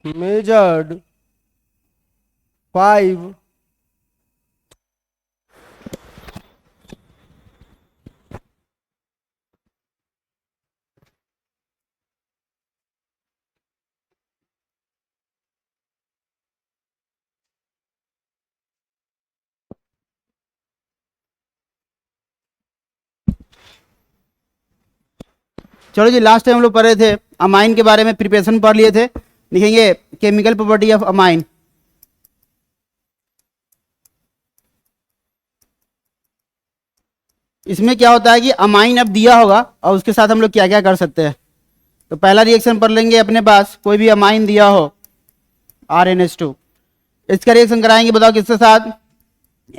measured 5 चलो जी, last time हम लोग पढ़े थे अमाइन के बारे में, प्रिपरेशन पढ़ लिए थे। लिखेंगे केमिकल प्रॉपर्टी ऑफ अमाइन। इसमें क्या होता है कि अमाइन अब दिया होगा और उसके साथ हम लोग क्या क्या कर सकते हैं। तो पहला रिएक्शन पढ़ लेंगे, अपने पास कोई भी अमाइन दिया हो RnH2, इसका रिएक्शन कराएंगे। बताओ किसके साथ?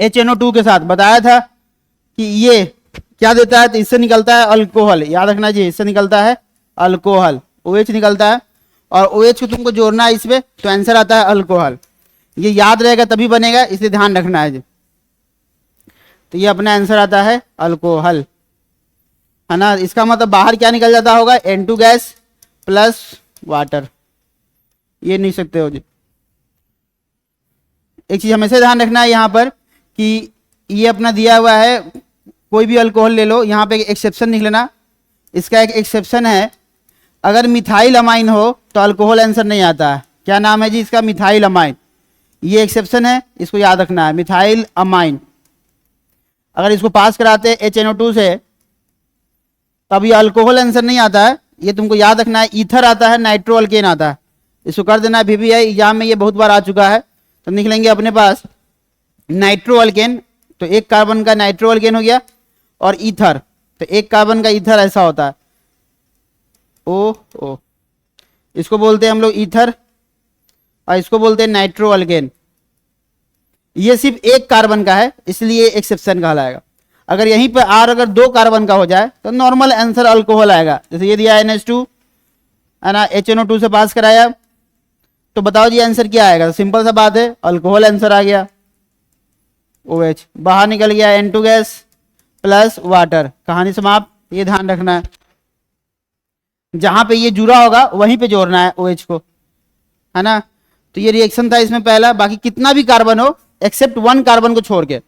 HNO2 के साथ। बताया था कि ये क्या देता है, तो इससे निकलता है अल्कोहल। याद रखना जी, इससे निकलता है अल्कोहल, OH निकलता है और OH को तुमको जोड़ना है इसमें, तो आंसर आता है अल्कोहल। ये याद रहेगा तभी बनेगा, इसलिए ध्यान रखना है जी। तो ये अपना आंसर आता है अल्कोहल, है ना। इसका मतलब बाहर क्या निकल जाता होगा? N2 gas plus water. ये नहीं सकते हो जी। एक चीज हमेशा ध्यान रखना है यहाँ पर कि ये अपना दिया हुआ है, कोई भी अल्कोहल ले लो, यहाँ पे एक एक्सेप्शन लिख लेना। इसका एक एक्सेप्शन है, अगर मिथाइल अमाइन हो तो अल्कोहल आंसर नहीं आता है। क्या नाम है जी इसका? Methyl amine. ये एक्सेप्शन है, इसको याद रखना है, मिथाइल अमाइन। अगर इसको पास कराते हैं HNO2 से, तब ये अल्कोहल आंसर नहीं आता है, ये तुमको याद रखना है। ईथर आता है, नाइट्रो अल्केन आता है। इसको कर देना है, VBI एग्जाम में ये बहुत बार आ चुका है। तो लिख लेंगे अपने पास नाइट्रो अल्केन, तो एक कार्बन का नाइट्रो अल्केन हो गया, और ईथर, तो एक कार्बन का ईथर ऐसा होता है ओ। इसको बोलते हैं हम लोग ईथर, और इसको बोलते हैं नाइट्रो अल्केन। ये सिर्फ एक कार्बन का है, इसलिए एक्सेप्शन कहलाएगा। अगर यहीं पर R अगर 2 कार्बन का हो जाए तो नॉर्मल आंसर अल्कोहल आएगा। जैसे ये दिया NH2, है ना, HNO2 से पास कराया, तो बताओ जी आंसर क्या आएगा? सिंपल सा बात है, अल्कोहल आंसर आ गया। OH बाहर निकल गया, N2 गैस प्लस वाटर, कहानी समाप्त। ये ध्यान रखना है, जहां पे ये जुड़ा होगा वहीं पे जोड़ना है OH को, है ना। तो ये रिएक्शन था इसमें पहला। बाकी कितना भी कार्बन हो एक्सेप्ट 1 कार्बन को छोड़ के,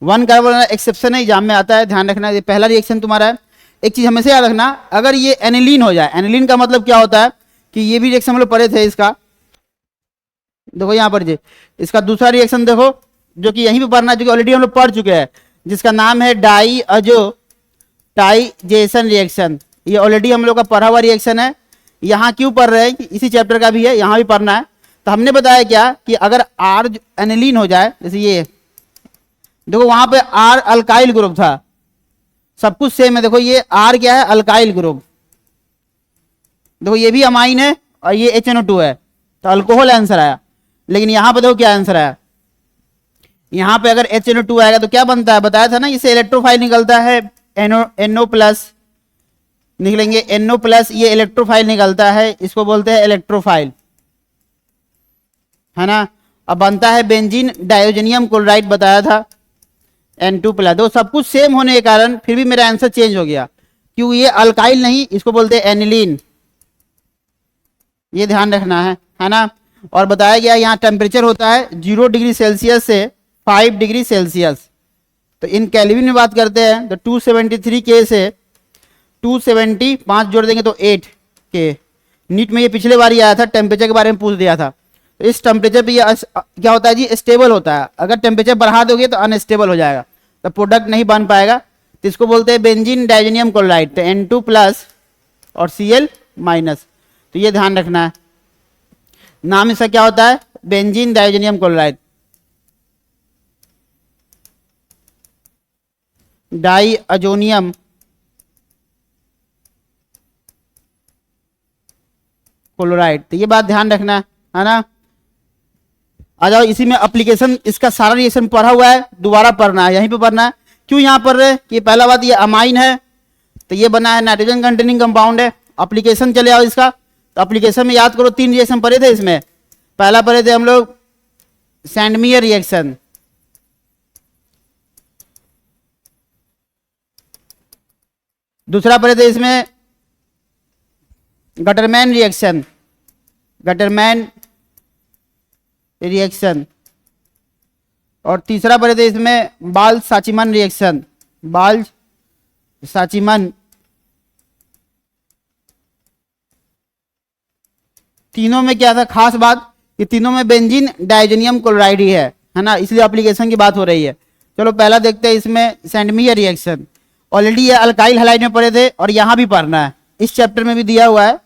1 कार्बन एक्सेप्शन है, एग्जाम में आता है, ध्यान रखना। ये पहला रिएक्शन तुम्हारा है। एक चीज हमेशा याद रखना, अगर ये एनिलीन हो जाए, एनिलीन का मतलब क्या होता है कि ये भी रिएक्शन हम लोग पढ़े थे इसका। देखो यहाँ पर जी, इसका दूसरा रिएक्शन देखो, जो कि यहीं पे पढ़ना है, जो कि ऑलरेडी हम लोग पढ़ चुके हैं, जिसका नाम है डाइअज़ोटाइजेशन रिएक्शन। ये ऑलरेडी हम लोग का पढ़ा हुआ रिएक्शन है। यहाँ क्यों पढ़ रहे हैं? इसी चैप्टर का भी है, यहाँ भी पढ़ना है। तो हमने बताया क्या कि अगर R एनिलीन हो जाए, जैसे ये देखो वहां पे R अल्काइल ग्रुप था, सब कुछ सेम है। देखो ये R क्या है? Alkyl group. देखो ये भी अमाइन है और ये HNO2 है, तो अल्कोहल आंसर आया। लेकिन यहां पे देखो क्या आंसर आया, यहां पे अगर HNO2 आएगा तो क्या बनता है? बताया था ना, इससे इलेक्ट्रोफाइल निकलता है NO प्लस, निकलेंगे NO प्लस, ये इलेक्ट्रोफाइल निकलता है, इसको बोलते हैं इलेक्ट्रोफाइल, है ना। अब बनता है बेंजीन डायोजेनियम क्लोराइड, बताया था N2 प्लस। दो सब कुछ सेम होने के कारण फिर भी मेरा आंसर चेंज हो गया, क्योंकि ये अल्काइल नहीं, इसको बोलते हैं एनिलीन। ये ध्यान रखना है ना। और बताया गया यहाँ टेम्परेचर होता है 0 डिग्री सेल्सियस से 5 डिग्री सेल्सियस। तो इन केल्विन में बात करते हैं तो 273 के से 270, 5 जोड़ देंगे तो 8 के। नीट में ये पिछले बार ही आया था, टेम्परेचर के बारे में पूछ दिया था। तो इस टेम्परेचर पे ये क्या होता है जी? स्टेबल होता है। अगर टेम्परेचर बढ़ा दोगे तो अनस्टेबल हो जाएगा, तो प्रोडक्ट नहीं बन पाएगा। तो इसको बोलते हैं बेंजीन डाइजेनियम क्लोराइड, तो N2 प्लस और Cl माइनस। तो ये ध्यान रखना है, नाम इसका क्या होता है? Benzene diazonium chloride, diazonium chloride. तो ये बात ध्यान रखना है ना। आ जाओ, इसी में एप्लीकेशन, इसका सारा रिएक्शन पढ़ा हुआ है, दोबारा पढ़ना है, यहीं पे पढ़ना है। क्यों यहाँ पढ़ रहे हैं कि पहला बात ये अमाइन है, तो ये बना है नाइट्रोजन कंटेनिंग कंपाउंड है। एप्लीकेशन चले आओ इसका, तो एप्लीकेशन में याद करो 3 रिएक्शन पढ़े थे इसमें। पहला पढ़े थे हम लोग सैंडमियर रिएक्शन, दूसरा पढ़े थे इसमें गटरमैन रिएक्शन, गटरमैन रिएक्शन, और तीसरा पढ़े थे इसमें बाल्ज साचिमन रिएक्शन, बाल्ज साचिमन। तीनों में क्या था खास बात कि तीनों में बेंजीन डाइजेनियम क्लोराइड ही है ना, इसलिए एप्लीकेशन की बात हो रही है। चलो पहला देखते हैं इसमें सैंडमीयर रिएक्शन। ऑलरेडी ये अल्काइल हैलाइड में पढ़े थे और यहां भी पढ़ना है, इस चैप्टर में भी दिया हुआ है।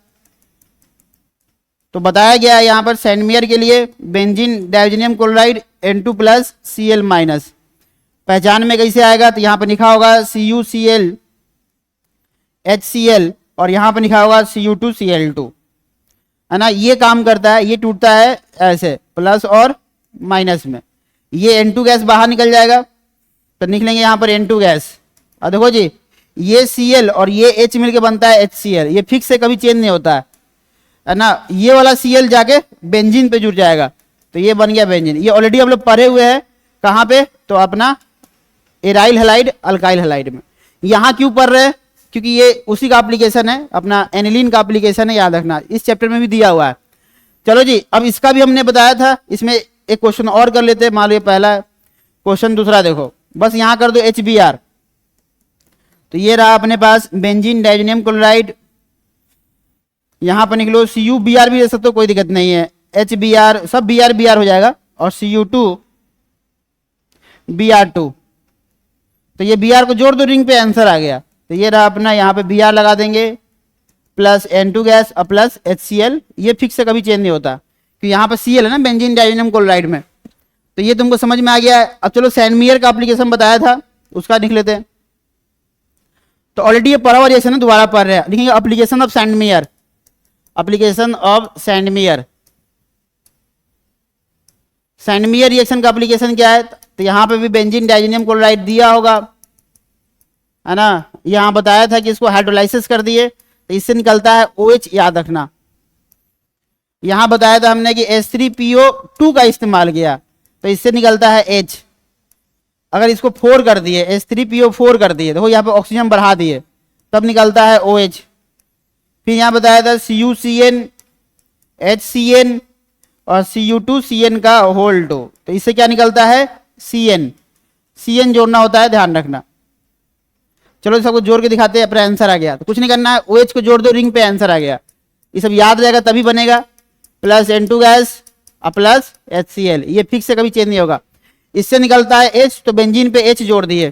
तो बताया गया है यहाँ पर सैंडमीयर के लिए benzene diazonium chloride N2+ Cl-। पहचान में कैसे आएगा, तो यहाँ पर लिखा होगा CuCl HCl और यहाँ पर लिखा होगा Cu2Cl2, है ना। ये काम करता है, ये टूटता है ऐसे प्लस और माइनस में, ये N2 गैस बाहर निकल जाएगा तो निकलेंगे यहाँ पर N2 गैस। और देखो जी ये Cl और ये H मिलके बनता है HCl, ये फिक्स से कभी चेंज नहीं होता है ना। ये वाला Cl जाके बेंजीन पे जुड़ जाएगा तो ये बन गया बेंजीन। ये ऑलरेडी हम लोग पढ़े हुए हैं कहाँ पे, तो अपना एराइल हैलाइड अल्काइल हैलाइड में। यहाँ क्यों पढ़ रहे हैं, क्योंकि ये उसी का एप्लीकेशन है, अपना एनिलीन का एप्लीकेशन है, याद रखना, इस चैप्टर में भी दिया हुआ है। चलो जी अब इसका भी हमने बताया था, इसमें एक क्वेश्चन और कर लेते हैं। मान लो पहला क्वेश्चन, दूसरा देखो, बस यहाँ कर दो HBr, तो ये रहा अपने पास बेंजीन डाइजेनियम क्लोराइड। यहाँ पर निकलो CuBr भी दे सकते हो, कोई दिक्कत नहीं है, HBr सब Br हो जाएगा, और Cu2Br2, तो ये Br को जोड़ दो रिंग पे, आंसर आ गया। तो ये रहा अपना, यहाँ पे Br लगा देंगे प्लस N2 गैस और प्लस HCl, ये फिक्स से कभी चेंज नहीं होता क्योंकि यहाँ पर Cl है ना बेंजीन डाइजेनियम क्लोराइड में। तो ये तुमको समझ में आ गया है। अब चलो सैंडमीयर का एप्लीकेशन बताया था उसका लिख लेते हैं। तो ऑलरेडी ये पढ़ा हुआ रिएक्शन है, दोबारा पढ़ रहे हैं, लिखेंगे application of सैंडमीयर, application of सैंडमीयर। सैंडमीयर reaction का एप्लीकेशन क्या है, तो यहाँ पे भी बेंजीन डाइजेनियम क्लोराइड दिया होगा, है ना। यहाँ बताया था कि इसको हाइड्रोलाइसिस कर दिए तो इससे निकलता है OH, याद रखना। यहाँ बताया था हमने कि H3PO2 का इस्तेमाल किया तो इससे निकलता है H। अगर इसको 4 कर दिए, H3PO4 कर दिए, देखो यहाँ पे ऑक्सीजन बढ़ा दिए, तब निकलता है OH। फिर यहाँ बताया था CuCN HCN और Cu2CN का होल 2, तो इससे क्या निकलता है CN। CN जोड़ना होता है, ध्यान रखना। चलो सबको जोड़ के दिखाते हैं, अपना आंसर आ गया। तो कुछ नहीं करना है, OH को जोड़ दो रिंग पे, आंसर आ गया। ये सब याद रहेगा तभी बनेगा, प्लस N2 गैस और प्लस HCl, ये फिक्स से कभी चेंज नहीं होगा। इससे निकलता है H, तो बेंजीन पे H जोड़ दिए,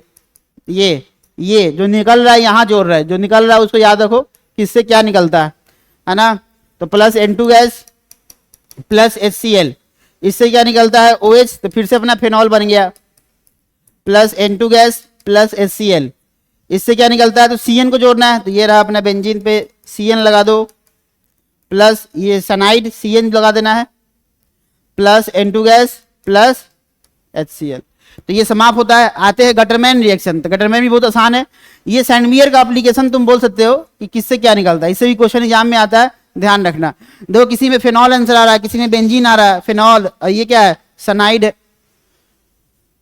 ये जो निकल रहा है यहाँ जोड़ रहा है, जो निकल रहा है उसको याद रखो किससे क्या निकलता है ना। तो plus N2 gas plus HCl, इससे क्या निकलता है OH, तो फिर से अपना फेनॉल बन गया, plus N2 gas plus HCl, इससे क्या निकलता है, तो CN को जोड़ना है, तो ये रहा अपना बेंजीन पे CN लगा दो, प्लस ये सनाइड CN लगा देना है, plus N2 gas plus HCl, तो ये समाप्त होता है। आते हैं गटरमैन रिएक्शन, तो गटरमैन भी बहुत आसान है। ये सैंडमीयर का एप्लीकेशन तुम बोल सकते हो कि किससे क्या निकलता है, इससे भी क्वेश्चन एग्जाम में आता है, ध्यान रखना। देखो किसी में फेनॉल आंसर आ रहा है, किसी में बेंजीन आ रहा है, फेनॉल, और ये क्या है सनाइड है,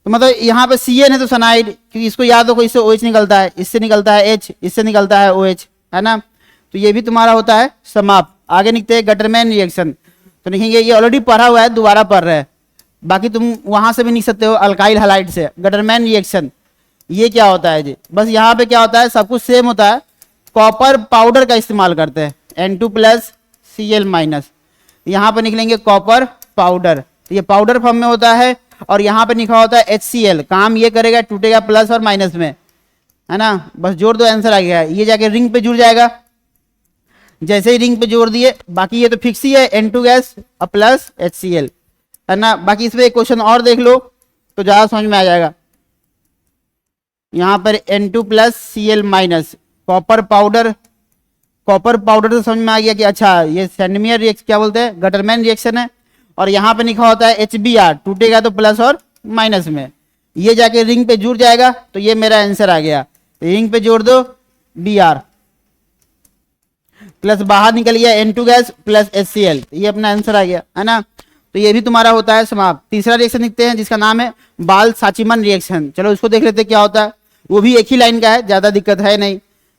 तो मतलब यहाँ पे CN है तो सनाइड, क्योंकि इसको याद रखो, इससे OH निकलता है, इससे निकलता है H, इससे निकलता है OH, है ना। तो ये भी तुम्हारा होता है समाप्त। आगे निकलते हैं गटरमैन रिएक्शन, तो लिखेंगे, ये ऑलरेडी पढ़ा हुआ है, दोबारा पढ़ रहे हैं, बाकी तुम वहां से भी लिख सकते हो अल्काइल हैलाइड से। गटरमैन रिएक्शन ये क्या होता है जी, बस यहाँ पे क्या होता है, सब कुछ सेम होता है, कॉपर पाउडर का इस्तेमाल करते हैं, N2+ Cl-, यहाँ पे निकलेंगे कॉपर पाउडर, तो ये पाउडर फॉर्म में होता है, और यहाँ पे लिखा होता है HCl, काम ये करेगा, टूटेगा प्लस और माइनस में, है ना। बस जोड़ दो, आंसर आ गया। ये जाके रिंग पे जुड़ जाएगा, जैसे ही रिंग पे जोड़ दिए, बाकी ये तो फिक्स ही है, N2 गैस और प्लस HCl, है ना। बाकी इसमें एक क्वेश्चन और देख लो तो ज्यादा समझ में आ जाएगा। यहाँ पर N2+ Cl-, copper powder, copper powder तो समझ में आ गया कि अच्छा ये सैंडमीयर रिएक्शन क्या बोलते हैं, गटरमैन रिएक्शन है। और यहाँ पे लिखा होता है HBr, टूटेगा तो प्लस और माइनस में, ये जाके रिंग पे जुड़ जाएगा, तो ये मेरा आंसर आ गया। रिंग पे जोड़ दो Br, प्लस बाहर निकल गया N2 गैस प्लस HCl, ये अपना आंसर आ गया, है ना। तो ये भी तुम्हारा होता है समाप्त। तीसरा रिएक्शन लिखते हैं जिसका नाम है बाल्ज साचिमन रिएक्शन। चलो इसको देख लेते हैं क्या होता है, वो भी एक ही लाइन का है, ज्यादा दिक्कत है नहीं,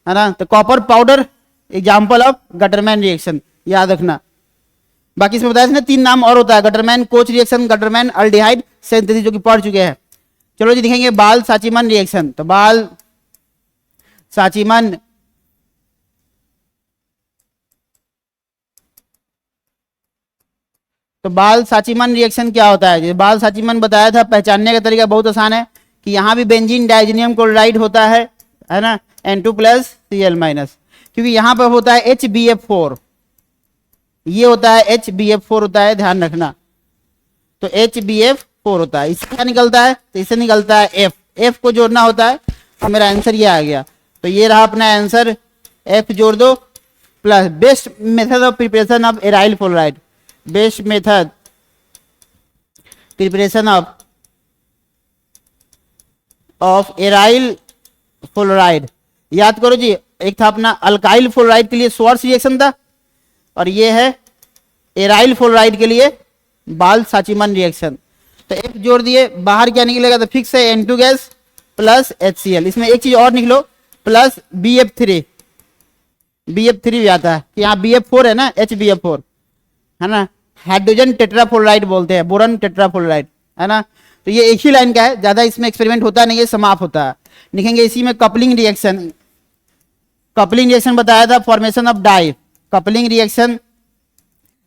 है ना। तो copper powder example of Gattermann reaction, याद रखना। बाकी इसमें बताया था ना 3 नाम और होता है, Gattermann coach reaction, Gattermann aldehyde synthesis, जो कि पढ़ चुके हैं। चलो जी दिखेंगे बाल साचिमन रिएक्शन। तो बाल साचिमन तो बाल साचिमन रिएक्शन क्या होता है? बाल साचिमन बताया था, पहचानने का तरीका बहुत आसान है कि यहाँ भी बेंजीन डाइजीनियम क्लोराइड होता है ना, N2+Cl-, क्योंकि यहाँ पर होता है HBF4, ये होता है HBF4 होता है, ध्यान रखना। तो HBF4 होता है, इससे क्या निकलता है? तो इससे निकलता है F को जोड़ना होता है। तो मेरा आंसर ये आ गया। तो ये रहा अपना आंसर, F जोड़ दो plus best method of preparation of aryl fluoride, best method preparation of aryl fluoride. याद करो जी, एक था अपना अल्काइल फ्लोराइड के लिए स्वार्ट्ज रिएक्शन था, और ये है एराइल फ्लोराइड के लिए बाल साचिमन रिएक्शन। तो एक जोड़ दिए, बाहर क्या निकलेगा? तो फिक्स है N2 गैस प्लस HCl। इसमें एक चीज और निकलो, प्लस BF3 भी आता है, यहाँ BF4 है ना, HBF4 है ना, हाइड्रोजन टेट्राफ्लोराइड बोलते हैं, बोरन टेट्राफ्लोराइड है ना। तो ये एक ही लाइन का है, ज्यादा इसमें एक्सपेरिमेंट होता नहीं है, समाप्त होता है। लिखेंगे इसी में कपलिंग रिएक्शन बताया था, formation of dye, coupling reaction.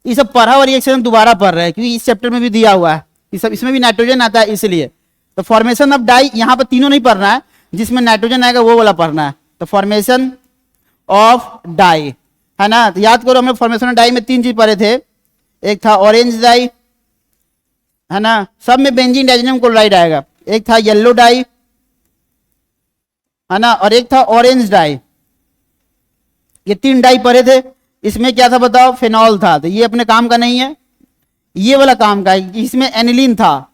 ये सब पढ़ा हुआ रिएक्शन दोबारा पढ़ रहे हैं क्योंकि इस चैप्टर में भी दिया हुआ है, ये सब इसमें भी नाइट्रोजन आता है इसलिए। तो फॉर्मेशन ऑफ डाई यहाँ पर तीनों नहीं पढ़ना है, जिसमें नाइट्रोजन आएगा वो वाला पढ़ना है। तो फॉर्मेशन ऑफ डाई है ना। तो याद करो, हम लोग फॉर्मेशन ऑफ डाई में 3 चीज पढ़े थे, एक था ऑरेंज डाई है ना, सब में बेंजीन डाइजीनियम क्लोराइड आएगा, एक था येलो डाई है ना, और एक था ऑरेंज डाई। ये 3 डाई पढ़े थे। इसमें क्या था बताओ? फेनॉल था। तो ये अपने काम का नहीं है, ये वाला काम का है। इसमें एनिलीन था,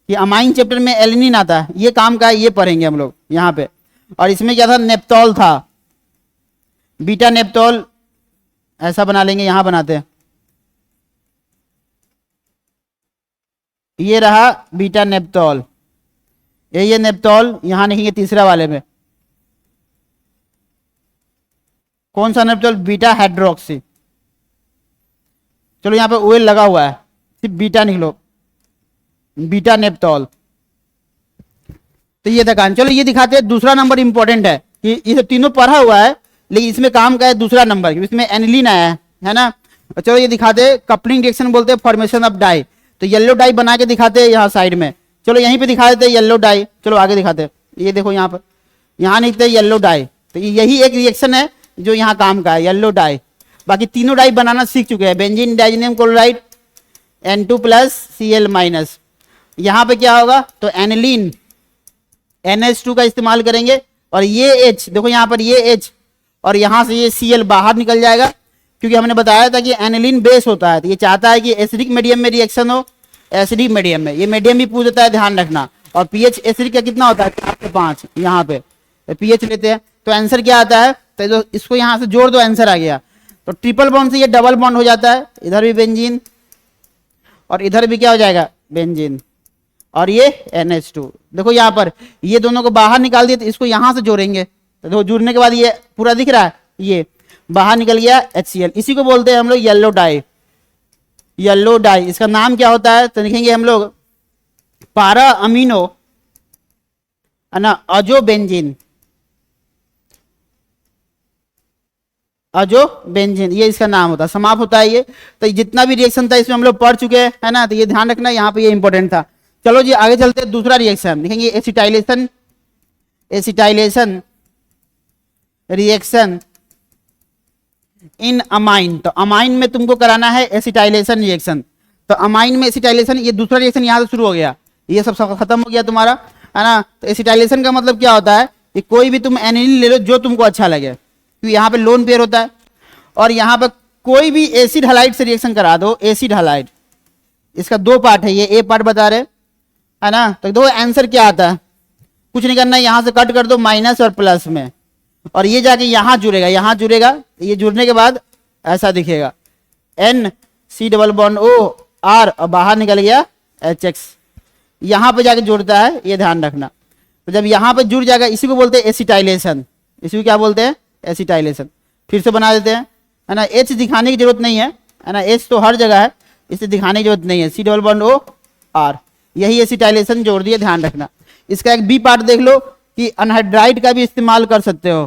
ये अमाइन चैप्टर में एलिनिन आता है, ये काम का है, ये पढ़ेंगे हम लोग यहाँ पे। और इसमें क्या था? नेप्टॉल था, बीटा नेप्टॉल, ऐसा बना लेंगे, यहां बनाते हैं, ये रहा बीटा नेप्टॉल, ये नेप्टॉल यहां लिखेंगे तीसरा वाले में। कौन सा नेप्टॉल? Beta hydroxy. चलो यहां पे OL लगा हुआ है, सिर्फ बीटा निकलो, बीटा नेप्टॉल। तो ये था काम। चलो ये दिखाते हैं, दूसरा नंबर इंपॉर्टेंट है कि ये तीनों पढ़ा हुआ है, लेकिन इसमें काम का है दूसरा नंबर, क्योंकि इसमें एनिलीन आया है ना। चलो ये दिखाते हैं, कपलिंग रिएक्शन बोलते हैं, फॉर्मेशन ऑफ डाई। तो येलो डाई बना के दिखाते हैं यहाँ साइड में। चलो यहीं पे दिखा देते हैं येलो डाई। चलो आगे दिखाते हैं, ये देखो यहाँ पर, यहाँ लिखते हैं येलो डाई। तो यही एक रिएक्शन है जो यहाँ काम का है, येलो डाई। बाकी तीनों डाई बनाना सीख चुके हैं, बेंजीन डाइजीनियम क्लोराइड, N2+Cl-। यहाँ पे क्या होगा? तो एनिलीन NH2 का इस्तेमाल करेंगे, और ये H देखो यहाँ पर, ये H और यहाँ से ये Cl बाहर निकल जाएगा, क्योंकि हमने बताया था कि एनिलीन बेस होता है। तो ये चाहता है कि एसिडिक मीडियम में रिएक्शन हो, एसिडिक मीडियम में, ये मीडियम भी पूछ देता है, ध्यान रखना। और pH एसिडिक का कितना होता है? 4 से 5, यहाँ पे pH लेते हैं। तो आंसर क्या आता है? तो इसको यहाँ से जोड़ दो, आंसर आ गया। तो ट्रिपल बॉन्ड से ये डबल बॉन्ड हो जाता है, इधर भी बेंजीन और इधर भी क्या हो जाएगा? बेंजीन, और ये NH2। देखो यहाँ पर ये दोनों को बाहर निकाल दिए, तो इसको यहाँ से जोड़ेंगे, तो देखो जुड़ने के बाद ये पूरा दिख रहा है, ये बाहर निकल गया HCl। इसी को बोलते हैं हम लोग येलो डाई, येलो डाई। इसका नाम क्या होता है? तो लिखेंगे हम लोग पारा अमीनो है ना, अजोबेंजीन, अजोबेंजीन, ये इसका नाम होता है, समाप्त होता है ये। तो जितना भी रिएक्शन था इसमें हम लोग पढ़ चुके हैं है ना, तो ये ध्यान रखना, यहाँ पे ये इंपॉर्टेंट था। चलो जी आगे चलते हैं, दूसरा रिएक्शन लिखेंगे acetylation, acetylation reaction in amine. तो अमाइन में तुमको कराना है एसिटाइलेशन रिएक्शन। तो अमाइन में एसिटाइलेशन, ये दूसरा रिएक्शन यहाँ से शुरू हो गया, ये सब खत्म हो गया तुम्हारा है ना। तो एसिटाइलेशन का मतलब क्या होता है कि कोई भी तुम एनिलीन ले लो जो तुमको अच्छा लगे, क्योंकि यहाँ पे लोन पेयर होता है, और यहाँ पे कोई भी एसिड हलाइड से रिएक्शन करा दो, एसिड हलाइड। इसका 2 पार्ट है, ये ए पार्ट बता रहे है ना। तो दो आंसर क्या आता है? कुछ नहीं करना है, यहाँ से कट कर दो माइनस और प्लस में, और ये जाके यहाँ जुड़ेगा, यहाँ जुड़ेगा, ये जुड़ने के बाद ऐसा दिखेगा NC+O_R, और बाहर निकल गया HX, यहाँ पे जाके जुड़ता है, ये ध्यान रखना। तो जब यहाँ पे जुड़ जाएगा, इसी को बोलते हैं एसिटाइलेशन, इसी को क्या बोलते हैं? एसिटाइलेशन। फिर से बना देते हैं है ना, H दिखाने की जरूरत नहीं है, है ना, H तो हर जगह है, इसे दिखाने की जरूरत नहीं है। C double bond O R, यही एसिटाइलेशन जोड़ दिए, ध्यान रखना। इसका एक बी पार्ट देख लो कि अनहाइड्राइड का भी इस्तेमाल कर सकते हो,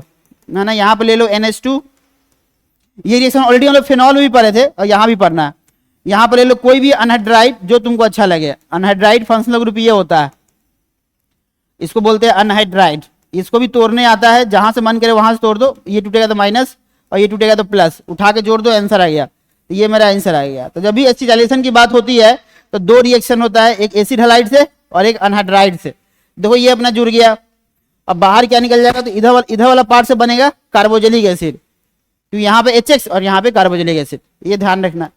है ना। यहाँ पे ले लो NH2, ये रिएक्शन ऑलरेडी हम लोग फिनॉल में भी पढ़े थे और यहाँ भी पढ़ना है। यहाँ पर ले लो कोई भी अनहाइड्राइड जो तुमको अच्छा लगे। अनहाइड्राइड फंक्शनल ग्रुप ये होता है, इसको बोलते हैं अनहाइड्राइड। इसको भी तोड़ने आता है, जहां से मन करे वहां से तोड़ दो, ये टूटेगा तो माइनस और ये टूटेगा तो प्लस, उठा के जोड़ दो, आंसर आ गया। तो ये मेरा आंसर आ गया। तो जब भी एसिटाइलेशन की बात होती है तो दो रिएक्शन होता है, एक एसिड हैलाइड से और एक अनहाइड्राइड से। देखो ये अपना जुड़ गया, अब बाहर क्या निकल जाएगा, तो इधर वाला पार्ट से बनेगा कार्बोजेलिक एसिड, क्योंकि यहाँ पे HX और यहाँ पे कार्बोजेलिक एसिड, ये ध्यान रखना।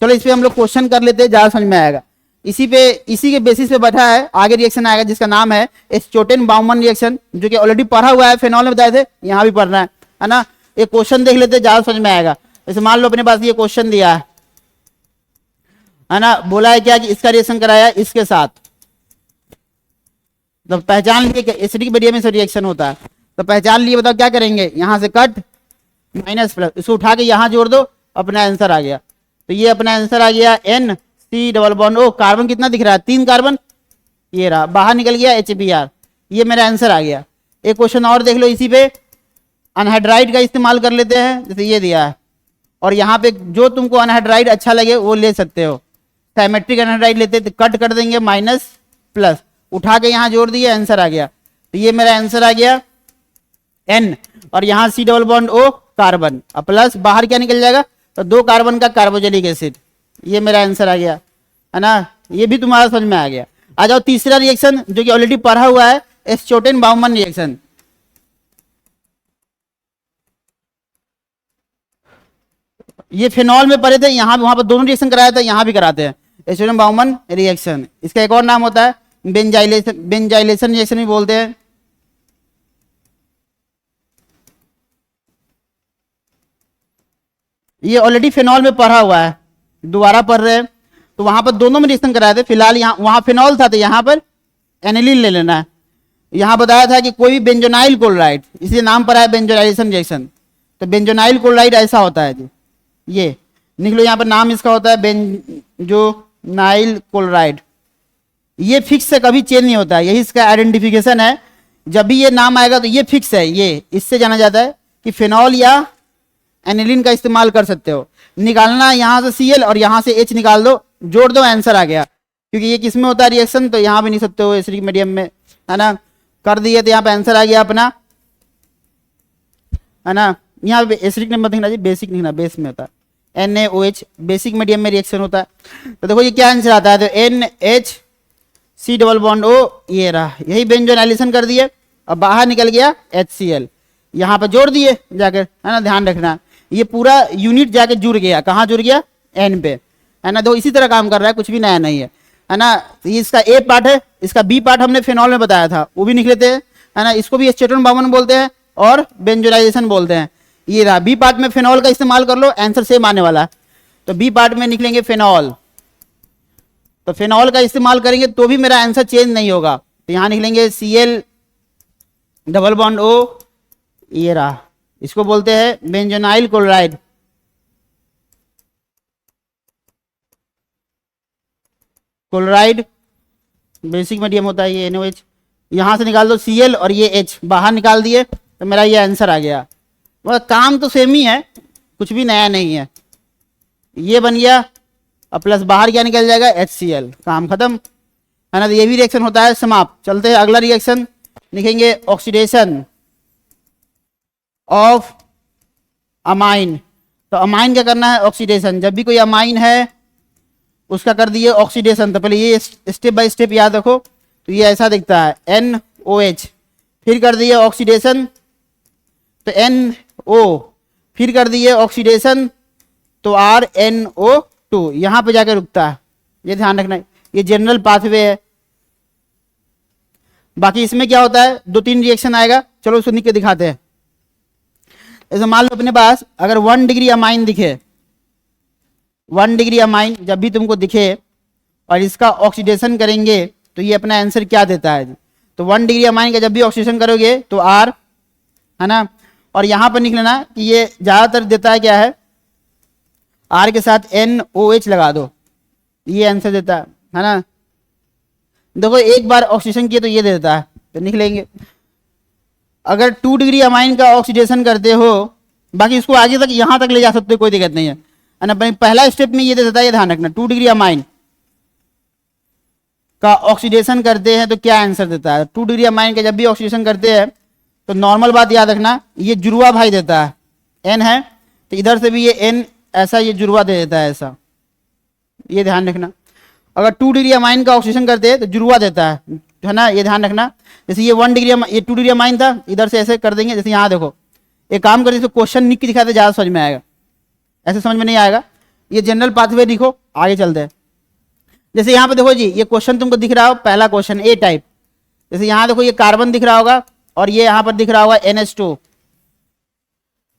चलो इस पे हम लोग क्वेश्चन कर लेते हैं, ज्यादा समझ में आएगा। इसी के बेसिस पे बैठा है, आगे रिएक्शन आएगा जिसका नाम है स्टोटेन-बाउमन रिएक्शन, जो कि ऑलरेडी पढ़ा हुआ है, फेनॉल में बताए थे, यहाँ भी पढ़ना है ना। एक क्वेश्चन देख लेते हैं, ज्यादा समझ में आएगा। जैसे मान लो अपने पास ये क्वेश्चन दिया है ना, बोला है क्या कि इसका रिएक्शन कराया इसके साथ, तो पहचान लिए कि एसिडिक मीडियम में से रिएक्शन होता है, तो पहचान लिए, बताओ क्या करेंगे, यहां से कट माइनस प्लस, इसको उठा के यहां जोड़ दो, अपना आंसर आ गया। तो ये अपना आंसर आ गया NC double bond O। Carbon कितना दिख रहा है, 3 कार्बन, ये रहा, बाहर निकल गया HBr, ये मेरा आंसर आ गया। एक क्वेश्चन और देख लो इसी पे, अनहाइड्राइड का इस्तेमाल कर लेते हैं, जैसे ये दिया है, और यहाँ पे जो तुमको अनहाइड्राइड अच्छा लगे वो ले सकते हो। साइमेट्रिक अनहाइड्राइड लेते तो कट कर देंगे, माइनस प्लस, उठा के यहाँ जोड़ दिए, आंसर आ गया। तो ये मेरा आंसर आ गया N, और यहाँ C double bond O carbon, और प्लस बाहर क्या निकल जाएगा, तो 2 कार्बन का कार्बोजेलिक एसिड, ये मेरा आंसर आ गया, है ना। ये भी तुम्हारा समझ में आ गया। आ जाओ तीसरा रिएक्शन जो कि ऑलरेडी पढ़ा हुआ है, स्टोटेन-बाउमन रिएक्शन। ये फिनॉल में पढ़े थे, यहाँ वहां पर दोनों रिएक्शन कराया था, यहाँ भी कराते हैं स्टोटेन-बाउमन रिएक्शन। इसका एक और नाम होता है बेंजाइलेशन रिएक्शन भी बोलते हैं। ये ऑलरेडी फिनॉल में पढ़ा हुआ है, दोबारा पढ़ रहे हैं, तो वहां पर दोनों में रिएक्शन कराए थे। फिलहाल यहाँ वहां फिनॉल था तो यहाँ पर एनिलीन ले लेना है। यहाँ बताया था कि कोई भी बेंजोनाइल क्लोराइड, इसलिए नाम पड़ा है बेंजोनाइलेशन रिएक्शन। तो बेंजोनाइल क्लोराइड ऐसा होता है जी, ये निकलो, यहाँ पर नाम इसका होता है बेंजोनाइल क्लोराइड। ये फिक्स से कभी चेंज नहीं होता है, यही इसका आइडेंटिफिकेशन है। जब भी ये नाम आएगा तो ये फिक्स है, ये इससे जाना जाता है कि फिनॉल या एनिलीन का इस्तेमाल कर सकते हो। निकालना यहाँ से Cl और यहाँ से H निकाल दो, जोड़ दो, आंसर आ गया। क्योंकि ये किसमें होता है रिएक्शन, तो यहाँ भी नहीं सकते हो, एसिडिक मीडियम में, है ना। कर दिए तो यहाँ पे आंसर आ गया अपना, है ना। यहाँ पे एसिडिक नंबर दिखना चाहिए, बेसिक नहीं ना, बेस में होता है NaOH, बेसिक मीडियम में रिएक्शन होता है। तो देखो ये क्या आंसर आता है, तो NHC डबल बॉन्ड O, ये रहा, यही बेंजोनाइलेशन कर दिए, अब बाहर निकल गया HCl, यहाँ पर जोड़ दिए जाकर, है ना, ध्यान रखना। ये पूरा यूनिट जाके जुड़ गया, कहाँ जुड़ गया, N पे, है ना। तो इसी तरह काम कर रहा है, कुछ भी नया नहीं है ना। इसका A पार्ट है, इसका B पार्ट हमने फिनॉल में बताया था, वो भी निकले थे, है ना। इसको भी स्टोटेन-बाउमन बोलते हैं और बेंजोनाइजेशन बोलते हैं। ये रहा, B पार्ट में फिनॉल का इस्तेमाल कर लो, आंसर सेम आने वाला है। तो B पार्ट में निकलेंगे फिनॉल, तो फिनॉल का इस्तेमाल करेंगे तो भी मेरा आंसर चेंज नहीं होगा। तो यहाँ निकलेंगे Cl डबल बॉन्ड O, ये रहा, इसको बोलते हैं बेंजोनाइल क्लोराइड। क्लोराइड बेसिक मीडियम होता है, ये NaOH, यहां से निकाल दो Cl और ये H बाहर निकाल दिए, तो मेरा ये आंसर आ गया। मतलब काम तो सेम ही है, कुछ भी नया नहीं है। ये बन गया, और प्लस बाहर क्या निकल जाएगा, HCl, काम खत्म, है ना। तो ये भी रिएक्शन होता है समाप्त। चलते हैं अगला रिएक्शन, लिखेंगे ऑक्सीडेशन ऑफ अमाइन। तो अमाइन क्या करना है, ऑक्सीडेशन। जब भी कोई अमाइन है उसका कर दिए ऑक्सीडेशन, तो पहले ये स्टेप बाय स्टेप याद रखो। तो ये ऐसा दिखता है NOH, फिर कर दिए ऑक्सीडेशन तो NO, फिर कर दिए ऑक्सीडेशन तो RNO2, यहां पे जाकर रुकता है, ये ध्यान रखना। ये जनरल पाथवे है। बाकी इसमें क्या होता है, 2-3 रिएक्शन आएगा, चलो उसको लिख के दिखाते हैं। ऐसे मान लो अपने पास अगर 1 डिग्री अमाइन दिखे, 1 डिग्री अमाइन जब भी तुमको दिखे और इसका ऑक्सीडेशन करेंगे तो ये अपना आंसर क्या देता है। तो 1 डिग्री अमाइन का जब भी ऑक्सीडेशन करोगे तो R, है ना। और यहां पर निकलना कि ये ज्यादातर देता है क्या है, R के साथ NOH लगा दो, ये आंसर देता है ना। देखो एक बार ऑक्सीडेशन किया तो ये दे देता है, तो निकलेंगे। अगर 2 डिग्री अमाइन का ऑक्सीडेशन करते हो, बाकी इसको आगे तक यहाँ तक ले जा सकते हो, कोई दिक्कत नहीं है ना। पहला स्टेप में ये दे देता है, ये ध्यान रखना। 2 डिग्री अमाइन का ऑक्सीडेशन करते हैं तो क्या आंसर देता है। 2 डिग्री अमाइन का जब भी ऑक्सीडेशन करते हैं तो नॉर्मल बात याद रखना, ये जुड़वा भाई देता है, N है तो इधर से भी ये N ऐसा ये जुड़वा दे देता है ऐसा, ये ध्यान रखना। अगर 2 डिग्री अमाइन का ऑक्सीडेशन करते हैं तो जुड़वा देता है ना, ये ध्यान रखना। जैसे ये 1 डिग्री, ये 2 डिग्री अमाइन था, इधर से ऐसे कर देंगे। जैसे यहाँ देखो, एक काम करिए, क्वेश्चन लिख के दिखाते ज़्यादा समझ में आएगा, ऐसे समझ में नहीं आएगा। ये जनरल पाथवे लिखो, आगे चलते हैं। जैसे यहाँ पे देखो जी, ये क्वेश्चन तुमको दिख रहा हो, पहला क्वेश्चन ए टाइप। जैसे यहाँ देखो, ये कार्बन दिख रहा होगा और ये यहाँ पर दिख रहा होगा NH2,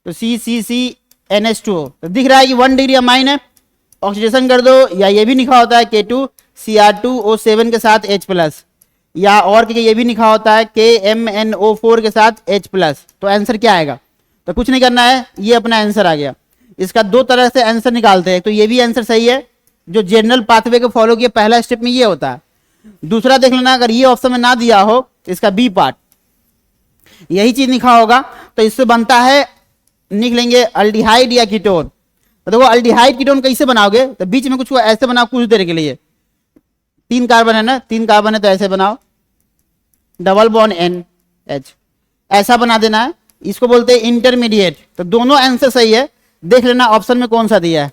तो CCCNH2 तो दिख रहा है कि 1 डिग्री अमाइन है, ऑक्सीडेशन कर दो। या ये भी लिखा होता है K2Cr2O7 के साथ H+, या और ये भी लिखा होता है KMNO4 के साथ H+। तो आंसर क्या आएगा, तो कुछ नहीं करना है, ये अपना आंसर आ गया। इसका दो तरह से आंसर निकालते हैं, तो ये भी आंसर सही है, जो जनरल पाथवे को फॉलो किया पहला स्टेप में ये होता है। दूसरा देख लेना, अगर ये ऑप्शन में ना दिया हो तो इसका बी पार्ट यही चीज लिखा होगा, तो इससे बनता है, लिख लेंगे अल्डिहाइड या कीटोन। तो देखो अल्डिहाइड कीटोन कैसे बनाओगे, तो बीच में कुछ ऐसे बनाओ कुछ देर के लिए। 3 कार्बन है ना, 3 कार्बन है तो ऐसे बनाओ, डबल बॉन्ड NH ऐसा बना देना है। इसको बोलते हैं इंटरमीडिएट। तो दोनों आंसर सही है, देख लेना ऑप्शन में कौन सा दिया है,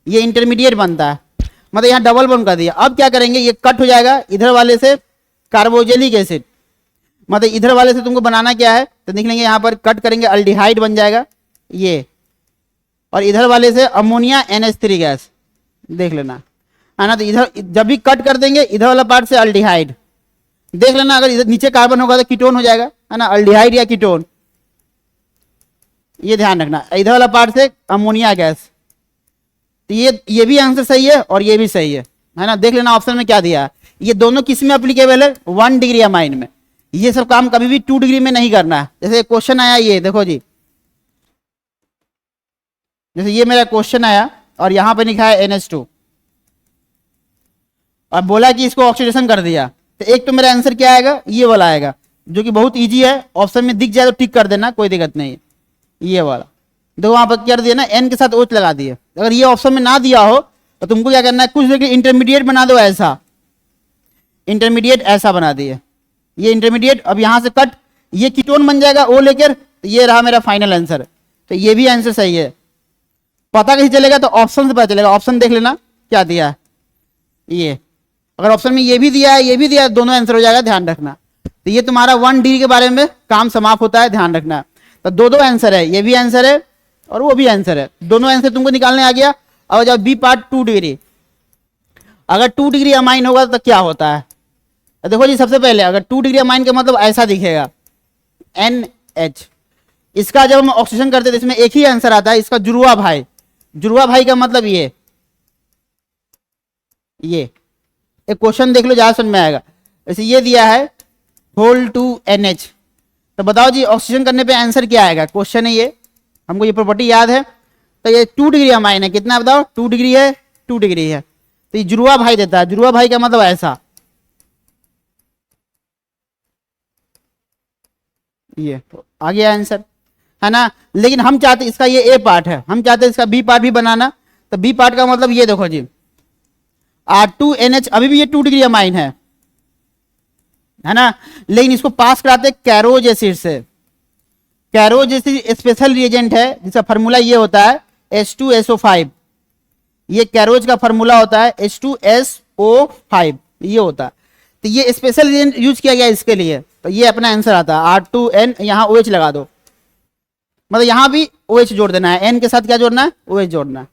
ये इंटरमीडिएट बनता है, मतलब यहाँ डबल बॉन्ड कर दिया। अब क्या करेंगे, ये कट हो जाएगा इधर वाले से कार्बोजेलिक एसिड, मतलब इधर वाले से तुमको बनाना क्या है, तो देख लेंगे यहाँ पर कट करेंगे, अल्डिहाइड बन जाएगा ये, और इधर वाले से अमोनिया NH3 गैस, देख लेना है ना। तो इधर जब भी कट कर देंगे इधर वाला पार्ट से अल्डिहाइड, देख लेना अगर इधर नीचे कार्बन होगा तो कीटोन हो जाएगा, है ना, अल्डिहाइड या कीटोन, ये ध्यान रखना। इधर वाला पार्ट से अमोनिया गैस, तो ये भी आंसर सही है और ये भी सही है ना। देख लेना ऑप्शन में क्या दिया है। ये दोनों किस में एप्लीकेबल है, 1 डिग्री अमाइन में। ये सब काम कभी भी 2 डिग्री में नहीं करना है। जैसे क्वेश्चन आया, ये देखो जी, जैसे ये मेरा क्वेश्चन आया और यहां पे लिखा है NH2 और बोला कि इसको ऑक्सीडेशन कर दिया, तो एक तो मेरा आंसर क्या आएगा, ये वाला आएगा, जो कि बहुत इजी है। ऑप्शन में दिख जाए तो टिक कर देना, कोई दिक्कत नहीं है। ये वाला देखो वहां पर कर दिया ना, N के साथ OH लगा दिए। अगर ये ऑप्शन में ना दिया हो तो तुमको क्या करना है, कुछ देर के इंटरमीडिएट बना दो, ऐसा इंटरमीडिएट ऐसा बना दिए, ये इंटरमीडिएट। अब यहां से कट, ये कीटोन बन जाएगा O लेकर, तो ये रहा मेरा फाइनल आंसर। तो ये भी आंसर सही है। पता कैसे चलेगा, तो ऑप्शन से पता चलेगा। ऑप्शन देख लेना क्या दिया है, ये अगर ऑप्शन में ये भी दिया है ये भी दिया है, दोनों आंसर हो जाएगा, ध्यान रखना। तो ये तुम्हारा 1 डिग्री के बारे में काम समाप्त होता है, ध्यान रखना। तो दो आंसर है, ये भी आंसर है और वो भी आंसर है, दोनों आंसर तुमको निकालने आ गया। और जब बी पार्ट 2 डिग्री, अगर 2 डिग्री अमाइन होगा तो क्या होता है, देखो जी, सबसे पहले अगर 2 डिग्री अमाइन का मतलब ऐसा दिखेगा NH। इसका जब हम ऑक्सीजन करते हैं तो इसमें एक ही आंसर आता है, इसका जुड़वा भाई। जुड़वा भाई का मतलब ये एक क्वेश्चन देख लो, ज्यादा समझ में आएगा। जैसे ये दिया है होल टू NH, तो बताओ जी ऑक्सीजन करने पे आंसर क्या आएगा, क्वेश्चन है ये, हमको ये प्रॉपर्टी याद है। तो ये 2 डिग्री अमाइन है, कितना बताओ, 2 डिग्री है, 2 डिग्री है, तो ये जुड़वा भाई देता है। जुड़वा भाई का मतलब ऐसा, ये आ गया आंसर, है ना। लेकिन हम चाहते इसका ये ए पार्ट है, हम चाहते इसका बी पार्ट भी बनाना। तो बी पार्ट का मतलब ये देखो जी, R2NH अभी भी ये 2 डिग्री अमाइन है ना, लेकिन इसको पास कराते कैरोज एसिड से। कैरोज एसिड स्पेशल रिएजेंट है जिसका फार्मूला ये होता है H2SO5। ये कैरोज का फार्मूला होता है H2SO5, ये होता है। तो ये स्पेशल रिएजेंट यूज किया गया इसके लिए, तो ये अपना आंसर आता है R2N, यहाँ OH लगा दो, मतलब यहाँ भी OH जोड़ देना है, N के साथ क्या जोड़ना है, OH जोड़ना है।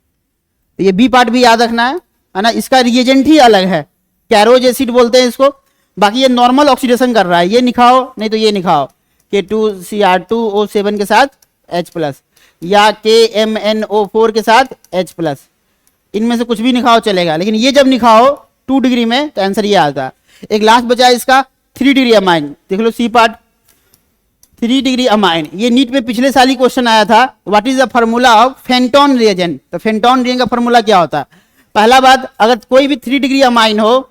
तो ये बी पार्ट भी याद रखना है ना। इसका रिएजेंट ही अलग है, कैरोज एसिड बोलते हैं इसको। बाकी ये नॉर्मल ऑक्सीडेशन कर रहा है, ये निखाओ नहीं तो ये निखाओ, K2Cr2O7 के साथ H+, या KMNO4 के साथ H+, इनमें से कुछ भी निखाओ चलेगा। लेकिन ये जब निखाओ 2 डिग्री में तो आंसर ये आता है। एक लास्ट बचा है इसका 3 डिग्री अमाइन, देख लो सी पार्ट। 3 डिग्री अमाइन, ये नीट में पिछले साल ही क्वेश्चन आया था, what is the formula of Fenton reagent. तो फेंटोन रिएजेंट का फार्मूला क्या होता है? पहला बात, अगर कोई भी 3 डिग्री अमाइन हो,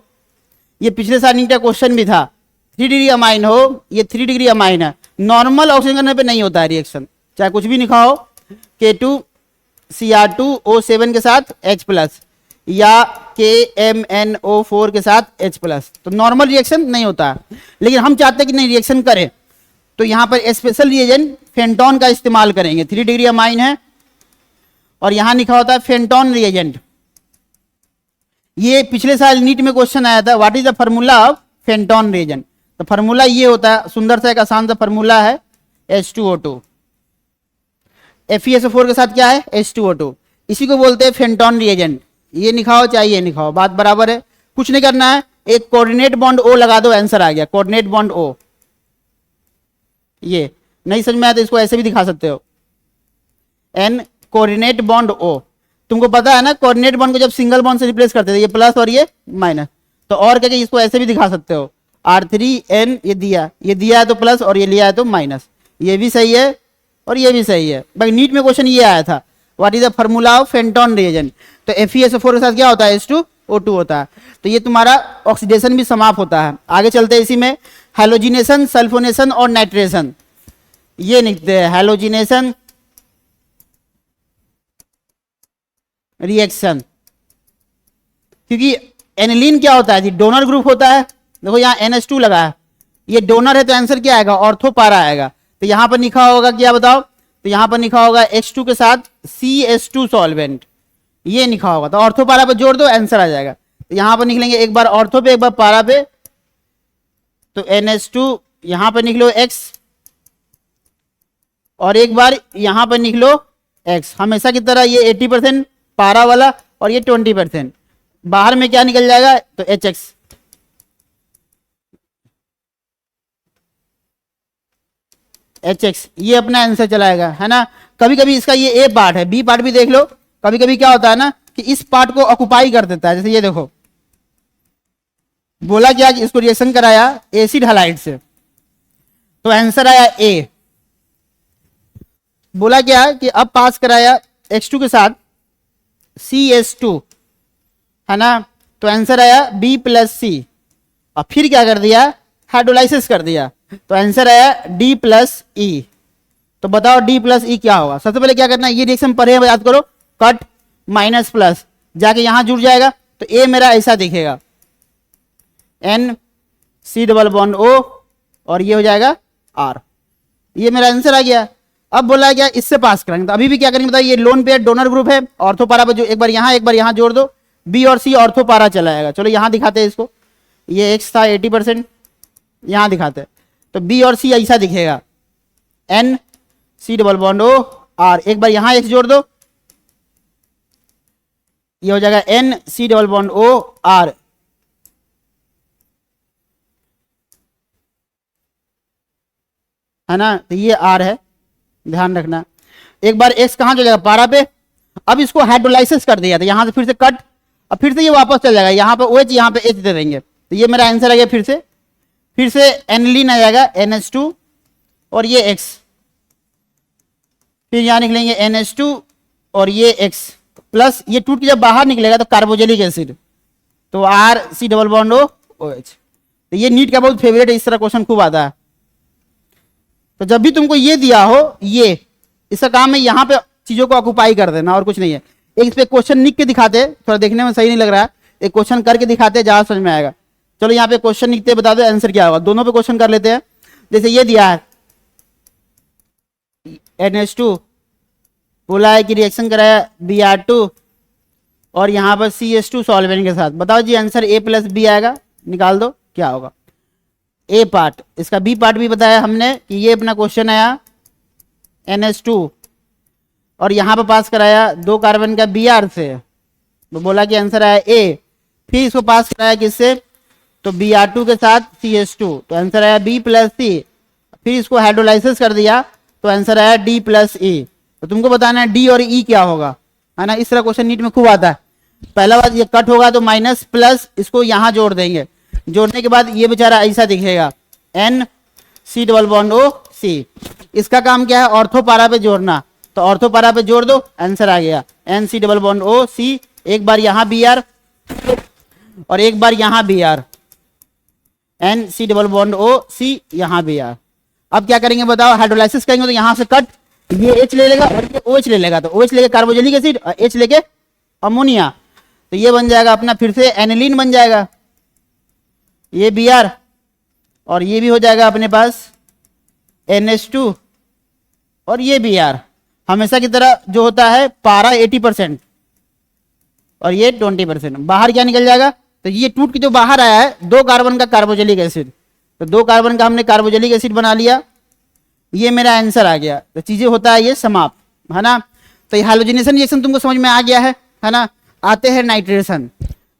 ये पिछले साल नीट का क्वेश्चन भी था, 3 डिग्री अमाइन हो, ये 3 डिग्री अमाइन है, नॉर्मल ऑक्सीजन करने पे नहीं होता है रिएक्शन, चाहे कुछ भी लिखा हो, K2Cr2O7 के साथ H+ या KMnO4 के साथ H+, तो नॉर्मल रिएक्शन नहीं होता है। लेकिन हम चाहते हैं कि नहीं रिएक्शन करें, तो यहां पर स्पेशल रिएजेंट फेंटोन का इस्तेमाल करेंगे। 3 डिग्री अमाइन है और यहां लिखा होता है फेंटोन रिएजेंट। ये पिछले साल नीट में क्वेश्चन आया था, what is the formula of Fenton reagent. तो फार्मूला ये होता है, सुंदर सा एक आसान सा फार्मूला है, H2O2, FeSO4 के साथ क्या है, H2O2, इसी को बोलते हैं फेंटोन रिएजेंट। ये लिखा हो चाहे ये लिखा हो, बात बराबर है, कुछ नहीं करना है, एक कोऑर्डिनेट बॉन्ड O लगा दो, आंसर आ गया, कोऑर्डिनेट बॉन्ड O। ये नहीं समझ में आया तो इसको ऐसे भी दिखा सकते हो, N कोऑर्डिनेट बॉन्ड O। तुमको पता है ना, कोऑर्डिनेट बॉन्ड को जब सिंगल बॉन्ड से रिप्लेस करते थे, ये प्लस और ये माइनस, तो और क्या इसको ऐसे भी दिखा सकते हो, R3N, ये दिया है तो प्लस और ये लिया है तो माइनस, ये भी सही है और ये भी सही है। भाई नीट में क्वेश्चन ये आया था, what is the formula of Fenton reagent. तो FeSO4 के साथ क्या होता है, H2O2 होता है। तो ये तुम्हारा ऑक्सीडेशन भी समाप्त होता है। आगे चलते हैं, इसी में हैलोजिनेशन, सल्फोनेशन और नाइट्रेशन, ये लिखते हैं हैलोजिनेशन रिएक्शन। क्योंकि एनिलीन क्या होता है जी, डोनर ग्रुप होता है। देखो यहाँ NH2 लगा है, ये डोनर है तो आंसर क्या आएगा, ऑर्थो पारा आएगा। तो यहां पर लिखा होगा क्या बताओ, तो यहां पर लिखा होगा H2 के साथ CH2 सॉल्वेंट, ये लिखा होगा, तो ऑर्थो पारा पर जोड़ दो, आंसर आ जाएगा। तो यहां पर निकलेंगे एक बार ऑर्थो पे एक बार पारा पे, तो NH2 यहां पर निकलो X और एक बार यहां पर निकलो X। हमेशा की तरह ये 80% पारा वाला और ये 20%, बाहर में क्या निकल जाएगा, तो HX। HX ये अपना आंसर चलाएगा, है ना। कभी कभी इसका ये A पार्ट है, B पार्ट भी देख लो, कभी कभी क्या होता है ना कि इस पार्ट को ऑक्युपाई कर देता है। जैसे ये देखो, बोला क्या कि इसको रिएक्शन कराया एसिड हैलाइड से, तो आंसर आया A। बोला क्या कि अब पास कराया H2 के साथ CH2, है ना, तो आंसर आया B+C। और फिर क्या कर दिया, हाइड्रोलाइसिस कर दिया, तो आंसर आया D+E। तो बताओ D+E क्या होगा। सबसे पहले क्या करना है, ये रिएक्शन पढ़े हैं, याद करो, कट माइनस प्लस जाके यहां जुड़ जाएगा, तो A मेरा ऐसा दिखेगा, NC⋅O और ये हो जाएगा R। ये मेरा आंसर आ गया। अब बोला गया इससे पास करेंगे, तो अभी भी क्या करेंगे बताइए, ये लोन पेयर डोनर ग्रुप है, ऑर्थो पारा पर जो एक बार यहां जोड़ दो, B और C ऑर्थो पारा चला जाएगा। चलो यहां दिखाते हैं इसको, ये X था 80%, यहां दिखाते हैं, तो B और C ऐसा दिखेगा, NC⋅O R। एक बार यहां X जोड़ दो, ये हो जाएगा NC⋅O R। है ना, तो ये R है, ध्यान रखना। एक बार X कहां चल जाएगा, पारा पे। अब इसको हाइड्रोलाइसिस कर दिया, तो यहां से फिर से कट, अब फिर से ये वापस चल जाएगा, यहां पे OH यहां पे H दे देंगे, तो ये मेरा आंसर आ गया। फिर से एनिलीन आ जाएगा, NH2 और ये X, फिर यहां निकलेंगे NH2 और ये X प्लस, ये टूट के जब बाहर निकलेगा तो कार्बोजेलिक एसिड, तो RC⋅OH। तो ये नीट का बहुत फेवरेट है, इस तरह क्वेश्चन खूब आता है। तो जब भी तुमको ये दिया हो, ये इसका काम है यहां पे चीजों को ऑक्युपाई कर देना, और कुछ नहीं है। एक इस पे क्वेश्चन लिख के दिखाते, थोड़ा देखने में सही नहीं लग रहा है, एक क्वेश्चन करके दिखाते, जहां समझ में आएगा। चलो यहाँ पे क्वेश्चन लिखते, बता दो आंसर क्या होगा। दोनों पे क्वेश्चन कर लेते हैं। जैसे ये दिया है, NH2 बोला है कि रिएक्शन कराया Br2 और यहां पर CH2 सॉल्वेंट के साथ। बताओ जी आंसर A+B आएगा, निकाल दो क्या होगा। A पार्ट, इसका B पार्ट भी बताया हमने कि ये अपना क्वेश्चन आया NH2 और यहां पर पास कराया 2 कार्बन का Br से, तो बोला कि आंसर आया A। फिर इसको पास कराया किससे, तो Br2 के साथ CH2, तो आंसर आया B+C। फिर इसको हाइड्रोलाइसिस कर दिया, तो आंसर आया D+E। तो तुमको बताना है D और E क्या होगा, है ना। इस तरह क्वेश्चन नीट में खूब आता है। पहला बात, ये कट होगा तो माइनस प्लस, इसको यहां जोड़ देंगे, जोड़ने के बाद ये बेचारा ऐसा दिखेगा, NC⋅O सी। इसका काम क्या है, ऑर्थो पारा पे जोड़ना, तो ऑर्थो पारा पे जोड़ दो, आंसर आ गया N C double bond O C. एक बार यहां बी आर और एक बार यहां B R, N C double bond O C, यहां बी आर। अब क्या करेंगे बताओ, हाइड्रोलाइसिस करेंगे तो यहां से कट, ये H ले लेगा और ये OH ले लेगा, तो OH लेके कार्बोजेनिक एसिड और H लेके अमोनिया, तो ये बन जाएगा अपना फिर से एनिलीन बन जाएगा, ये Br और ये भी हो जाएगा अपने पास NH2 और ये Br। हमेशा की तरह जो होता है पारा 80% और ये 20%, बाहर क्या निकल जाएगा, तो ये टूट के जो बाहर आया है 2 कार्बन का कार्बोजेनिक एसिड, तो 2 कार्बन का हमने कार्बोजेनिक एसिड बना लिया, ये मेरा आंसर आ गया। तो चीजें होता है ये समाप्त, है ना। तो ये हाइड्रोजनेशन रिएक्शन तुमको समझ में आ गया है ना। आते हैं नाइट्रेशन,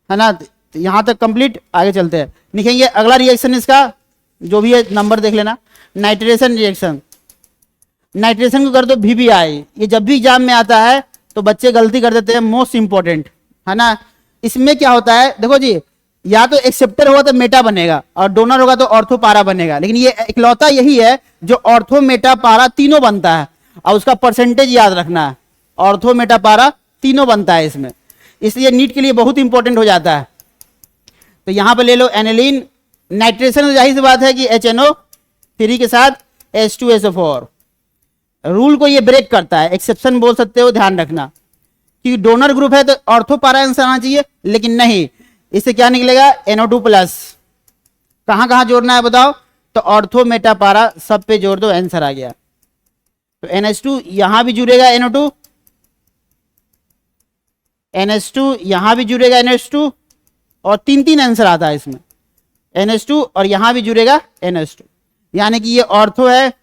है ना, तो यहाँ तक कंप्लीट, आगे चलते हैं, लिखेंगे अगला रिएक्शन इसका जो भी है नंबर देख लेना, नाइट्रेशन रिएक्शन। नाइट्रेशन को कर दो VBI, ये जब भी एग्जाम में आता है तो बच्चे गलती कर देते हैं, मोस्ट इंपॉर्टेंट, है ना। इसमें क्या होता है देखो जी, या तो एक्सेप्टर होगा तो मेटा बनेगा और डोनर होगा तो ऑर्थो पारा बनेगा, लेकिन ये इकलौता यही है जो ऑर्थो मेटा पारा तीनों बनता है, और उसका परसेंटेज याद रखना है, ऑर्थो मेटा पारा तीनों बनता है इसमें, इसलिए नीट के लिए बहुत इंपॉर्टेंट हो जाता है। तो यहां पर ले लो एनिलीन, नाइट्रेशन में जाहिर सी बात है कि HNO3 के साथ H2SO4, रूल को ये ब्रेक करता है, एक्सेप्शन बोल सकते हो, ध्यान रखना कि डोनर ग्रुप है तो ऑर्थो पारा आंसर आना चाहिए, लेकिन नहीं, इससे क्या निकलेगा NO2 प्लस। कहां कहां जोड़ना है बताओ, तो ऑर्थो मेटा पारा सब पे जोड़ दो, आंसर आ गया। तो NH2 यहां भी जुड़ेगा NO2, NH2 यहां भी जुड़ेगा NH2, और 3 आंसर आता है इसमें, NH2 और यहां भी जुड़ेगा NH2, यानी कि ये ऑर्थो है,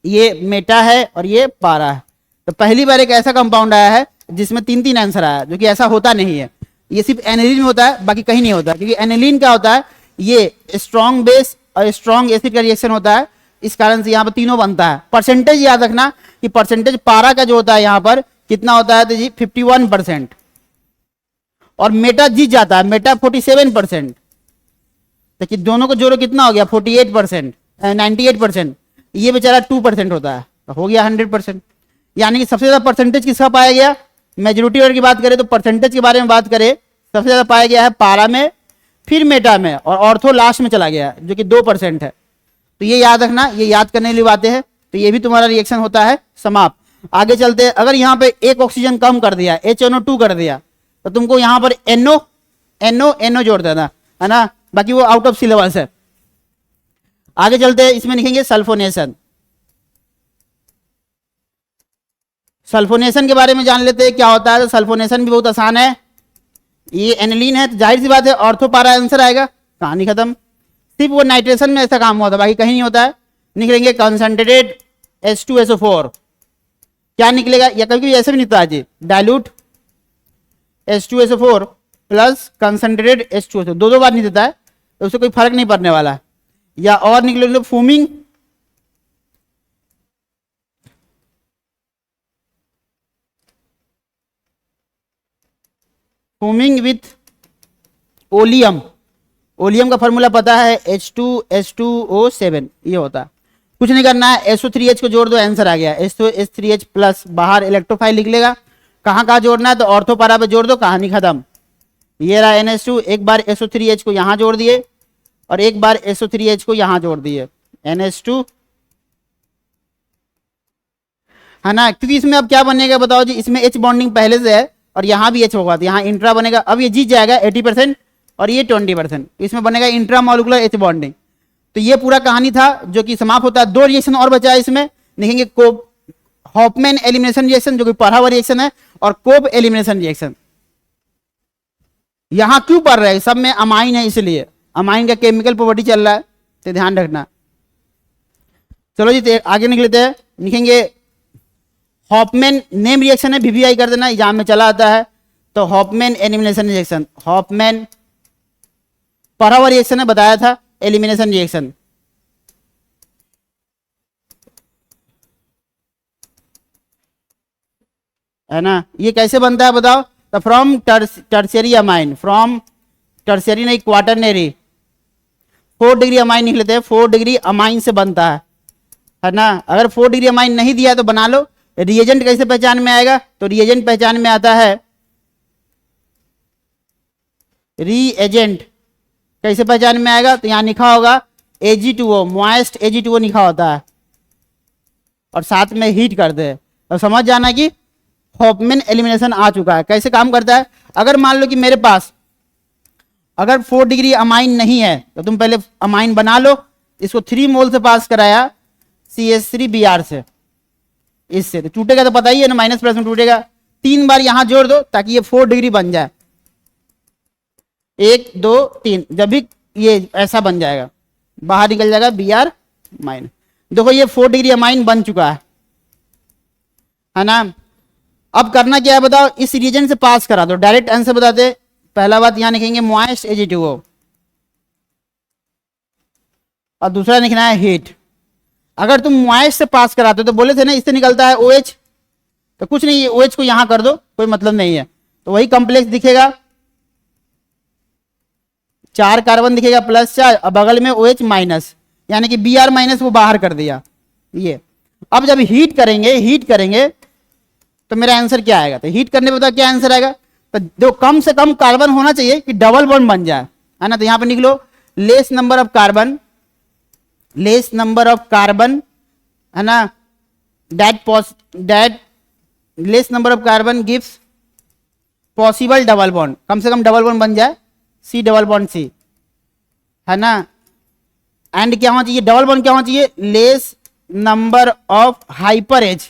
ये मेटा है और ये पारा है। तो पहली बार एक ऐसा कंपाउंड आया है जिसमें 3 आंसर आया, जो कि ऐसा होता नहीं है, ये सिर्फ एनिलीन में होता है, बाकी कहीं नहीं होता, क्योंकि एनिलीन क्या होता है, ये स्ट्रॉन्ग बेस और स्ट्रॉन्ग एसिड का रिएक्शन होता है, इस कारण से यहाँ पर तीनों बनता है। परसेंटेज याद रखना कि परसेंटेज पारा का जो होता है यहाँ पर कितना होता है, तो जी 51%, और मेटा जीत जाता है, मेटा 47%, तो कि दोनों को जोड़ो कितना हो गया 48%, 98%, ये बेचारा 2% होता है, तो हो गया 100%। यानी कि सबसे ज्यादा परसेंटेज किसका पाया गया, मेजोरिटी ऑर्डर की बात करें तो परसेंटेज के बारे में बात करें, सबसे ज्यादा पाया गया है पारा में, फिर मेटा में, और ऑर्थो लास्ट में चला गया जो कि 2% है। तो ये याद रखना, ये याद करने वाली बातें हैं। तो ये भी तुम्हारा रिएक्शन होता है समाप्त। आगे चलते हैं, अगर यहाँ पे एक ऑक्सीजन कम कर दिया, HNO2 कर दिया, तो तुमको यहाँ पर NO जोड़ देना, है ना, बाकी वो आउट ऑफ सिलेबस है। आगे चलते हैं, इसमें लिखेंगे सल्फोनेशन। सल्फोनेशन के बारे में जान लेते हैं क्या होता है। तो सल्फोनेशन भी बहुत आसान है, ये एनिलीन है तो जाहिर सी बात है ऑर्थो पारा आंसर आएगा, कहानी खत्म। सिर्फ वो नाइट्रेशन में ऐसा काम हुआ था, बाकी कहीं नहीं होता है। निकलेंगे कंसंट्रेटेड H2SO4, क्या निकलेगा, या कभी कभी ऐसे भी निकलता है जी, dilute H2SO4 plus concentrated H2SO, दो बार नहीं देता है, तो उससे कोई फर्क नहीं पड़ने वाला है। या और निकले फूमिंग, फूमिंग विथ ओलियम, ओलियम का फॉर्मूला पता है H2SO7, ये होता है। कुछ नहीं करना है, SO3H को जोड़ दो, आंसर आ गया, SO3H प्लस, बाहर इलेक्ट्रोफाइल लिख लेगा। कहाँ कहाँ जोड़ना है, तो ऑर्थो पारा पे जोड़ दो, कहानी खत्म। ये रहा NH2, एक बार SO3H को यहां जोड़ दिए और एक बार SO3H को यहां जोड़ दिए, NH2, है ना। क्योंकि इसमें अब क्या बनेगा बताओ जी, इसमें H बॉन्डिंग पहले से है और यहाँ भी H होगा, तो यहाँ इंट्रा बनेगा। अब ये जीत जाएगा 80% और ये 20%, इसमें बनेगा इंट्रा मॉलिक्यूलर H बॉन्डिंग। तो ये पूरा कहानी था जो कि समाप्त होता है। 2 रिएक्शन और बचा है इसमें, लिखेंगे कोप हॉफमैन एलिमिनेशन रिएक्शन, जो कि पढ़ा हुआ रिएक्शन है, और कोप एलिमिनेशन रिएक्शन। यहां क्यों पढ़ रहे हैं, सब में अमाइन है, इसलिए अमाइन का केमिकल प्रॉपर्टी चल रहा है, तो ध्यान रखना। चलो जी आगे निकलते हैं, लिखेंगे हॉफमैन, नेम रिएक्शन है, VBI कर देना, एग्जाम में चला आता है। तो हॉफमैन एलिमिनेशन रिएक्शन, हॉफमैन पढ़ा हुआ रिएक्शन है, बताया था, एलिमिनेशन रिएक्शन। है ना, ये कैसे बनता है बताओ, तो from tertiary amine, from tertiary नहीं क्वाटरनरी, 4 डिग्री अमाइन लिख लेते हैं, 4 डिग्री अमाइन से बनता है। है ना। अगर 4 डिग्री अमाइन नहीं दिया तो बना लो। रिएजेंट कैसे पहचान में आएगा, तो रिएजेंट पहचान में आता है, रीएजेंट कैसे पहचान में आएगा, तो यहां लिखा होगा Ag2O, मॉइस्ट Ag2O लिखा होता है और साथ में हीट कर दे, तो समझ जाना कि हॉफमैन एलिमिनेशन आ चुका है। कैसे काम करता है, अगर मान लो कि मेरे पास अगर 4 डिग्री अमाइन नहीं है तो तुम पहले अमाइन बना लो। इसको 3 मोल से पास कराया CH3Br से, इससे तो टूटेगा, तो पता ही है ना, माइनस प्लस में टूटेगा। 3 बार यहां जोड़ दो ताकि ये 4 डिग्री बन जाए, 1 2 3, जब भी ये ऐसा बन जाएगा बाहर निकल जाएगा Br माइनस। देखो ये 4 डिग्री अमाइन बन चुका है ना। अब करना क्या है बताओ, इस रीजन से पास करा दो, डायरेक्ट आंसर बताते। पहला बात यहां लिखेंगे मॉइस्ट Ag2O और दूसरा लिखना है हीट। अगर तुम मॉइस्ट से पास कराते हो तो बोले थे ना इससे निकलता है OH, तो कुछ नहीं, OH को यहां कर दो, कोई मतलब नहीं है, तो वही कॉम्प्लेक्स दिखेगा, 4 कार्बन दिखेगा +4 और बगल में OH माइनस, यानी कि Br माइनस वो बाहर कर दिया ये। अब जब हीट करेंगे तो मेरा आंसर क्या आएगा, तो हीट करने पे बताओ क्या आंसर आएगा, तो जो कम से कम कार्बन होना चाहिए कि डबल बॉन्ड बन जाए, है ना। तो यहां पे निकलो लेस नंबर ऑफ कार्बन है ना, that less number of carbon gives possible double bond, कम से कम डबल बॉन्ड बन जाए, C डबल बॉन्ड C, है ना। एंड क्या होना चाहिए, डबल बॉन्ड क्या होना चाहिए, less number of hyper H,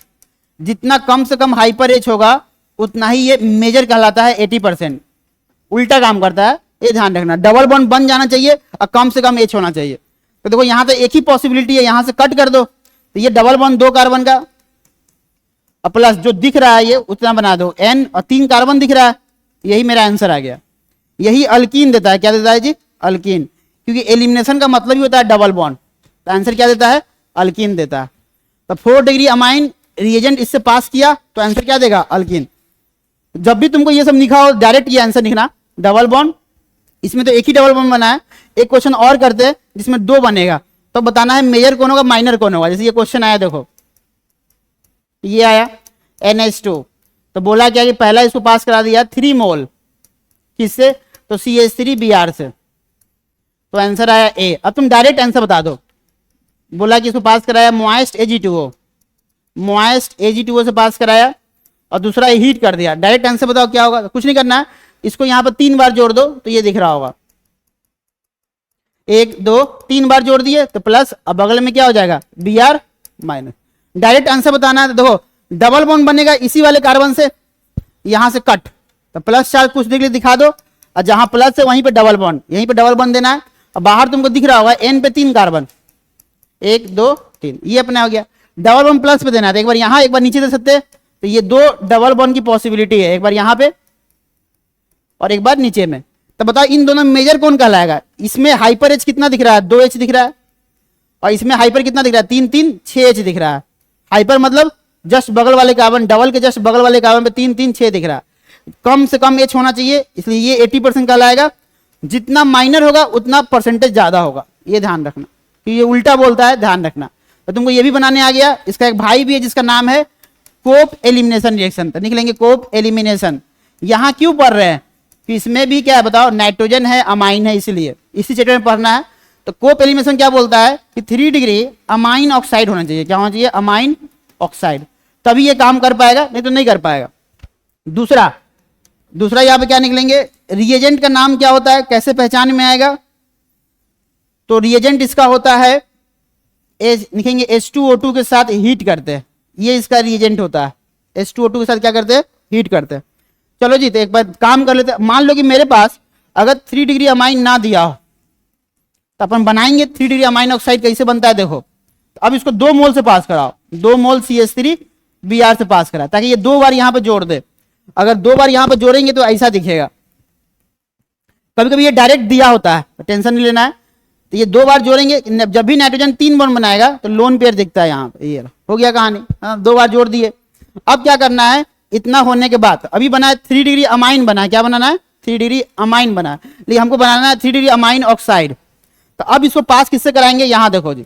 जितना कम से कम हाइपर एच होगा उतना ही ये मेजर कहलाता है 80%, उल्टा काम करता है, ये ध्यान रखना। डबल बॉन्ड बन जाना चाहिए और कम से कम एच होना चाहिए। तो देखो यहां तो एक ही पॉसिबिलिटी है, यहां से कट कर दो, तो ये डबल बॉन्ड 2 कार्बन का और प्लस जो दिख रहा है ये उतना बना दो N, और 3 कार्बन दिख रहा है, यही मेरा आंसर आ गया। यही अल्कीन देता है, क्या देता है जी, अल्कीन, क्योंकि एलिमिनेशन का मतलब ही होता है डबल बॉन्ड, तो आंसर क्या देता है, अल्कीन देता है। तो 4 डिग्री अमाइन रिएजेंट इससे पास किया तो आंसर क्या देगा, अल्कीन। जब भी तुमको ये सब लिखा हो डायरेक्ट ये आंसर लिखना, डबल बॉन्ड, इसमें तो एक ही डबल बॉन्ड बना है। एक क्वेश्चन और करते हैं जिसमें 2 बनेगा, तो बताना है मेजर कौन होगा माइनर कौन होगा। जैसे ये क्वेश्चन आया, देखो ये आया NH2, तो बोला क्या कि पहला इसको पास करा दिया 3 मोल, किससे, तो CH3Br से, तो आंसर आया A। अब तुम डायरेक्ट आंसर बता दो, बोला कि इसको पास कराया मॉइस्ट Ag2O से पास कराया और दूसरा हीट कर दिया, डायरेक्ट आंसर बताओ क्या होगा। कुछ नहीं करना है, इसको यहां पर 3 बार जोड़ दो तो ये दिख रहा होगा, 1 2 3 बार जोड़ दिए तो प्लस, अब बगल में क्या हो जाएगा, Br माइनस। डायरेक्ट आंसर बताना है, तो देखो डबल बॉन्ड बनेगा इसी वाले कार्बन से, यहां से कट, तो +4 कुछ देर के लिए दिखा दो, और जहां प्लस है वहीं पे डबल बॉन्ड, यहीं पे डबल बॉन्ड देना है। और बाहर तुमको दिख रहा होगा N पे 3 कार्बन, 1 2 3, ये अपना हो गया। डबल बॉन्ड प्लस पे देना है, तो एक बार यहां एक बार नीचे दे सकते हैं, तो ये 2 डबल बॉन्ड की पॉसिबिलिटी है, एक बार यहां पे और एक बार नीचे में। तो बताओ इन दोनों में मेजर कौन कहलाएगा। इसमें हाइपर एच कितना दिख रहा है, 2H दिख रहा है, और इसमें हाइपर कितना दिख रहा है, 3 3 6H दिख रहा है। हाइपर मतलब जस्ट बगल वाले कार्बन, डबल के जस्ट बगल वाले कार्बन पे 3 3 6 दिख रहा है, कम से कम H होना चाहिए, इसलिए ये 80% कहलाएगा। जितना माइनर होगा उतना परसेंटेज ज्यादा होगा, ये ध्यान रखना, कि ये उल्टा बोलता है, ध्यान रखना। तो तुमको ये भी बनाने आ गया। इसका एक भाई भी है जिसका नाम है कोप एलिमिनेशन रिएक्शन, तो लिखेंगे कोप एलिमिनेशन। यहां क्यों पढ़ रहे हैं, कि इसमें भी क्या है बताओ, नाइट्रोजन है, अमाइन है, इसलिए इसी चैप्टर में पढ़ना है। तो कोप एलिमिनेशन क्या बोलता है कि 3 डिग्री अमाइन ऑक्साइड होना चाहिए, क्या होना चाहिए, अमाइन ऑक्साइड, तभी ये काम कर पाएगा, नहीं तो नहीं कर पाएगा। दूसरा यहां पे क्या निकलेंगे, रिएजेंट का नाम क्या होता है, कैसे पहचान में आएगा, तो रिएजेंट इसका होता है, लिखेंगे H2O2 के साथ हीट करते हैं, ये इसका रिएजेंट होता है। H2O2 के साथ क्या करते हैं, हीट करते हैं। चलो जी, तो एक बार काम कर लेते हैं। मान लो कि मेरे पास अगर 3 डिग्री अमाइन ना दिया हो तो अपन बनाएंगे 3 डिग्री अमाइन ऑक्साइड कैसे बनता है, देखो। तो अब इसको 2 मोल से पास कराओ, 2 मोल CH3Br से पास करा, ताकि ये 2 बार यहां पर जोड़ दे। अगर 2 बार यहां पर जोड़ेंगे तो ऐसा दिखेगा, कभी कभी ये डायरेक्ट दिया होता है, तो टेंशन नहीं लेना है। तो ये 2 बार जोड़ेंगे, जब भी नाइट्रोजन 3 बॉन्ड बनाएगा तो लोन पेयर दिखता है यहाँ पे, ये हो गया कहानी। 2 बार जोड़ दिए। अब क्या करना है, इतना होने के बाद अभी बना है 3 डिग्री अमाइन बना है, क्या बनाना है, 3 डिग्री अमाइन बना है, लेकिन हमको बनाना है 3 डिग्री अमाइन ऑक्साइड। तो अब इसको पास किससे कराएंगे, यहां देखो जी,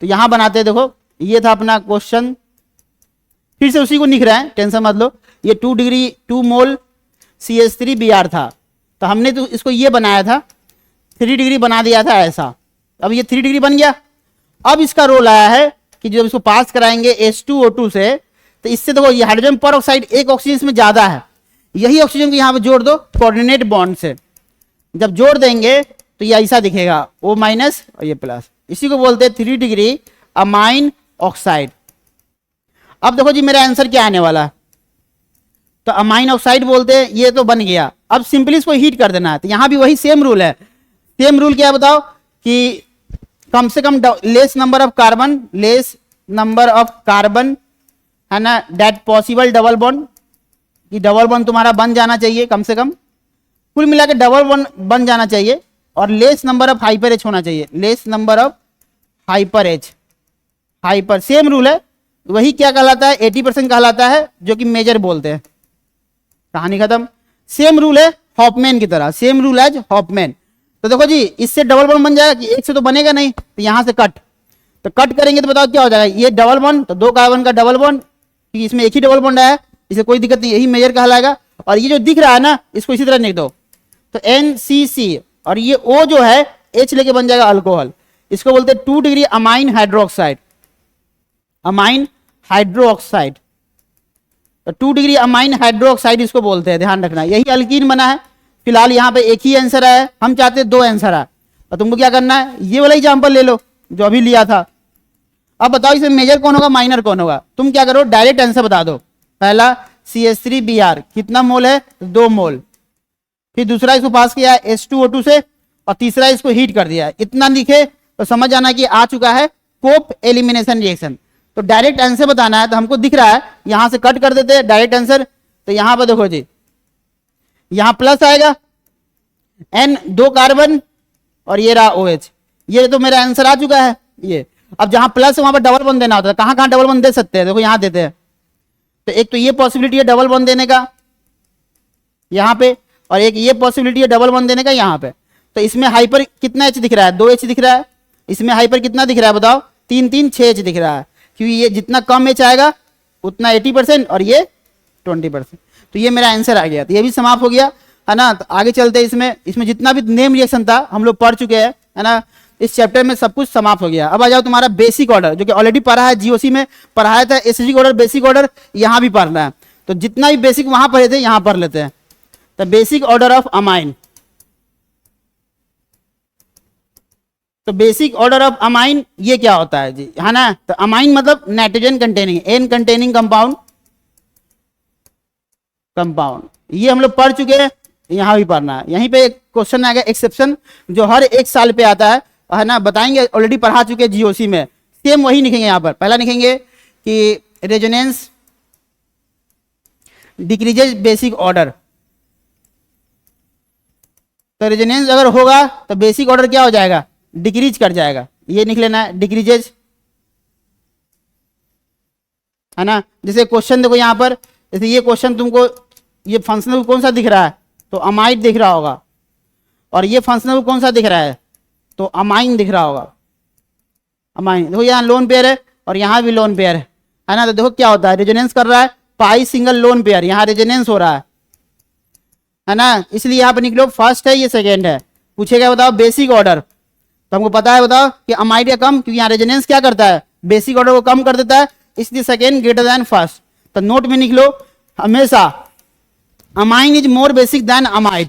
तो यहां बनाते हैं, देखो ये था अपना क्वेश्चन, फिर से उसी को लिख रहे हैं, टेंशन मत लो। ये 2 डिग्री 2 मोल CH3Br था, तो हमने तो इसको ये बनाया था 3 डिग्री बना दिया था ऐसा। अब ये 3 डिग्री बन गया। अब इसका रोल आया है कि जब इसको पास कराएंगे H2O2 से, तो इससे देखो ये हाइड्रोजन पर ऑक्साइड एक ऑक्सीजन इसमें ज्यादा है, यही ऑक्सीजन को यहां पे जोड़ दो कोऑर्डिनेट बॉन्ड से। जब जोड़ देंगे तो ये ऐसा दिखेगा, O- और ये प्लस, इसी को बोलते हैं 3 डिग्री अमाइन ऑक्साइड। अब देखो जी मेरा आंसर क्या आने वाला है, तो अमाइन ऑक्साइड बोलते हैं, ये तो बन गया। अब सिंपली इसको हीट कर देना है, तो यहां भी वही सेम रूल है। सेम रूल क्या है बताओ, कि कम से कम लेस नंबर ऑफ कार्बन है ना, दैट पॉसिबल डबल बॉन्ड, कि डबल बॉन्ड तुम्हारा बन जाना चाहिए, कम से कम कुल मिला के डबल बॉन्ड बन जाना चाहिए, और less number of hyper H होना चाहिए, less number of hyper H. Hyper same rule है, वही क्या कहलाता है 80% कहलाता है, जो कि मेजर बोलते हैं। कहानी खत्म। सेम रूल है हॉफमैन की तरह, सेम रूल एज हॉफमैन। तो देखो जी इससे डबल बॉन्ड बन जाएगा, कि एक से तो बनेगा नहीं, तो यहां से कट, तो कट करेंगे तो बताओ क्या हो जाएगा, ये डबल बॉन्ड, तो 2 कार्बन का डबल बॉन्ड, क्योंकि इसमें एक ही डबल बॉन्ड आया, इसे कोई दिक्कत नहीं, यही मेजर कहलाएगा। और ये जो दिख रहा है ना, इसको इसी तरह लिख दो, तो NCC, और ये O जो है H लेके बन जाएगा अल्कोहल, इसको बोलते हैं 2 degree amine hydroxide, amine hydroxide. तो 2 डिग्री अमाइन हाइड्रोक्साइड इसको बोलते हैं, ध्यान रखना, यही अल्कीन बना है। फिलहाल यहाँ पे एक ही आंसर आया है, हम चाहते हैं 2 आंसर आए, और तुमको क्या करना है, ये वाला एग्जांपल ले लो जो अभी लिया था। अब बताओ इसमें मेजर कौन होगा, माइनर कौन होगा। तुम क्या करो, डायरेक्ट आंसर बता दो। पहला CH3Br कितना मोल है, 2 मोल, फिर दूसरा इसको पास किया H2O2 से, और तीसरा इसको हीट कर दिया, इतना लिखे तो समझ जाना कि आ चुका है कोप एलिमिनेशन रिएक्शन। तो डायरेक्ट आंसर बताना है, तो हमको दिख रहा है, यहां से कट कर देते हैं डायरेक्ट आंसर। तो यहां पर देखो जी, यहां प्लस आएगा, N 2 कार्बन, और ये रहा OH, ये तो मेरा आंसर आ चुका है। ये अब जहां प्लस वहां पर डबल बॉन्ड देना होता है, कहां कहां डबल बॉन्ड दे सकते हैं, देखो यहां देते हैं। तो एक तो ये पॉसिबिलिटी है डबल बॉन्ड देने का यहां पे, और एक ये पॉसिबिलिटी है डबल बॉन्ड देने का यहाँ पे। तो इसमें हाइपर कितना H दिख रहा है, 2 H दिख रहा है, इसमें हाइपर कितना दिख रहा है बताओ, 3 3 6 H दिख रहा है, क्योंकि ये जितना कम H आएगा उतना 80%, और ये 20%। तो ये मेरा आंसर आ गया, तो ये भी समाप्त हो गया है ना। तो आगे चलते हैं, इसमें जितना भी नेम रिएक्शन था हम लोग पढ़ चुके हैं, है ना। इस चैप्टर में सब कुछ समाप्त हो गया। अब आ जाओ तुम्हारा बेसिक ऑर्डर, जो कि ऑलरेडी पढ़ा है, GOC में पढ़ाया था, एसिडिक ऑर्डर बेसिक ऑर्डर यहाँ भी पढ़ना है। तो जितना भी बेसिक वहां पढ़े थे यहाँ पढ़ लेते हैं। तो बेसिक ऑर्डर ऑफ अमाइन, तो बेसिक ऑर्डर ऑफ अमाइन ये क्या होता है जी, है ना। तो अमाइन मतलब nitrogen containing, N containing compound, ये हम लोग पढ़ चुके हैं, यहां भी पढ़ना है। यहीं पे एक क्वेश्चन आएगा एक्सेप्शन, जो हर एक साल पे आता है ना, बताएंगे, ऑलरेडी पढ़ा चुके GOC में। सेम वही लिखेंगे यहाँ पर, पहला लिखेंगे कि रेजोनेंस डिक्रीजेज बेसिक ऑर्डर। तो रेजोनेंस अगर होगा तो बेसिक ऑर्डर क्या हो जाएगा, डिक्रीज कर जाएगा, ये लिख लेना है, डिक्रीजेज, है ना। जैसे क्वेश्चन देखो यहाँ पर, जैसे ये क्वेश्चन तुमको, ये फंक्शनल कौन सा दिख रहा है, तो अमाइड दिख रहा होगा, और ये फंक्शनल कौन सा दिख रहा है, तो अमाइन दिख रहा होगा। अमाइन देखो यहाँ लोन पेयर है, और यहाँ भी लोन पेयर है ना। तो देखो क्या होता है, रेजोनेंस कर रहा है, पाई सिंगल लोन पेयर, यहाँ रेजोनेंस हो रहा है ना। इसलिए यहाँ पर निकलो फर्स्ट है, ये सेकेंड है। पूछेगा बताओ बेसिक ऑर्डर, तो हमको पता है बताओ कि अमाइड का कम, क्योंकि यहाँ रेजोनेंस क्या करता है, बेसिक ऑर्डर को कम कर देता है, इसलिए सेकेंड ग्रेटर देन फर्स्ट। तो नोट में निकलो हमेशा amine is more basic than amide,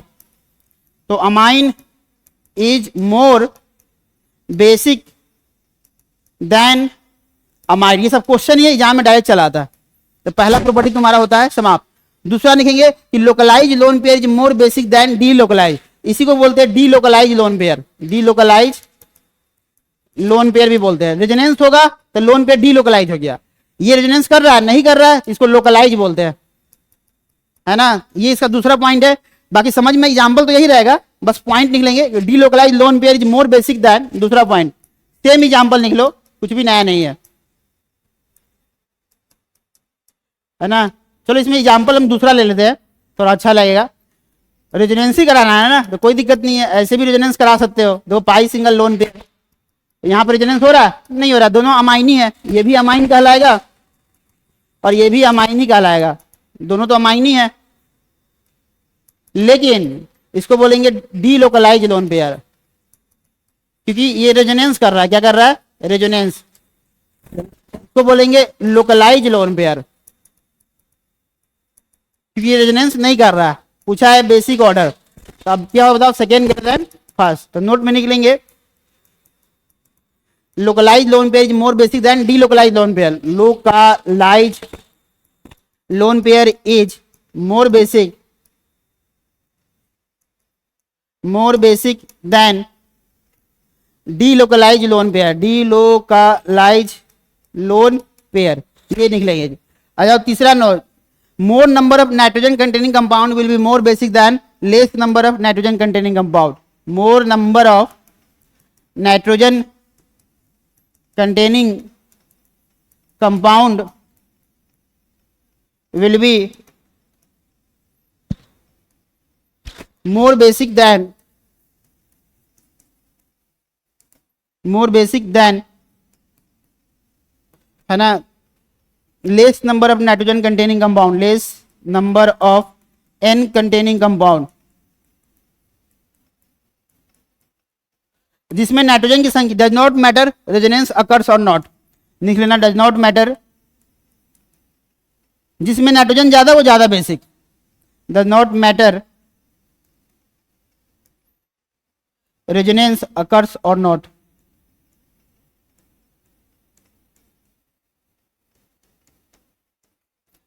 तो amine is more basic than amide. ये सब क्वेश्चन ये एग्जाम में डायरेक्ट चला था। तो पहला प्रॉपर्टी तुम्हारा होता है समाप्त। दूसरा लिखेंगे कि localise lone pair is more basic than delocalise, इसी को बोलते हैं delocalise lone pair, delocalise lone pair भी बोलते हैं। रेजोनेंस होगा तो लोन पेयर डी लोकलाइज हो गया, ये रेजोनेंस कर रहा है नहीं कर रहा है, इसको लोकलाइज बोलते हैं, है ना। ये इसका दूसरा पॉइंट है। बाकी समझ में एग्जाम्पल तो यही रहेगा, बस पॉइंट निकलेंगे। Delocalise lone pair is more basic than, दूसरा पॉइंट, सेम एग्जाम्पल निकलो, कुछ भी नया नहीं है ना। चलो इसमें एग्जाम्पल हम दूसरा ले लेते हैं, थोड़ा अच्छा लगेगा। रेजोनेंस ही कराना है ना, तो कोई दिक्कत नहीं है, ऐसे भी रेजोनेंस करा सकते हो। देखो पाई सिंगल लोन पेयर, यहां पर रेजोनेंस हो रहा है? नहीं हो रहा, दोनों अमाइन ही है, ये भी अमाइन कहलाएगा और ये भी अमाइन ही कहलाएगा, दोनों तो अमाइन ही है। लेकिन इसको बोलेंगे डी लोकलाइज लोन पेयर, क्योंकि ये रेजोनेंस कर रहा है, क्या कर रहा है? रेजोनेंस। इसको बोलेंगे लोकलाइज लोन पेयर, क्योंकि ये रेजोनेंस नहीं कर रहा है। पूछा है बेसिक ऑर्डर, तो अब क्या बताओ? Second greater than first. तो नोट में निकलेंगे localise lone pair is more basic than delocalise lone pair. Localise lone pair is more basic than delocalise lone pair. Delocalise lone pair ये निकलेंगे। आ जाओ तीसरा note, more number of nitrogen containing compound will be more basic than less number of nitrogen containing compound. More number of nitrogen containing compound will be more basic then है ना less number of nitrogen containing compound, less number of N containing compound, जिसमें नाइट्रोजन की संख्या does not matter resonance occurs और not. लिख लेना does not matter, जिसमें नाइट्रोजन ज्यादा वो ज्यादा basic, does not matter resonance occurs और नॉट।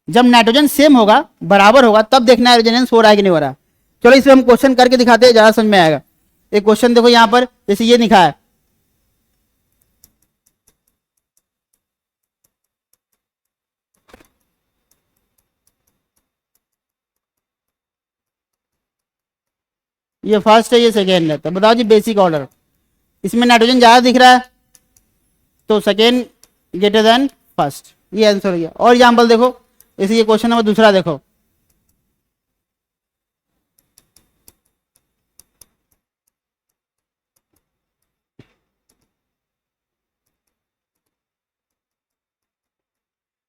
जब नाइट्रोजन सेम होगा, बराबर होगा, तब देखना है रेजोनेंस हो रहा है कि नहीं हो रहा। चलो इसमें हम क्वेश्चन करके दिखाते हैं, ज्यादा समझ में आएगा। एक क्वेश्चन देखो यहां पर, जैसे ये लिखा है, ये फर्स्ट है, ये सेकेंड है, तो बताओ जी बेसिक ऑर्डर। इसमें नाइट्रोजन ज्यादा दिख रहा है तो सेकेंड ग्रेटर देन फर्स्ट, ये आंसर हो गया। और एग्जाम्पल देखो, जैसे ये क्वेश्चन नंबर दूसरा देखो,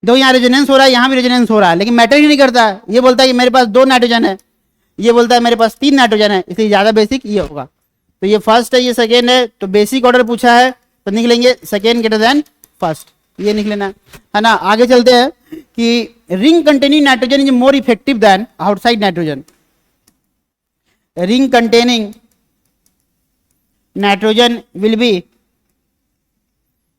दो यहाँ रेजोनेंस हो रहा है, यहाँ भी रेजोनेंस हो रहा है, लेकिन मैटर ही नहीं करता है। ये बोलता है कि मेरे पास 2 नाइट्रोजन है, ये बोलता है मेरे पास 3 नाइट्रोजन है, इसलिए ज्यादा बेसिक ये होगा। तो ये फर्स्ट है, ये सेकेंड है, तो बेसिक ऑर्डर पूछा है तो निकलेंगे सेकेंड ग्रेटर देन फर्स्ट, ये निकल लेना है ना। आगे चलते हैं कि ring containing nitrogen is more effective than outside nitrogen. Ring containing nitrogen will be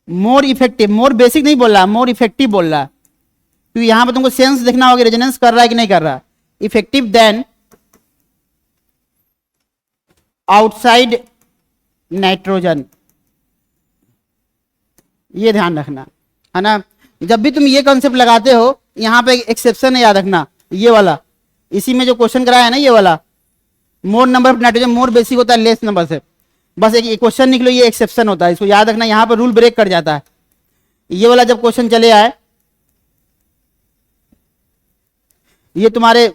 more effective, more basic नहीं बोल रहा, मोर इफेक्टिव बोल रहा, क्योंकि यहां पर तुमको सेंस देखना होगा रेजोनेंस कर रहा है कि नहीं कर रहा। इफेक्टिव देन आउटसाइड नाइट्रोजन, ये ध्यान रखना है ना। जब भी तुम ये कॉन्सेप्ट लगाते हो, यहां पे एक्सेप्शन है, याद रखना ये वाला, इसी में जो क्वेश्चन कराया है ना, ये वाला मोर number of nitrogen more basic होता है लेस नंबर से, बस एक क्वेश्चन निकलो, ये एक्सेप्शन होता है, इसको याद रखना। यहां पर रूल ब्रेक कर जाता है। ये वाला जब क्वेश्चन चले आए, ये तुम्हारे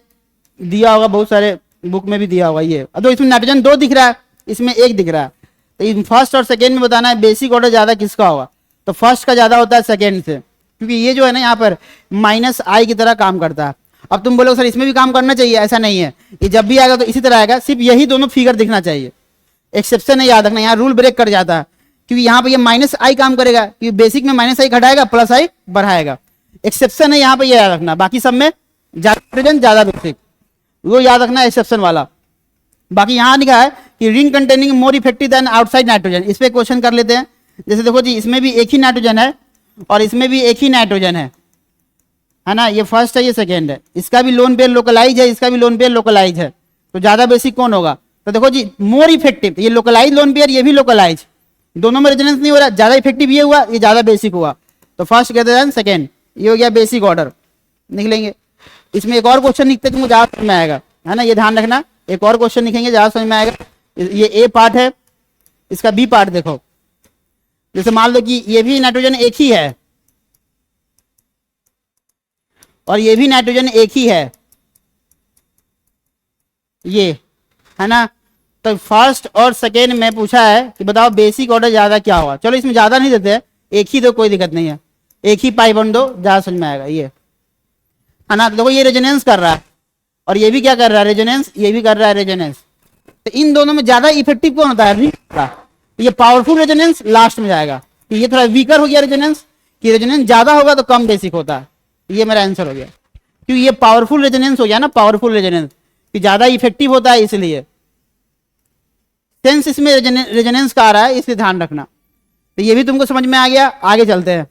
दिया होगा, बहुत सारे बुक में भी दिया होगा ये। तो इसमें नाइट्रोजन 2 दिख रहा है, इसमें 1 दिख रहा है, तो फर्स्ट और सेकेंड में बताना है बेसिक ऑर्डर ज्यादा किसका होगा। तो फर्स्ट का ज्यादा होता है सेकेंड से, क्योंकि ये जो है ना यहाँ पर माइनस आई की तरह काम करता है। अब तुम बोलो सर इसमें भी काम करना चाहिए, ऐसा नहीं है, ये जब भी आएगा तो इसी तरह आएगा, सिर्फ यही दोनों फिगर दिखना चाहिए। एक्सेप्शन है, याद रखना, यहाँ रूल ब्रेक कर जाता है, क्योंकि यहाँ पे ये माइनस आई काम करेगा, क्योंकि बेसिक में माइनस आई घटाएगा, प्लस आई बढ़ाएगा। एक्सेप्शन है यहाँ पे, ये याद रखना। बाकी सब में ज्यादा बेसिक, वो याद रखना एक्सेप्शन वाला। बाकी यहाँ लिखा है कि ring containing more effective than outside nitrogen, इस पे क्वेश्चन कर लेते हैं। जैसे देखो जी, इसमें भी एक ही नाइट्रोजन है और इसमें भी एक ही नाइट्रोजन है ना, ये फर्स्ट है, ये सेकेंड है, इसका भी लोन पेयर लोकलाइज है, इसका भी लोन पेयर लोकलाइज है, तो ज्यादा बेसिक कौन होगा? तो देखो जी मोर इफेक्टिव, ये लोकलाइज लोन पेयर, ये भी लोकलाइज, दोनों में रेजोनेंस नहीं हो रहा, ज्यादा इफेक्टिव ये हुआ, ये ज्यादा बेसिक हुआ, तो फर्स्ट ग्रेटर देन सेकेंड, ये हो गया बेसिक ऑर्डर निकलेंगे। इसमें एक और क्वेश्चन लिखते हैं, ज्यादा समझ में आएगा, है ना, ये ध्यान रखना। एक और क्वेश्चन लिखेंगे, ज्यादा समझ में आएगा। ये ए पार्ट है, इसका बी पार्ट देखो। जैसे मान लो कि ये भी नाइट्रोजन एक ही है और ये भी नाइट्रोजन एक ही है, ये है ना, तो फर्स्ट और सेकेंड में पूछा है कि बताओ बेसिक ऑर्डर ज्यादा क्या होगा। चलो इसमें ज्यादा नहीं देते हैं, एक ही दो, कोई दिक्कत नहीं है, एक ही पाई बन दो, ज्यादा समझ में आएगा। ये है ना, देखो ये रेजोनेंस कर रहा है और ये भी क्या कर रहा है, रेजोनेंस, ये भी कर रहा है रेजोनेंस। तो इन दोनों में ज्यादा इफेक्टिव कौन होता है, ये पावरफुल रेजोनेंस लास्ट में जाएगा। तो ये थोड़ा वीकर हो गया रेजोनेंस, कि रेजोनेंस ज्यादा होगा तो कम बेसिक होता है। ये मेरा आंसर हो गया, क्योंकि ये पावरफुल रेजोनेंस हो गया ना, पावरफुल रेजोनेंस कि ज्यादा इफेक्टिव होता है, इसलिए सेंस इसमें रेजोनेंस का आ रहा है, इसलिए ध्यान रखना। तो ये भी तुमको समझ में आ गया। आगे चलते हैं,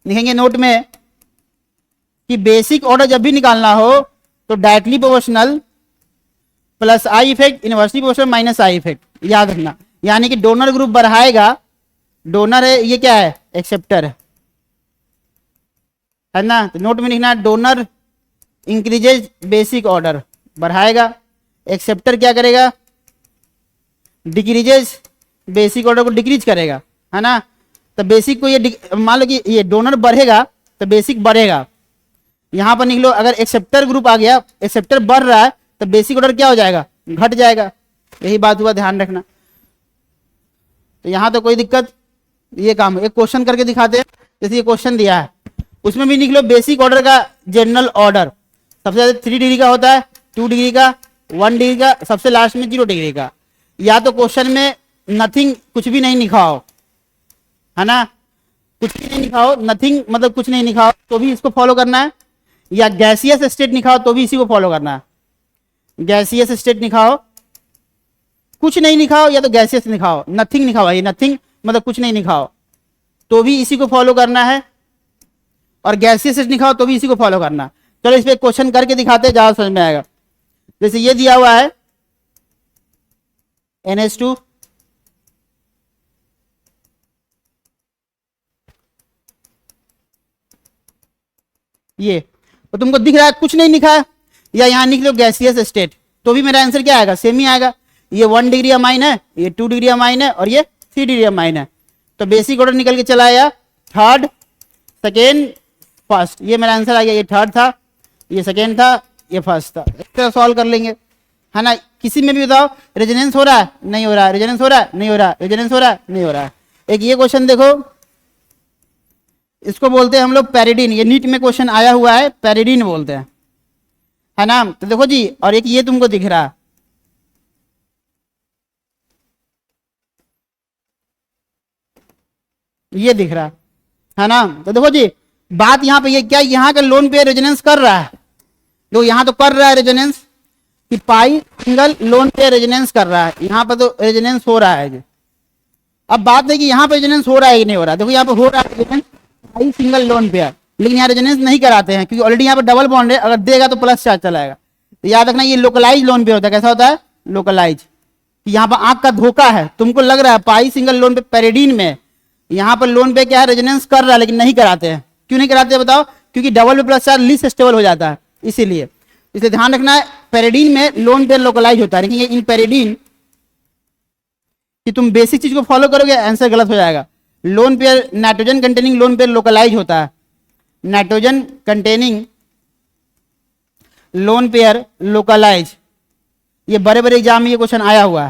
लिखेंगे नोट में कि बेसिक ऑर्डर जब भी निकालना हो तो directly proportional plus I effect, inversely proportional minus I effect, याद रखना। यानी कि डोनर ग्रुप बढ़ाएगा, डोनर है ये क्या है, एक्सेप्टर है ना। तो नोट में लिखना डोनर इंक्रीजेज बेसिक ऑर्डर, बढ़ाएगा, एक्सेप्टर क्या करेगा, डिक्रीजेज बेसिक ऑर्डर को डिक्रीज करेगा, है ना। तो बेसिक को ये मान लो कि ये डोनर बढ़ेगा तो बेसिक बढ़ेगा। यहां पर निकलो, अगर एक्सेप्टर ग्रुप आ गया, एक्सेप्टर बढ़ रहा है तो बेसिक ऑर्डर क्या हो जाएगा, घट जाएगा। यही बात हुआ, ध्यान रखना। तो यहां तो कोई दिक्कत, ये काम एक क्वेश्चन करके दिखाते हैं। जैसे ये क्वेश्चन दिया है, उसमें भी निकलो बेसिक ऑर्डर का जनरल ऑर्डर, सबसे ज्यादा 3 डिग्री का होता है, 2 डिग्री का, 1 डिग्री का, सबसे लास्ट में 0 डिग्री का। या तो क्वेश्चन में नथिंग, कुछ भी नहीं लिखा हो, है ना, कुछ भी नहीं लिखा हो, नथिंग मतलब कुछ नहीं लिखा हो तो भी इसको फॉलो करना है, या गैसियस स्टेट लिखा हो तो भी इसी को फॉलो करना है। गैसियस स्टेट लिखा हो, कुछ नहीं लिखा हो, या तो गैसियस लिखा हो, नथिंग लिखा हो, ये नथिंग मतलब कुछ नहीं लिखा हो तो भी इसी को फॉलो करना है, और गैसियस लिखा हो तो भी इसी को फॉलो करना है। चलो इस पे क्वेश्चन करके दिखाते हैं, ज्यादा समझ में आएगा। जैसे ये दिया हुआ है NH2, ये तो तुमको दिख रहा है कुछ नहीं लिखा है, या यहां लिख लो गैसियस स्टेट, तो भी मेरा आंसर क्या आएगा, सेम ही आएगा। ये 1 डिग्री अमाइन है, ये 2 डिग्री अमाइन है, और ये 3 डिग्री अमाइन है। तो बेसिक ऑर्डर निकल के चला आया थर्ड, सेकेंड, फर्स्ट। ये मेरा आंसर आ गया, ये थर्ड था, ये सेकेंड था, ये फर्स्ट था। इस तरह सॉल्व कर लेंगे, है ना। किसी में भी बताओ रेजोनेंस हो रहा है, नहीं हो रहा है, रेजोनेंस हो रहा है, नहीं हो रहा है, रेजोनेंस हो रहा है, नहीं हो रहा है। एक ये क्वेश्चन देखो, इसको बोलते हैं हम लोग पैरिडीन, ये नीट में क्वेश्चन आया हुआ है, पैरिडीन बोलते हैं, है ना। तो देखो जी, और एक ये तुमको दिख रहा है, ये दिख रहा है ना। तो देखो जी, बात यहां पे ये क्या, यहां का लोन पे रेजोनेंस कर रहा है, जो यहां तो कर रहा है रेजोनेंस कि पाई सिंगल लोन पे रेजोनेंस कर रहा है, यहां पर तो रेजोनेंस हो रहा है। अब बात है कि यहां पे रेजोनेंस हो रहा है कि नहीं हो रहा है। देखो यहां पे हो रहा है रेजोनेंस पाई सिंगल लोन पेयर, लेकिन यहाँ रेजोनेंस नहीं कराते हैं क्योंकि ऑलरेडी यहाँ पे डबल बॉन्ड है, अगर देगा तो प्लस चार्ज चलाएगा। तो याद रखना ये लोकलाइज लोन पे होता है। कैसा होता है, लोकलाइज। यहाँ पर आंख का धोखा है, तुमको लग रहा है पाई सिंगल लोन पे पैरिडीन में, यहाँ पर लोन पे क्या है, रेजोनेंस कर रहा है, लेकिन नहीं कराते हैं। क्यों नहीं कराते बताओ, क्योंकि डबल पे प्लस चार्ज लीस्ट स्टेबल हो जाता है, इसीलिए ध्यान रखना है। पैरिडीन में लोन पे लोकलाइज होता है, लेकिन इन पैरिडीन कि तुम बेसिक चीज को फॉलो करोगे आंसर गलत हो जाएगा। Lone pair nitrogen containing loan pair localise होता है, nitrogen containing loan pair localise. ये बड़े बड़े एग्जाम में ये क्वेश्चन आया हुआ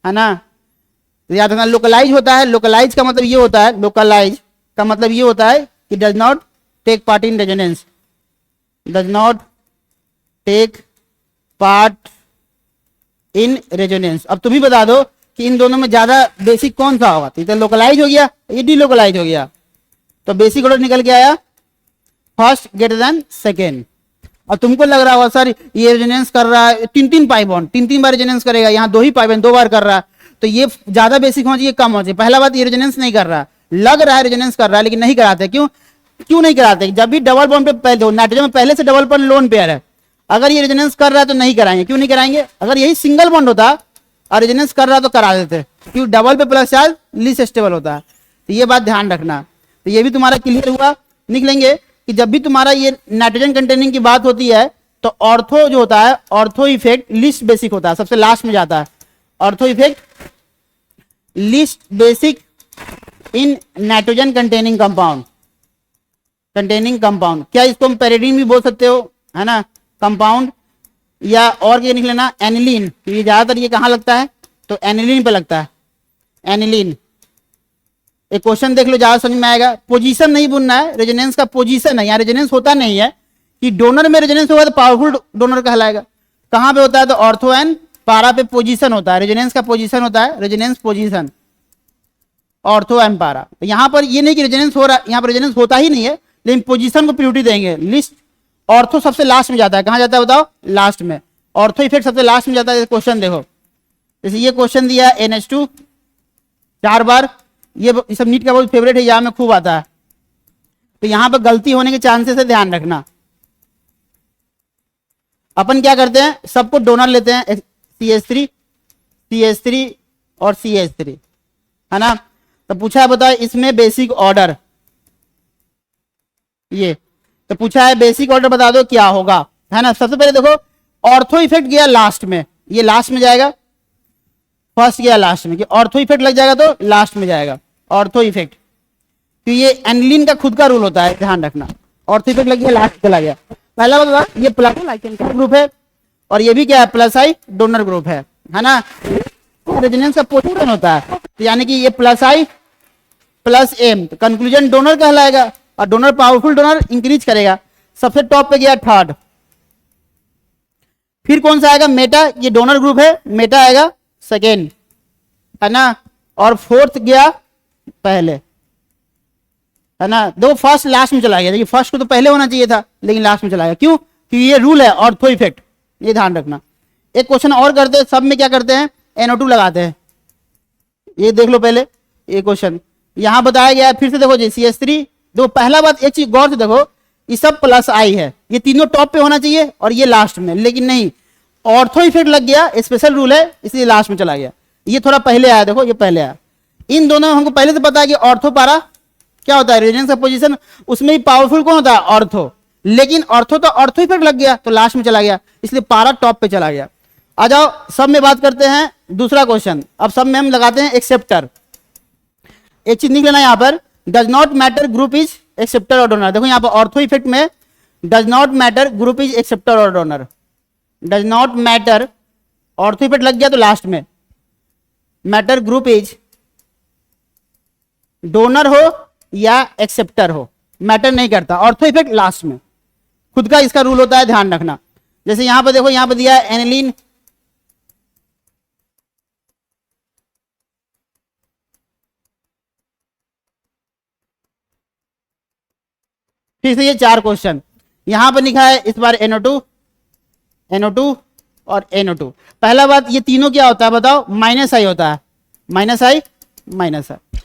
है ना। तो याद रखना लोकलाइज होता है, लोकलाइज का मतलब ये होता है, लोकलाइज का मतलब ये होता है कि does not take part in resonance, does not take part in resonance. अब तुम ही बता दो कि इन दोनों में ज्यादा बेसिक कौन सा होगा। तो लोकलाइज हो गया, ये डीलोकलाइज हो गया। तो बेसिक ऑर्डर निकल के आया फर्स्ट ग्रेटर देन सेकेंड। और तुमको लग रहा होगा सर ये रेजोनेंस कर रहा है, 3 पाई बॉन्ड 3 बार रेजोनेंस करेगा, यहाँ 2 ही पाई बॉन्ड 2 बार कर रहा है, तो ये ज्यादा बेसिक होना चाहिए, कम होना चाहिए। पहला बात ये रेजोनेंस नहीं कर रहा, लग रहा है रेजोनेंस कर रहा है, लेकिन नहीं कराते। क्यों नहीं कराते, जब भी डबल बॉन्ड पे पहले नाइट्रोजन में पहले से डबल बॉन्ड लोन पेयर है, अगर ये रेजोनेंस कर रहा है तो नहीं कराएंगे। क्यों नहीं कराएंगे, अगर यही सिंगल बॉन्ड होता और रेजोनेंस कर रहा तो करा देते, क्योंकि डबल पे प्लस चार्ज लीस्ट स्टेबल होता है। तो ये बात ध्यान रखना। तो ये भी तुम्हारा क्लियर हुआ। निकलेंगे कि जब भी तुम्हारा ये नाइट्रोजन कंटेनिंग की बात होती है तो ऑर्थो जो होता है, ऑर्थो इफेक्ट लीस्ट बेसिक होता है, सबसे लास्ट में जाता है। Ortho effect least basic in nitrogen containing compound, containing compound. क्या इसको हम पैरिडीन भी बोल सकते हो, है ना, कंपाउंड या और क्या लिख लेना एनिलीन, ये ज्यादातर ये कहाँ लगता है तो एनिलीन पे लगता है, एनिलीन। एक क्वेश्चन देख लो, ज्यादा समझ में आएगा। पोजीशन नहीं बुनना है, रेजोनेंस का पोजीशन है, यहाँ रेजोनेंस होता नहीं है कि डोनर में रेजोनेंस होगा तो पावरफुल डोनर कहलाएगा। कहाँ पे होता है तो ऑर्थो एंड पारा पे पोजीशन होता है, रेजोनेंस का पोजीशन होता है, रेजोनेंस पोजीशन ऑर्थो एंड पारा। तो यहाँ पर ये नहीं कि रेजोनेंस हो रहा है, यहाँ पर रेजोनेंस होता ही नहीं है, लेकिन पोजीशन को प्रियोरिटी देंगे। लिस्ट ऑर्थो सबसे लास्ट में जाता है, कहाँ जाता है बताओ लास्ट में, ऑर्थो इफेक्ट सबसे लास्ट में जाता है। क्वेश्चन देखो, जैसे ये क्वेश्चन दिया NH2 4 बार, ये सब नीट का बहुत फेवरेट है, यहाँ में खूब आता है, तो यहाँ पर गलती होने के चांसेस है, ध्यान रखना। अपन क्या करते हैं, सबको डोनर लेते हैं, CH3 CH3 और CH3, है ना। तो पूछा है बताओ इसमें बेसिक ऑर्डर, ये तो पूछा है बेसिक ऑर्डर बता दो क्या होगा, है ना। सबसे पहले देखो ऑर्थो इफेक्ट गया लास्ट में, ये लास्ट में जाएगा, फर्स्ट गया लास्ट में, कि ऑर्थो इफेक्ट लग जाएगा तो लास्ट में जाएगा ऑर्थो इफेक्ट। तो ये एनिलीन का खुद का रूल होता है, ध्यान रखना। ऑर्थो इफेक्ट लग गया लास्ट चला गया। पहला बता ये प्लस लाइकेन का ग्रुप है और ये भी क्या है प्लस आई डोनर ग्रुप है ना। रेजोनेंस का पोजीशन होता है, तो यानी कि ये प्लस आई प्लस एम, तो कंक्लूजन डोनर कहलाएगा, और डोनर पावरफुल डोनर इंक्रीज करेगा। सबसे टॉप पे गया थर्ड, फिर कौन सा आएगा मेटा, ये डोनर ग्रुप है, मेटा आएगा सेकेंड, है ना। और फोर्थ गया पहले, है ना। दो फर्स्ट लास्ट में चला गया, देखिए फर्स्ट को तो पहले होना चाहिए था लेकिन लास्ट में चला गया, क्यों, क्योंकि ये रूल है ऑर्थो इफेक्ट, ये ध्यान रखना। एक क्वेश्चन और करते हैं, सब में क्या करते हैं NO2 लगाते हैं, ये देख लो पहले ये क्वेश्चन यहां बताया गया है। फिर से देखो जी CH3, दो पहला बात एक चीज गौर से देखो, ये सब प्लस आई है, ये तीनों टॉप पे होना चाहिए और ये लास्ट में, लेकिन नहीं, ऑर्थो इफेक्ट लग गया, स्पेशल रूल है इसलिए लास्ट में चला गया। ये थोड़ा पहले आया, देखो ये पहले आया। इन दोनों हमको पहले से पता है कि ऑर्थो पारा क्या होता है, रेजोनेंस का पोजीशन, उसमें ही पावरफुल कौन होता है ऑर्थो, लेकिन ऑर्थो तो ऑर्थो इफेक्ट लग गया तो लास्ट में चला गया, इसलिए पारा टॉप पे चला गया। आ जाओ सब में बात करते हैं दूसरा क्वेश्चन। अब सब में हम लगाते हैं एक्सेप्टर। एक चीज लिख लेना यहाँ पर, does not matter group is acceptor और डोनर। देखो यहाँ पर ऑर्थो इफेक्ट में does not matter group is acceptor और donor, does not matter, ortho effect लग गया तो लास्ट में, मैटर ग्रुप इज डोनर हो या एक्सेप्टर हो, मैटर नहीं करता, ऑर्थो इफेक्ट लास्ट में, खुद का इसका रूल होता है, ध्यान रखना। जैसे यहां पर देखो, यहां पर दिया है एनिलीन, फिर से ये 4 क्वेश्चन यहां पर लिखा है, इस बार NO2 NO2 और NO2। पहला बात ये तीनों क्या होता है बताओ, माइनस आई होता है, माइनस आई माइनस आई।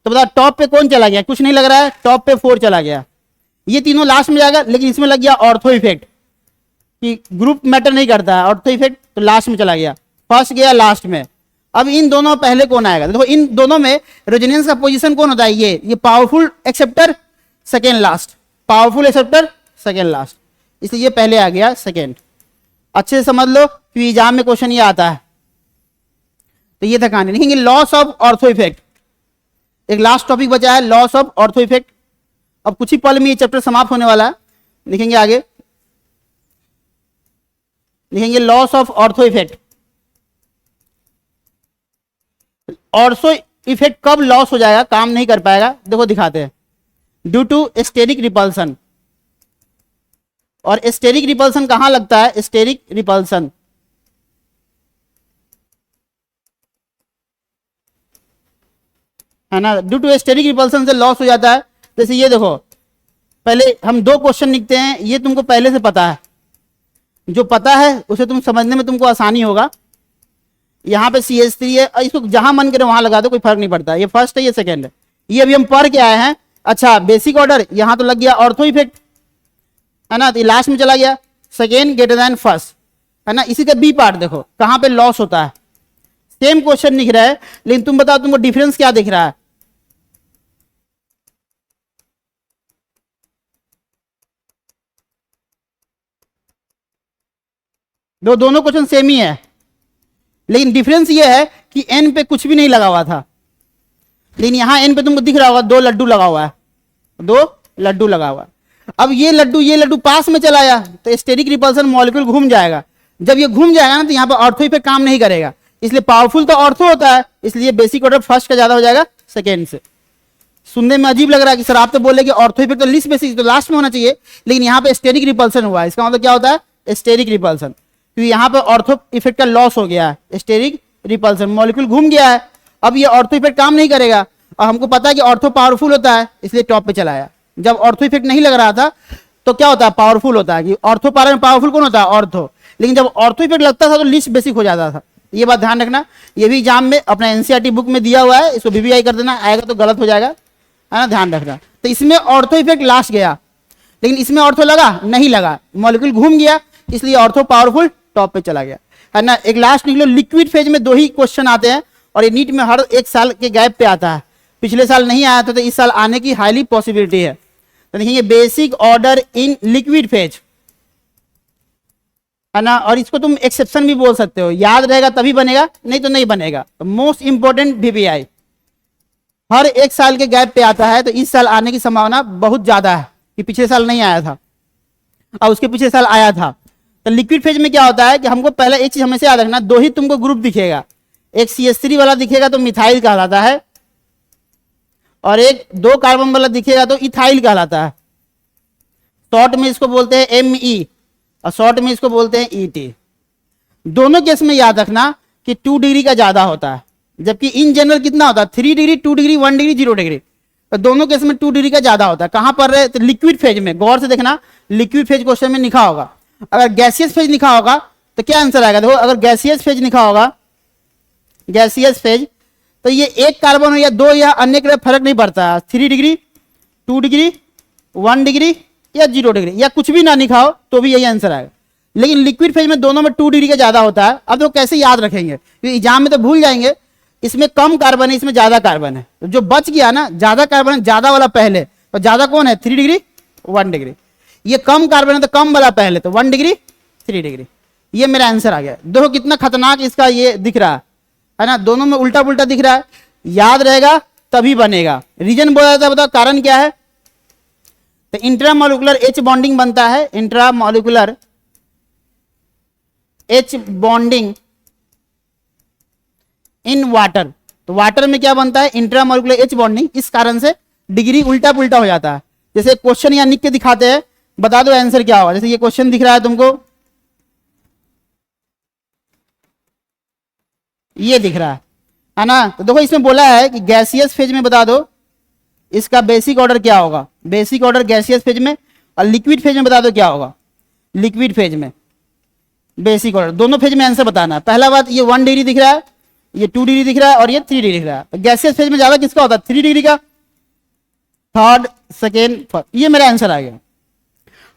तो बताओ टॉप पे कौन चला गया, कुछ नहीं लग रहा है, टॉप पे 4 चला गया, ये तीनों लास्ट में जाएगा, लेकिन इसमें लग गया ऑर्थो इफेक्ट कि ग्रुप मैटर नहीं करता है, ऑर्थो इफेक्ट तो लास्ट में चला गया, फर्स्ट गया लास्ट में। अब इन दोनों पहले कौन आएगा, देखो इन दोनों में रेजोनेंस का पोजीशन कौन होता है, ये powerful acceptor second last, powerful acceptor second last, इसलिए ये पहले आ गया सेकेंड। अच्छे से समझ लो कि एग्जाम में क्वेश्चन ये आता है। तो ये था कहानी, लिखेंगे लॉस ऑफ ऑर्थो इफेक्ट। एक लास्ट टॉपिक बचा है लॉस ऑफ ऑर्थो इफेक्ट। अब कुछ ही पल में ये चैप्टर समाप्त होने वाला है, लिखेंगे आगे, लिखेंगे loss of ortho effect. Ortho effect कब लॉस हो जाएगा, काम नहीं कर पाएगा, देखो दिखाते हैं, ड्यू टू स्टेरिक रिपल्सन। और स्टेरिक रिपल्सन कहां लगता है, स्टेरिक रिपल्सन है ना, ड्यू टू स्टेरिक रिपल्सन से लॉस हो जाता है। जैसे ये देखो, पहले हम 2 क्वेश्चन लिखते हैं, ये तुमको पहले से पता है, जो पता है उसे तुम समझने में तुमको आसानी होगा। यहाँ पे CH3 है, इसको जहां मन करे वहां लगा दो, कोई फर्क नहीं पड़ता, ये फर्स्ट है ये सेकेंड है, ये अभी हम पढ़ के आए हैं। अच्छा बेसिक ऑर्डर, यहां तो लग गया ऑर्थो इफेक्ट, है ना, तो लास्ट में चला गया, सेकेंड ग्रेटर देन फर्स्ट, है ना। इसी का बी पार्ट देखो कहां पे लॉस होता है, सेम क्वेश्चन दिख रहा है, लेकिन तुम बताओ तुमको डिफरेंस क्या दिख रहा है। दोनों क्वेश्चन सेम ही है, लेकिन डिफरेंस ये है कि एन पे कुछ भी नहीं लगा हुआ था, लेकिन यहां एन पे तुमको दिख रहा होगा 2 लड्डू लगा हुआ है, 2 लड्डू लगा हुआ है। अब ये लड्डू पास में चला आया तो स्टेरिक रिपल्सन मॉलिक्यूल घूम जाएगा, जब ये घूम जाएगा ना तो यहाँ पर ऑर्थो इफेक्ट काम नहीं करेगा, इसलिए पावरफुल तो ऑर्थो होता है, इसलिए बेसिक ऑर्डर फर्स्ट का ज्यादा हो जाएगा सेकेंड से। सुनने में अजीब लग रहा है कि सर आप तो बोले कि ऑर्थो इफेक्ट तो लीस्ट बेसिक तो लास्ट में होना चाहिए, लेकिन यहाँ पे स्टेरिक रिपल्सन हुआ है, इसका मतलब क्या होता है स्टेरिक रिपल्सन, क्योंकि यहाँ पे ऑर्थो इफेक्ट का लॉस हो गया है, स्टेरिक रिपल्सन, मॉलिक्यूल घूम गया है, अब ये ऑर्थो इफेक्ट काम नहीं करेगा। और हमको पता है कि ऑर्थो पावरफुल होता है, इसलिए टॉप पे चला आया। जब ऑर्थो इफेक्ट नहीं लग रहा था तो क्या होता है पावरफुल होता है, कि ऑर्थो पावरफुल कौन होता है ऑर्थो, लेकिन जब ऑर्थो इफेक्ट लगता था तो लीस्ट बेसिक हो जाता था। ये बात ध्यान रखना, ये भी एग्जाम में अपना एनसीईआरटी बुक में दिया हुआ है, इसको वीवीआई कर देना, आएगा तो गलत हो जाएगा, है ना, ध्यान रखना। तो इसमें ऑर्थो इफेक्ट लास्ट गया, लेकिन इसमें ऑर्थो लगा नहीं लगा, मॉलिक्यूल घूम गया, इसलिए ऑर्थो पावरफुल टॉप पे चला गया, है ना। एक लास्ट निकलो, लिक्विड फेज में 2 ही क्वेश्चन आते हैं और ये नीट में हर 1 साल के गैप पे आता है, पिछले साल नहीं आया था तो इस साल आने की हाईली पॉसिबिलिटी है। तो देखिए basic order in liquid phase, है ना, और इसको तुम एक्सेप्शन भी बोल सकते हो, याद रहेगा तभी बनेगा, नहीं तो नहीं बनेगा। तो मोस्ट इंपोर्टेंट वीवीआई हर 1 साल के गैप पे आता है, तो इस साल आने की संभावना बहुत ज्यादा है कि पिछले साल नहीं आया था और उसके पिछले साल आया था। तो लिक्विड फेज में क्या होता है कि हमको पहले एक चीज हमेशा याद रखना, 2 ही तुमको ग्रुप दिखेगा, एक CH3 वाला दिखेगा तो मिथाइल कहलाता है, और एक 2 कार्बन वाला दिखेगा तो इथाइल कहलाता है। शॉर्ट में इसको बोलते हैं Me और शॉर्ट में इसको बोलते हैं Et। दोनों केस में याद रखना कि 2 डिग्री का ज्यादा होता है, जबकि इन जनरल कितना होता है 3 डिग्री, 2 डिग्री, 1 डिग्री, 0 डिग्री। तो दोनों केस में 2 डिग्री का ज्यादा होता है। कहां पर रहे तो लिक्विड फेज में, गौर से देखना, लिक्विड फेज क्वेश्चन में लिखा होगा। अगर गैसियस फेज लिखा होगा तो क्या आंसर आएगा, देखो अगर गैसियस फेज लिखा होगा, गैसियस फेज, तो ये 1 कार्बन हो या 2 या अन्य के फर्क नहीं पड़ता, 3 डिग्री, 2 डिग्री, 1 डिग्री या 0 डिग्री, या कुछ भी ना लिखा हो तो भी यही आंसर आएगा। लेकिन लिक्विड फेज में दोनों में 2 डिग्री का ज्यादा होता है। अब तो कैसे याद रखेंगे, क्योंकि एग्जाम में तो भूल जाएंगे, इसमें कम कार्बन है, इसमें ज्यादा कार्बन है, तो जो बच गया ना ज्यादा कार्बन, ज्यादा वाला पहले, और ज्यादा कौन है 3 डिग्री, 1 डिग्री, ये कम कार्बन है तो कम वाला पहले, तो 1 डिग्री, 3 डिग्री, ये मेरा आंसर आ गया। देखो कितना खतरनाक इसका ये दिख रहा है ना, दोनों में उल्टा पुल्टा दिख रहा है, याद रहेगा तभी बनेगा। रीजन बोला जाता है, बताओ कारण क्या है, तो इंट्रामोलिकुलर H बॉन्डिंग बनता है, intramolecular H bonding in water, तो वाटर में क्या बनता है इंट्रामोलिकुलर H बॉन्डिंग, इस कारण से डिग्री उल्टा पुल्टा हो जाता है। जैसे क्वेश्चन यहाँ लिख के दिखाते हैं, बता दो आंसर क्या होगा। जैसे ये क्वेश्चन दिख रहा है तुमको, ये दिख रहा है ना, तो देखो इसमें बोला है कि गैसियस फेज में बता दो इसका बेसिक ऑर्डर क्या होगा, बेसिक ऑर्डर गैसियस फेज में, और लिक्विड फेज में बता दो क्या होगा, लिक्विड फेज में बेसिक ऑर्डर, दोनों फेज में आंसर बताना है। पहला बात, ये 1 डिग्री दिख रहा है, ये 2 डिग्री दिख रहा है और ये 3 डिग्री दिख रहा है, तो गैसियस फेज में ज्यादा किसका होता है 3 डिग्री का, थर्ड, सेकेंड, फर्स्ट, ये मेरा आंसर आ गया।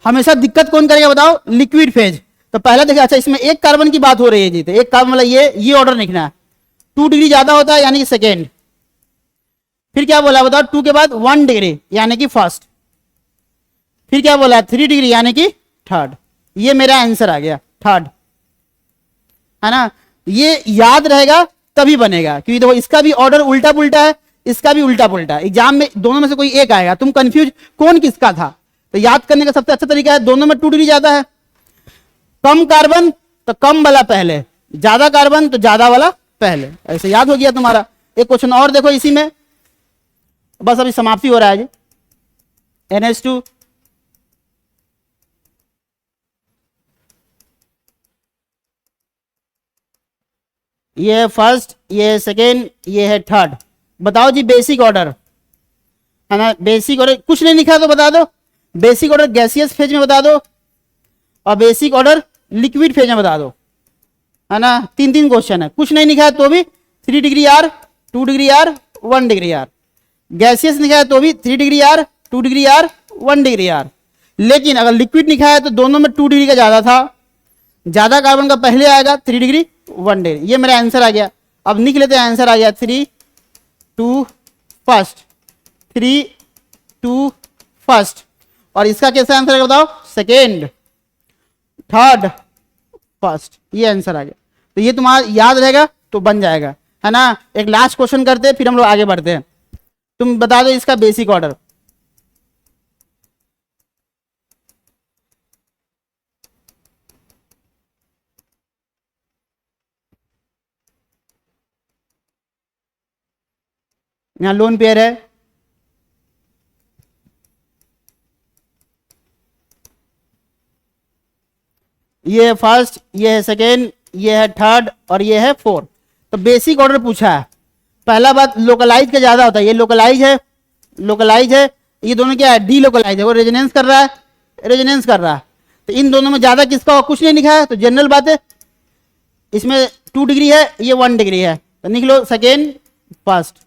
हमेशा दिक्कत कौन करेगा बताओ, लिक्विड फेज। तो पहला देखिए, अच्छा इसमें 1 कार्बन की बात हो रही है जी, तो 1 कार्बन मतलब ये ऑर्डर लिखना है, 2 डिग्री ज्यादा होता है यानी कि सेकेंड, फिर क्या बोला बताओ 2 के बाद 1 डिग्री यानी कि फर्स्ट, फिर क्या बोला 3 डिग्री यानी कि थर्ड, ये मेरा आंसर आ गया थर्ड, है ना। ये याद रहेगा तभी बनेगा, क्योंकि देखो इसका भी ऑर्डर उल्टा पुल्टा है, इसका भी उल्टा पुल्टा है, एग्जाम में दोनों में से कोई एक आएगा, तुम कंफ्यूज कौन किसका था। तो याद करने का सबसे अच्छा तरीका है, दोनों में 2 डिग्री ज्यादा है, कम कार्बन तो कम वाला पहले, ज्यादा कार्बन तो ज्यादा वाला पहले, ऐसे याद हो गया तुम्हारा। एक क्वेश्चन और देखो इसी में, बस अभी समाप्ति हो रहा है जी। NH2 ये है फर्स्ट, ये है सेकेंड, ये है थर्ड, बताओ जी बेसिक ऑर्डर, है ना। बेसिक ऑर्डर कुछ नहीं लिखा तो बता दो, बेसिक ऑर्डर गैसियस फेज में बता दो और बेसिक ऑर्डर लिक्विड फेज में बता दो, है ना। 3 क्वेश्चन है, कुछ नहीं लिखा है तो भी 3 degree R, 2 degree R, 1 degree R, gaseous लिखा है तो भी 3 degree R, 2 degree R, 1 degree R. लेकिन अगर लिक्विड लिखा है तो दोनों में 2 डिग्री का ज्यादा था, ज्यादा कार्बन का पहले आएगा 3 डिग्री, 1 डिग्री, ये मेरा आंसर आ गया। अब लिख लेते हैं, आंसर आ गया 3, 2 फर्स्ट, 3, 2 फर्स्ट, और इसका कैसा आंसर है बताओ, सेकेंड, थर्ड, फर्स्ट, ये आंसर आ गया। तो ये तुम्हारा याद रहेगा तो बन जाएगा, है ना। एक लास्ट क्वेश्चन करते हैं फिर हम लोग आगे बढ़ते हैं। तुम बता दो इसका बेसिक ऑर्डर, यहाँ लोन पेयर है, ये है फर्स्ट, ये है सेकेंड, ये है थर्ड और ये है फोर्थ। तो बेसिक ऑर्डर पूछा है। पहला बात लोकलाइज का ज्यादा होता है, ये लोकलाइज है, लोकलाइज है, ये दोनों क्या है, डी लोकलाइज है, वो रेजोनेंस कर रहा है, रेजोनेंस कर रहा है। तो इन दोनों में ज्यादा किसका होगा, कुछ नहीं लिखा है तो जनरल बात है, इसमें 2 डिग्री है, ये 1 डिग्री है, तो लिख लो सेकेंड फर्स्ट।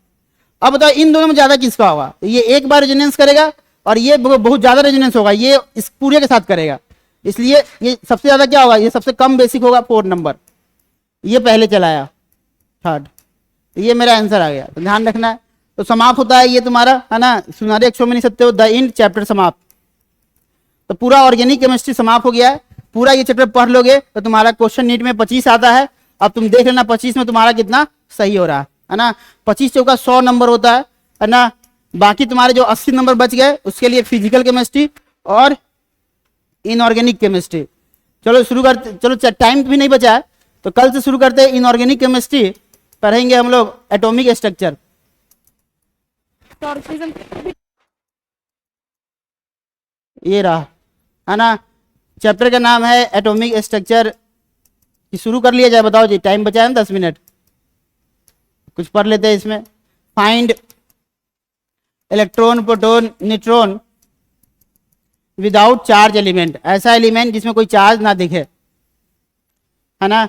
अब बताओ इन दोनों में ज्यादा किसका होगा, तो ये एक बार रेजोनेंस करेगा और ये बहुत ज्यादा रेजोनेंस होगा, ये इस पूरे के साथ करेगा, इसलिए ये सबसे ज्यादा क्या होगा, ये सबसे कम बेसिक होगा 4 नंबर, ये पहले चलाया थर्ड, तो ये मेरा आंसर आ गया। तो ध्यान रखना है। तो समाप्त होता है ये तुम्हारा, है ना, सुनारे अक्षरों में नहीं सकते हो, द इंड चैप्टर समाप्त। तो पूरा ऑर्गेनिक केमिस्ट्री समाप्त हो गया है। पूरा ये चैप्टर पढ़ लोगे तो तुम्हारा क्वेश्चन नीट में 25 आता है। अब तुम देख लेना 25 में तुम्हारा कितना सही हो रहा है ना। 25 चौका 100 नंबर होता है ना। बाकी तुम्हारे जो 80 नंबर बच गए उसके लिए फिजिकल केमिस्ट्री और इनऑर्गेनिक केमिस्ट्री। चलो शुरू करते, चलो टाइम भी नहीं बचा है तो कल से शुरू करते हैं। इनऑर्गेनिक केमिस्ट्री पढ़ेंगे हम लोग एटॉमिक स्ट्रक्चर। ये रहा, है ना, चैप्टर का नाम है एटॉमिक स्ट्रक्चर। शुरू कर लिया जाए, बताओ जी, टाइम बचा है 10 मिनट, कुछ पढ़ लेते हैं इसमें। Find electron proton neutron without charge element, ऐसा एलिमेंट जिसमें कोई चार्ज ना दिखे, है ना।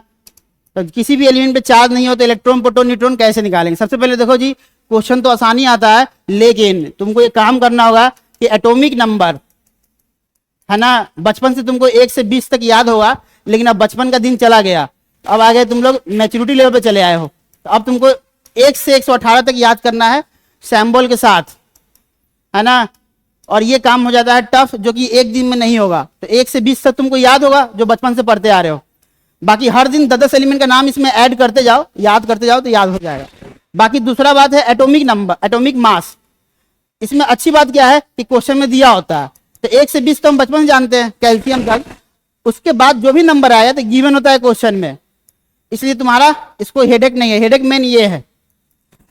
तो किसी भी एलिमेंट पे चार्ज नहीं हो तो इलेक्ट्रॉन प्रोटॉन न्यूट्रॉन कैसे निकालेंगे। सबसे पहले देखो जी, क्वेश्चन तो आसानी आता है, लेकिन तुमको ये काम करना होगा कि एटॉमिक नंबर, है ना, बचपन से तुमको 1 से 20 तक याद होगा, लेकिन अब बचपन का दिन चला गया, अब आगे तुम लोग मैच्योरिटी लेवल पे चले आए हो, तो अब तुमको 1 से 118 तक याद करना है सैम्बल के साथ, है ना। और ये काम हो जाता है टफ, जो कि एक दिन में नहीं होगा। तो 1 से 20 तक तुमको याद होगा जो बचपन से पढ़ते आ रहे हो। बाकी हर दिन 10-10 एलिमेंट का नाम इसमें ऐड करते जाओ, याद करते जाओ तो याद हो जाएगा। बाकी दूसरा बात है एटॉमिक नंबर, एटॉमिक मास। इसमें अच्छी बात क्या है कि क्वेश्चन में दिया होता है, तो 1 से 20 तो हम बचपन से जानते हैं कैल्शियम तक, उसके बाद जो भी नंबर आया तो गिवन होता है क्वेश्चन में, इसलिए तुम्हारा इसको हेडेक नहीं है। हेडेक मेन ये है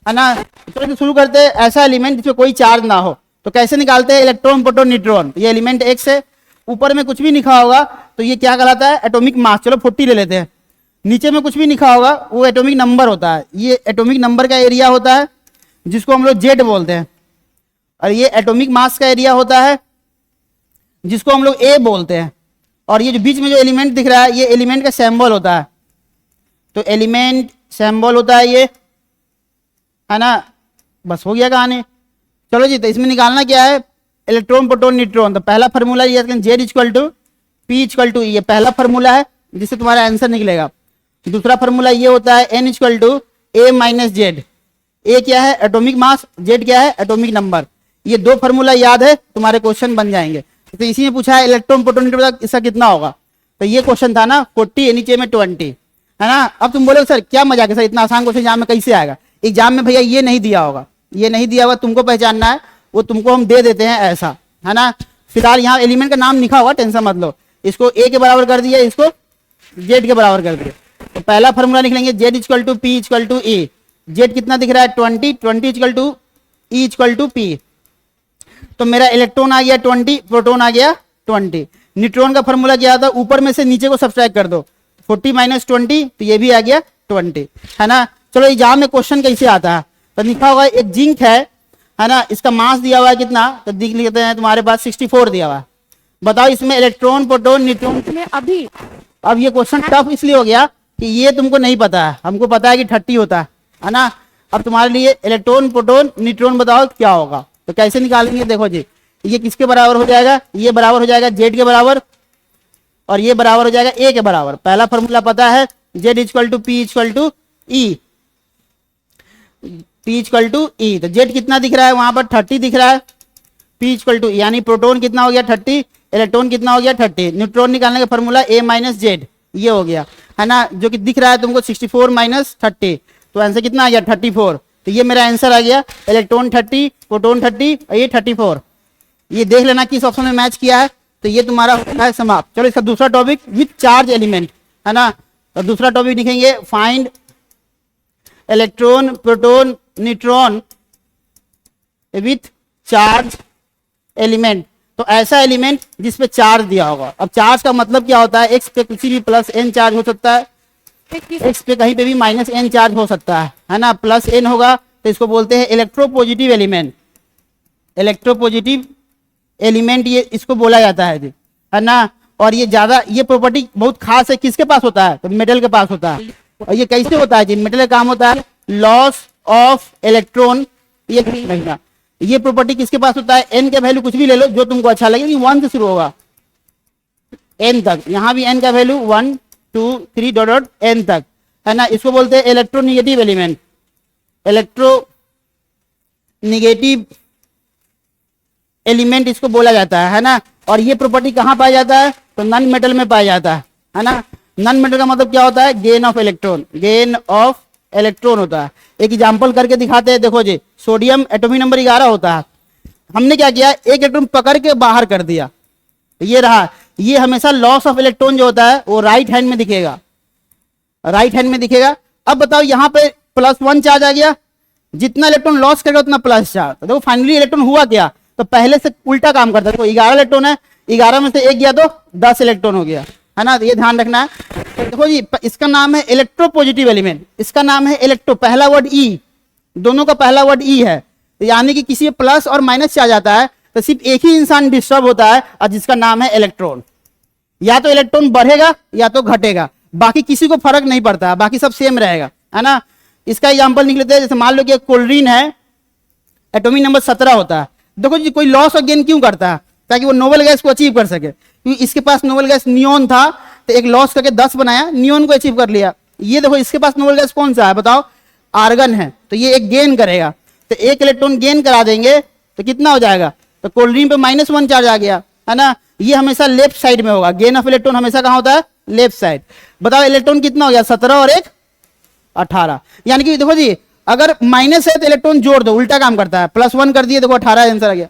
ना। तो शुरू करते हैं, ऐसा एलिमेंट जिसमें कोई चार्ज ना हो, तो कैसे निकालते हैं, इलेक्ट्रॉन प्रोटॉन न्यूट्रॉन। ये एलिमेंट X है, ऊपर में कुछ भी लिखा होगा तो ये क्या कहलाता है, एटॉमिक मास। चलो 40 ले लेते हैं। नीचे में कुछ भी लिखा होगा वो एटॉमिक नंबर होता है। ये एटॉमिक नंबर का एरिया होता है जिसको हम लोग जेड बोलते हैं, और ये एटॉमिक मास का एरिया होता है जिसको हम लोग ए बोलते हैं। और ये जो बीच में जो एलिमेंट दिख रहा है ये एलिमेंट का सिंबल होता है, तो एलिमेंट सिंबल होता है ये, है ना। बस हो गया कहानी। चलो जी, तो इसमें निकालना क्या है, इलेक्ट्रॉन प्रोटॉन न्यूट्रॉन। तो पहला फार्मूला ये Z equal to P equal to, ये पहला फार्मूला है जिससे तुम्हारा आंसर निकलेगा। दूसरा फार्मूला ये होता है N equal to A minus Z. A क्या है, एटॉमिक मास, जेड क्या है, एटॉमिक नंबर। ये 2 फार्मूला याद है, तुम्हारे क्वेश्चन बन जाएंगे। तो इसी में पूछा है इलेक्ट्रॉन प्रोटॉन न्यूट्रॉन इसका कितना होगा, तो ये क्वेश्चन था ना 40, नीचे में 20, है ना। अब तुम बोलोगे सर क्या मजाक है सर, इतना आसान क्वेश्चन एग्जाम में कैसे आएगा। एग्जाम में भैया ये नहीं दिया होगा, ये नहीं दिया होगा, तुमको पहचानना है, वो तुमको हम दे देते हैं ऐसा, है ना। फिलहाल यहाँ एलिमेंट का नाम लिखा होगा, टेंशन मत लो। इसको ए के बराबर कर दिया, इसको जेड के बराबर कर दिया। तो पहला फॉर्मूला लिख लेंगे Z equal to P equal to A. जेड कितना दिख रहा है 20, 20 equal to E equal to P. तो मेरा इलेक्ट्रॉन आ गया 20, प्रोटॉन आ गया 20। न्यूट्रॉन का फॉर्मूला क्या आता है, ऊपर में से नीचे को सब्सट्रैक्ट कर दो, 40 माइनस 20, तो ये भी आ गया 20, है ना। चलो एग्जाम में क्वेश्चन कैसे आता है, तो लिखा हुआ है एक जिंक है ना, इसका मास दिया हुआ है कितना, तो देख लेते हैं, तुम्हारे पास 64 दिया हुआ है। बताओ इसमें इलेक्ट्रॉन प्रोटॉन न्यूट्रॉन में अभी, अब ये क्वेश्चन टफ इसलिए हो गया कि ये तुमको नहीं पता है, हमको पता है कि 30 होता है ना। अब तुम्हारे लिए इलेक्ट्रॉन प्रोटॉन न्यूट्रॉन बताओ क्या होगा, तो कैसे निकालेंगे। देखो जी, ये किसके बराबर हो जाएगा, ये बराबर हो जाएगा जेड के बराबर, और ये बराबर हो जाएगा ए के बराबर। पहला फॉर्मूला पता है, Z equal to P equal to E, P equal to E. तो जेड कितना दिख रहा है वहां पर 30 दिख रहा है, पी इक्वल टू, यानी प्रोटॉन कितना हो गया 30, इलेक्ट्रॉन कितना हो गया 30। न्यूट्रॉन निकालने का फॉर्मूला ए माइनस जेड, ये हो गया, है ना, जो कि दिख रहा है तुमको 64 माइनस 30, तो आंसर कितना आ गया 34। तो ये मेरा आंसर आ गया, इलेक्ट्रॉन 30, प्रोटॉन 30 और ये 34। ये देख लेना किस ऑप्शन में मैच किया है, तो ये तुम्हारा होता है समाप्त। चलो इसका दूसरा टॉपिक विथ चार्ज एलिमेंट, है ना। तो दूसरा टॉपिक लिखेंगे find electron proton neutron with charge element, तो ऐसा एलिमेंट जिसपे चार्ज दिया होगा। अब चार्ज का मतलब क्या होता है, एक्स पे किसी भी प्लस एन चार्ज हो सकता है, एक्स पे कहीं पे भी माइनस एन चार्ज हो सकता है ना, प्लस एन होगा तो इसको बोलते हैं इलेक्ट्रोपॉजिटिव एलिमेंट। इलेक्ट्रोपॉजिटिव एलिमेंट ये इसको बोला जाता है ना। और ये ज्यादा, ये प्रॉपर्टी बहुत खास है, किसके पास होता है, तो मेटल के पास होता है। और ये कैसे होता है जी, मेटल का काम होता है लॉस ऑफ इलेक्ट्रॉन, ये महीना। ये प्रॉपर्टी किसके पास होता है, एन का वैल्यू कुछ भी ले लो जो तुमको अच्छा लगे, 1 से शुरू होगा एन तक, यहां भी एन का वैल्यू 1 2 3 डॉट डॉट एन तक, है ना। इसको बोलते हैं इलेक्ट्रोनिगेटिव एलिमेंट, इलेक्ट्रोनिगेटिव एलिमेंट इसको बोला जाता है ना। और ये प्रॉपर्टी कहां पाया जाता है, तो नॉन मेटल में पाया जाता है ना। नॉन मेटल का मतलब क्या होता है, gain of electron, gain of electron होता है। एक एग्जांपल करके दिखाते हैं, देखो जी, सोडियम एटॉमिक नंबर 11 होता है, हमने क्या किया, एक इलेक्ट्रॉन पकड़ के बाहर कर दिया, ये रहा। ये हमेशा लॉस ऑफ इलेक्ट्रॉन जो होता है वो राइट हैंड में दिखेगा, राइट हैंड में दिखेगा। अब बताओ यहाँ पे +1 चार्ज आ गया, जितना इलेक्ट्रॉन लॉस करेगा उतना प्लस चार्ज, तो देखो फाइनली इलेक्ट्रॉन हुआ क्या, तो पहले से उल्टा काम करता है। देखो 11 इलेक्ट्रॉन है, 11 में से एक गया तो 10 इलेक्ट्रॉन हो गया, है ना। तो ये ध्यान रखना है। तो देखो जी, इसका नाम है इलेक्ट्रोपॉजिटिव एलिमेंट, इसका नाम है इलेक्ट्रो, पहला वर्ड ई, दोनों का पहला वर्ड ई है, यानी कि किसी प्लस और माइनस चार्ज आता है तो सिर्फ एक ही इंसान डिस्टर्ब होता है, और जिसका नाम है इलेक्ट्रॉन। या तो इलेक्ट्रॉन बढ़ेगा या तो घटेगा, बाकी किसी को फर्क नहीं पड़ता, बाकी सब सेम रहेगा, है ना। इसका एग्जांपल निकलते हैं, जैसे मान लो कि कोल्ड्रीन है, एटॉमिक नंबर 17 होता है। देखो जी, कोई लॉस और गेन क्यों करता है, ताकि वो नोबेल गैस को अचीव कर सके, क्योंकि इसके पास नोबेल गैस नियोन था, तो एक लॉस करके 10 बनाया, नियोन को अचीव कर लिया। ये देखो इसके पास नोबेल गैस कौन सा है, बताओ, आर्गन है, तो ये एक गेन करेगा, तो एक इलेक्ट्रॉन गेन करा देंगे तो कितना हो जाएगा, तो कोल्ड्रीन पे -1 चार्ज आ गया, है ना। ये हमेशा लेफ्ट साइड में होगा, गेन ऑफ इलेक्ट्रॉन हमेशा कहां होता है, लेफ्ट साइड। बताओ इलेक्ट्रॉन कितना हो गया, 17 और 1 18, यानी कि देखो जी, अगर माइनस है तो इलेक्ट्रॉन जोड़ दो, उल्टा काम करता है, +1 कर दिए, देखो 18 आंसर आ गया,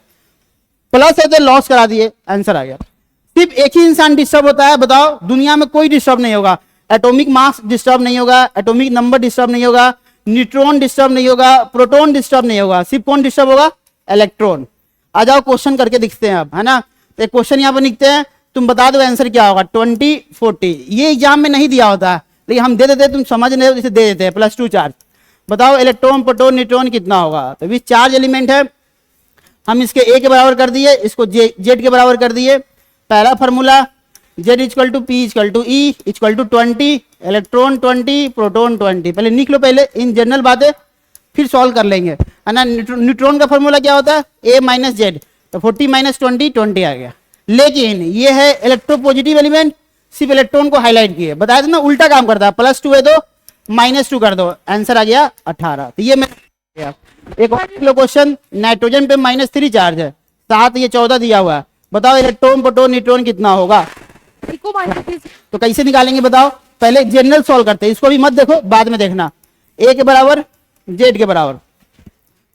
प्लस है तो लॉस करा दिए, आंसर आ गया। सिर्फ एक ही इंसान डिस्टर्ब होता है, बताओ दुनिया में कोई डिस्टर्ब नहीं होगा, एटॉमिक मास डिस्टर्ब नहीं होगा, एटॉमिक नंबर डिस्टर्ब नहीं होगा, न्यूट्रॉन डिस्टर्ब नहीं होगा, प्रोटॉन डिस्टर्ब नहीं होगा, सिर्फ कौन डिस्टर्ब होगा, इलेक्ट्रॉन। आ जाओ क्वेश्चन करके दिखते हैं अब, है ना। तो क्वेश्चन यहाँ पर लिखते हैं, तुम बता दो आंसर क्या होगा, 20 40। ये एग्जाम में नहीं दिया होता है, लेकिन हम दे देते, तुम समझ नहीं हो जिसे दे देते हैं, +2 चार्ज। बताओ इलेक्ट्रॉन प्रोटॉन न्यूट्रॉन कितना होगा, तो विच चार्ज एलिमेंट है, हम इसके ए के बराबर कर दिए, इसको जेड के बराबर कर दिए। पहला formula Z equal to P equal to E equal to 20, electron 20 proton 20। पहले लिख लो, पहले इन जनरल बातें, फिर सॉल्व कर लेंगे, है ना। न्यूट्रॉन का फॉर्मूला क्या होता है, ए माइनस जेड, तो 40 - 20 20 आ गया। लेकिन ये है इलेक्ट्रोपॉजिटिव एलिमेंट, सिर्फ इलेक्ट्रॉन को हाईलाइट किए, बताया था ना, उल्टा काम करता है, +2 है तो -2 कर दो, आंसर आ गया 18। तो ये मैं एक और क्वेश्चन, नाइट्रोजन पे -3 चार्ज है, 7 ये 14 दिया हुआ है, बताओ इलेक्ट्रॉन प्रोटॉन न्यूट्रॉन कितना होगा, तो कैसे निकालेंगे बताओ। पहले जनरल सॉल्व करते हैं, इसको भी मत देखो, बाद में देखना। ए के बराबर जेड के बराबर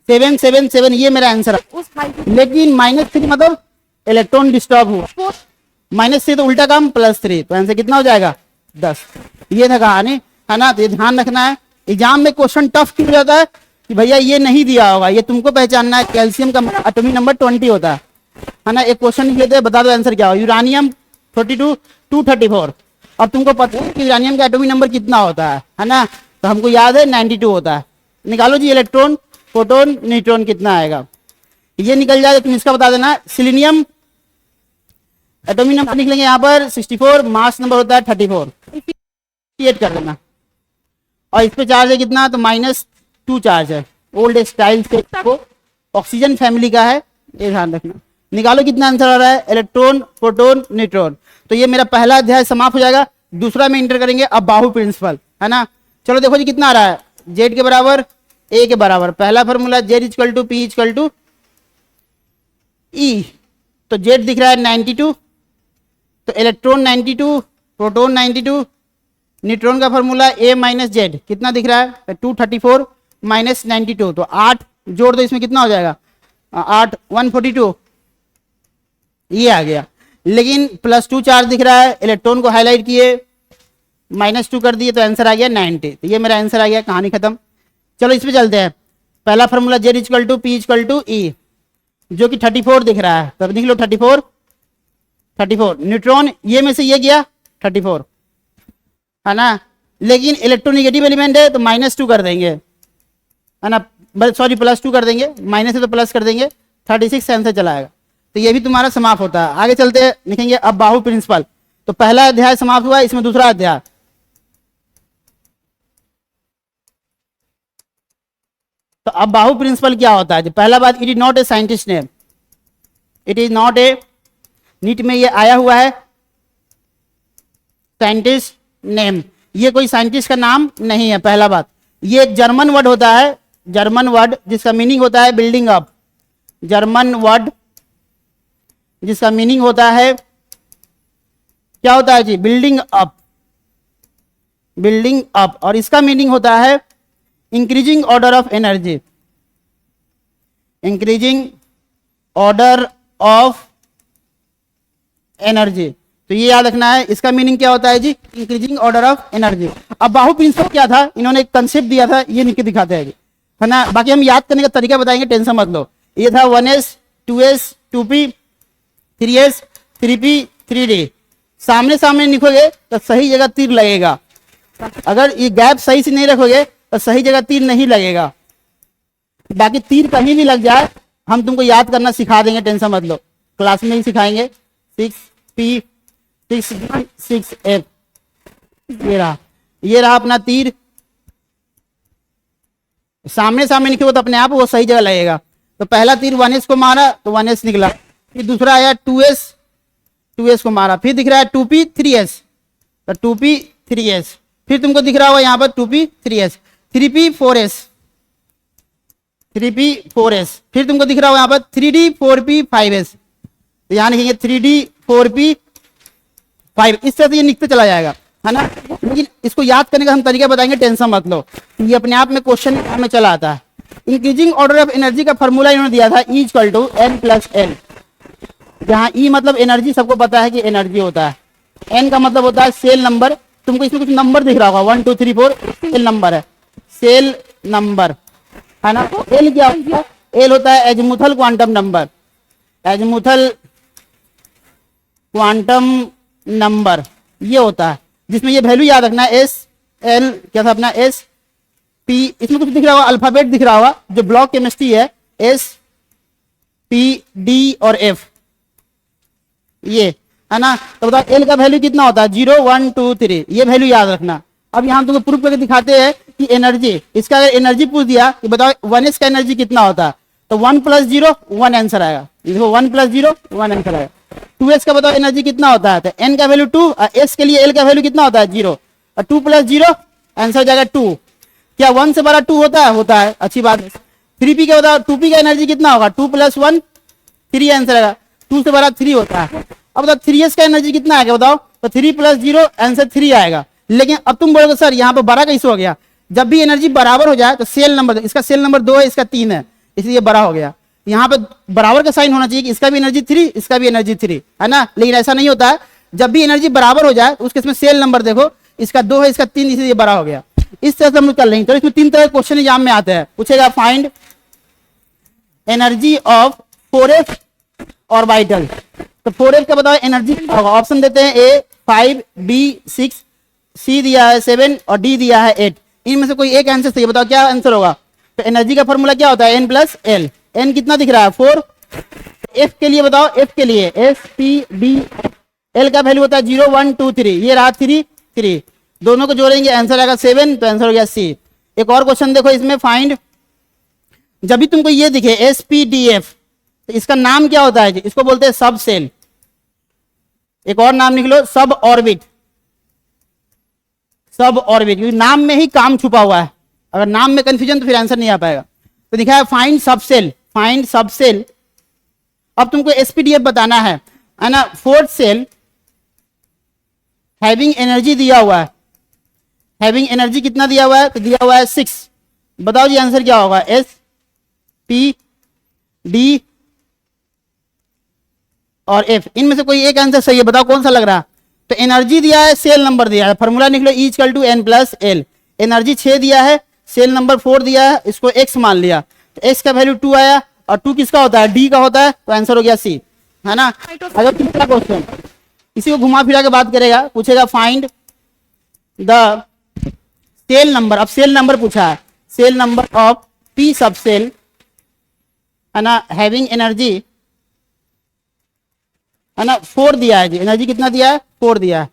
7 7 7, ये मेरा आंसर है। लेकिन -3 मतलब इलेक्ट्रॉन डिस्टर्ब हुआ, -3 तो उल्टा काम, +3, तो आंसर कितना हो जाएगा 10। ये था कहानी, है ना। तो ये ध्यान रखना है, एग्जाम में क्वेश्चन टफ क्यों जाता है कि भैया ये नहीं दिया होगा, ये तुमको पहचानना है। कैल्शियम का एटॉमिक नंबर 20 होता है ना। एक क्वेश्चन लिख लेते हैं, बता दो आंसर क्या हो, यूरानियम 42 234। अब तुमको पता है कि यूरानियम का एटॉमिक नंबर कितना होता है ना, तो हमको याद है 92 होता है। निकालो जी, इलेक्ट्रॉन प्रोटॉन न्यूट्रॉन कितना आएगा, ये निकल जाए, तुम इसका बता देना। सिलीनियम एटॉमिक नंबर लिख लेंगे यहाँ पर 64, मास नंबर होता है 34, कर देना। और इस पे चार्ज है कितना, तो -2 चार्ज है, ओल्ड स्टाइल से को ऑक्सीजन फैमिली का है, ये ध्यान रखना। निकालो कितना आंसर आ रहा है, इलेक्ट्रॉन प्रोटॉन न्यूट्रॉन। तो ये मेरा पहला अध्याय समाप्त हो जाएगा, दूसरा में इंटर करेंगे अब बाहु प्रिंसिपल, है ना। चलो देखो जी कितना आ रहा है, जेड के बराबर ए के बराबर, पहला formula Z equal to P equal to E, तो जेड दिख रहा है 92, तो इलेक्ट्रॉन 92 प्रोटॉन 92, न्यूट्रॉन का फॉर्मूला ए माइनस जेड, कितना दिख रहा है 234 - 92, तो 8 जोड़ दो, इसमें कितना हो जाएगा 8 142, ये आ गया। लेकिन +2 चार्ज दिख रहा है, इलेक्ट्रॉन को हाईलाइट किए, -2 कर दिए, तो आंसर आ गया 90। तो ये मेरा आंसर आ गया, कहानी खत्म। चलो इस पे चलते हैं, पहला formula Z equal to P equal to E, जो कि 34 दिख रहा है, तब लिख लो 34 न्यूट्रॉन, ये में से ये गया 34 है ना, लेकिन इलेक्ट्रोनेगेटिव एलिमेंट है तो -2 कर देंगे है ना, सॉरी +2 कर देंगे, माइनस है तो प्लस कर देंगे, 36 आंसर चला आएगा। तो ये भी तुम्हारा समाप्त होता है। आगे चलते लिखेंगे अब बाहु प्रिंसिपल। तो पहला अध्याय समाप्त हुआ, इसमें दूसरा अध्याय। तो अब बाहु प्रिंसिपल क्या होता है? पहला बात, it is not a scientist name, it is not a, NEET में ये आया हुआ है साइंटिस्ट नेम, ये कोई साइंटिस्ट का नाम नहीं है। पहला बात, ये एक जर्मन वर्ड होता है, जर्मन वर्ड जिसका मीनिंग होता है बिल्डिंग अप, जर्मन वर्ड जिसका मीनिंग होता है, क्या होता है जी? बिल्डिंग अप, बिल्डिंग अप, और इसका मीनिंग होता है increasing order of energy, increasing order of energy. तो ये याद रखना है, इसका मीनिंग क्या होता है जी? Increasing order of energy. अब बाहु प्रिंसिपल क्या था? इन्होंने एक कंसेप्ट दिया था, ये लिख के दिखाते हैं जी, है ना। बाकी हम याद करने का तरीका बताएंगे, टेंशन मत लो। ये था 1s 2s 2p 3s 3p 3d। सामने सामने लिखोगे तो सही जगह तीर लगेगा, अगर ये गैप सही से नहीं रखोगे तो सही जगह तीर नहीं लगेगा। बाकी तीर कहीं भी लग जाए हम तुमको याद करना सिखा देंगे, टेंशन मत लो, क्लास में ही सिखाएंगे। 6p 6d 6f, ये रहा अपना तीर। सामने सामने लिखे हो तो अपने आप वो सही जगह लगेगा। तो पहला तीर 1s को मारा तो 1s निकला, फिर दूसरा आया 2s को मारा, फिर दिख रहा है 2p 3s तो 2p 3s, फिर तुमको दिख रहा होगा यहाँ पर 2p 3s, 3p 4s 3p 4s, फिर तुमको दिख रहा होगा यहाँ पर 3d 4p 5s, तो यहाँ लिखेंगे 3d 4p 5, इस तरह से ये लिखते चला जाएगा, है ना। लेकिन इसको याद करने का हम तरीका बताएंगे, टेंशन मत लो, ये अपने आप में क्वेश्चन में चला आता है। इंक्रीजिंग ऑर्डर ऑफ एनर्जी का फॉर्मूला इन्होंने दिया था E equal to N plus L, जहां E मतलब एनर्जी, सबको पता है कि एनर्जी होता है, N का मतलब होता है सेल नंबर। तुमको इसमें कुछ नंबर दिख रहा होगा 1 2 3 4, सेल नंबर है, सेल नंबर, है ना। L क्या होता है? L होता है एजमुथल क्वांटम नंबर, एजमुथल क्वांटम नंबर ये होता है, जिसमें ये वैल्यू याद रखना है। एस एल क्या था अपना, एस पी, इसमें कुछ दिख रहा होगा, अल्फाबेट दिख रहा होगा, जो ब्लॉक केमिस्ट्री है, एस पी डी और एफ, ये है ना। तो बताओ एल का वैल्यू कितना होता है? 0 1 2 3, ये वैल्यू याद रखना। अब यहाँ तुमको प्रूफ करके दिखाते हैं कि एनर्जी, इसका अगर एनर्जी पूछ दिया कि बताओ 1s का एनर्जी कितना होता है, तो 1 + 0 1 आंसर आएगा, देखो 1 + 0 1 आंसर आएगा। 2s का बताओ एनर्जी कितना होता है, तो n का वैल्यू 2, s के लिए l का वैल्यू कितना होता है 0, और 2 + 0 आंसर हो जाएगा 2। क्या 1 से बड़ा 2 होता है? होता है, अच्छी बात है। 3p का बताओ, 2p का एनर्जी कितना होगा? 2 + 1 3 आंसर आएगा, 2 से बड़ा 3 होता है। अब बताओ 3s का एनर्जी कितना आएगा बताओ, तो 3 + 0 आंसर 3 आएगा। लेकिन अब तुम बोलोगे सर यहाँ पर बड़ा कैसे हो गया? जब भी एनर्जी बराबर हो जाए तो सेल नंबर, इसका सेल नंबर 2 है, इसका 3 है, इसलिए बड़ा हो गया। यहाँ पे बराबर का साइन होना चाहिए कि इसका भी एनर्जी 3, इसका भी एनर्जी 3, है ना। लेकिन ऐसा नहीं होता है, जब भी एनर्जी बराबर हो जाए उसके इसमें सेल नंबर देखो, इसका 2 है, इसका 3, इसलिए बड़ा हो गया। इस तरह से हम लोग चल रहे हैं। तो इसमें 3 तरह के क्वेश्चन एग्जाम में आते हैं, पूछेगा find energy of 4s orbital. तो 4s का बताओ एनर्जी कितना होगा? ऑप्शन देते हैं A 5, B 6, C दिया है 7 और D दिया है 8। इनमें से कोई एक आंसर सही, बताओ क्या आंसर होगा? तो एनर्जी का फॉर्मूला क्या होता है? N + L। N कितना दिख रहा है? 4। F के लिए बताओ, F के लिए S P D, L का वैल्यू होता है 0 1 2 3, ये रहा 3 3, दोनों को जोड़ेंगे आंसर आएगा 7, तो आंसर हो गया C। एक और क्वेश्चन देखो इसमें, फाइंड, जब भी तुमको ये दिखे SPDF, तो इसका नाम क्या होता है जी? इसको बोलते हैं सब सेल। एक और नाम लिख लो, सब ऑर्बिट, सब ऑर्बिट, क्योंकि नाम में ही काम छुपा हुआ है, अगर नाम में कंफ्यूजन तो फिर आंसर नहीं आ पाएगा। तो लिखा है फाइंड सब सेल, फाइंड सब सेल। अब तुमको SPDF बताना है ना। 4th सेल हैविंग एनर्जी दिया हुआ है, हैविंग एनर्जी कितना दिया हुआ है? तो दिया हुआ है 6। बताओ जी आंसर क्या होगा? S P D और F, इनमें से कोई एक आंसर सही है, बताओ कौन सा लग रहा है? तो एनर्जी दिया है, सेल नंबर दिया है, फॉर्मूला निकलो E = N + L। एनर्जी 6 दिया है, सेल नंबर 4 दिया है, इसको X मान लिया। एक्स का वैल्यू 2 आया, और 2 किसका होता है, डी का होता है, तो आंसर हो गया सी, है ना। अगर तीसरा क्वेश्चन इसी को घुमा फिरा के बात करेगा, पूछेगा फाइंड द सेल नंबर, अब सेल नंबर पूछा है, सेल नंबर ऑफ पी सब सेल, है ना, हैविंग एनर्जी, है ना, 4 दिया है जी, एनर्जी कितना दिया है, 4 दिया है,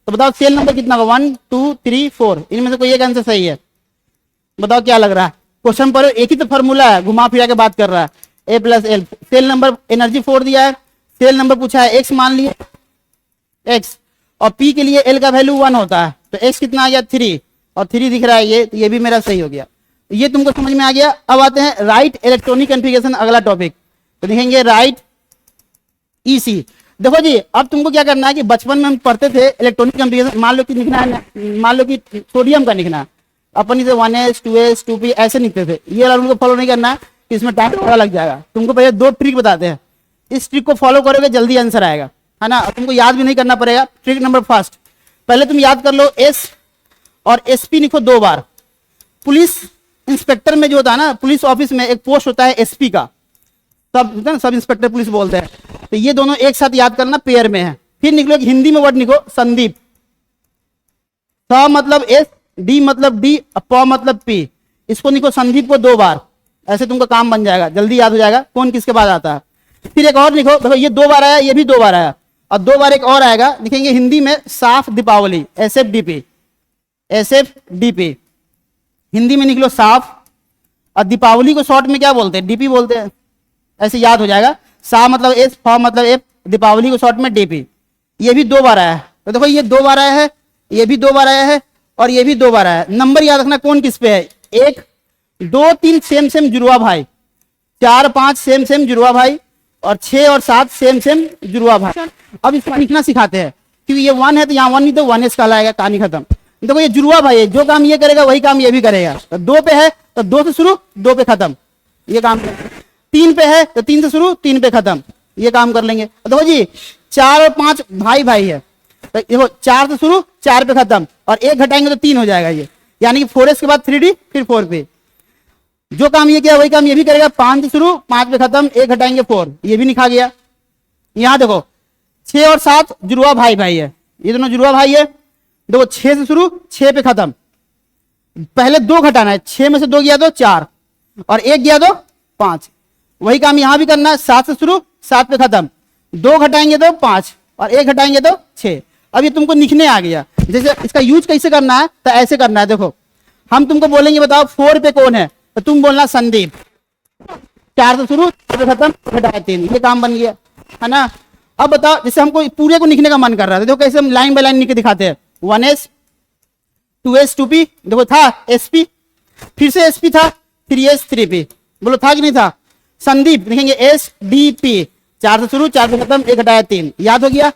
तो बताओ सेल नंबर कितना होगा, 1 2 3 4, इनमें से कोई एक आंसर सही है, बताओ क्या लग रहा है। क्वेश्चन पर एक ही तो फॉर्मूला है, घुमा फिरा के बात कर रहा है, A plus L, cell number energy 4 दिया है, सेल नंबर पूछा है एक्स मान लिए एक्स, और पी के लिए एल का वैल्यू 1 होता है, तो एक्स कितना आ गया 3, और 3 दिख रहा है ये, तो ये भी मेरा सही हो गया, ये तुमको समझ में आ गया। अब आते हैं राइट इलेक्ट्रॉनिक कॉन्फ़िगरेशन, अगला टॉपिक, तो देखेंगे राइट ईसी। देखो जी, अब तुमको क्या करना है कि बचपन में हम पढ़ते थे इलेक्ट्रॉनिक कॉन्फ़िगरेशन, मान लो कि लिखना है, मान लो कि सोडियम का लिखना है, अपन इसे 1s 2s 2p ऐसे लिखते थे, ये वाला रूल को फॉलो नहीं करना है, इसमें टाइम थोड़ा लग जाएगा। तुमको पहले 2 ट्रिक बताते हैं, इस ट्रिक को फॉलो करोगे जल्दी आंसर आएगा, है ना, तुमको याद भी नहीं करना पड़ेगा। ट्रिक नंबर फर्स्ट, पहले तुम याद कर लो एस और एसपी लिखो 2 बार। पुलिस इंस्पेक्टर में जो होता है ना, पुलिस ऑफिस में एक पोस्ट होता है एसपी का, सब इंस्पेक्टर पुलिस बोलते हैं, तो ये दोनों एक साथ याद करना, पेयर में है। फिर निकलो हिंदी में वर्ड लिखो संदीप, स मतलब एस, डी मतलब डी, प मतलब पी, इसको लिखो संदीप को 2 बार, ऐसे तुमका काम बन जाएगा, जल्दी याद हो जाएगा कौन किसके बाद आता है। फिर एक और लिखो, देखो ये 2 बार आया, ये भी 2 बार आया, और 2 बार एक और आएगा, लिखेंगे हिंदी में साफ दीपावली, SFDP, SFDP हिंदी में निकलो साफ, और दीपावली को शॉर्ट में क्या बोलते हैं, डीपी बोलते हैं, ऐसे याद हो जाएगा, सा मतलब एस, फ मतलब एफ, दीपावली को शॉर्ट में डीपी। ये भी 2 बार आया है, तो देखो ये 2 बार आया है, ये भी 2 बार आया है, और ये भी 2 बार आया है। नंबर याद रखना कौन किस पे है, 1 2 3 सेम सेम जुड़वा भाई, 4 5 सेम सेम जुड़वा भाई, और 6 और 7 सेम सेम जुड़वा भाई। अब इसको लिखना सिखाते हैं, क्योंकि ये 1 है तो यहाँ 1 नहीं तो 1s कहलाएगा, कहानी खत्म। देखो ये जुड़वा भाई है, जो काम ये करेगा वही काम ये भी करेगा, तो 2 पे है तो 2 से शुरू 2 पे खत्म, ये काम। 3 पे है तो 3 से शुरू 3 पे खत्म, ये काम कर लेंगे। देखो जी 4 और 5 भाई भाई है, तो देखो 4 से शुरू 4 पे खत्म, और 1 घटाएंगे तो 3 हो जाएगा ये, यानी कि 4s के बाद 3d फिर 4 पे, जो काम ये किया वही काम ये भी करेगा। 5 से शुरू 5 पे खत्म, 1 घटाएंगे 4, ये भी लिखा गया। यहाँ देखो 6 और 7 जुड़वा भाई भाई है, ये दोनों जुड़वा भाई है। देखो 6 से शुरू 6 पे खत्म, पहले 2 घटाना है, 6 में से 2 गया तो 4, और 1 गया तो 5, वही काम यहां भी करना है। 7 से शुरू 7 पे खत्म, 2 घटाएंगे तो 5, और 1 घटाएंगे तो 6। अब ये तुमको लिखने आ गया, जैसे इसका यूज कैसे करना है, तो ऐसे करना है। देखो हम तुमको बोलेंगे बताओ 4 पे कौन है, तो तुम बोलना संदीप, 4 से शुरू 4 पे खत्म, घटाया 3, ये काम बन गया, है ना। अब बताओ जैसे हमको पूरे को लिखने का मन कर रहा है, देखो कैसे हम लाइन बाय लाइन लिख के दिखाते हैं। 1s 2s 2p, देखो था sp, फिर से sp था, 3s 3p, बोलो था कि नहीं था। संदीप लिखेंगे SDP, 4 से शुरू 4 पे खत्म, 1 घटाया 3, याद हो गया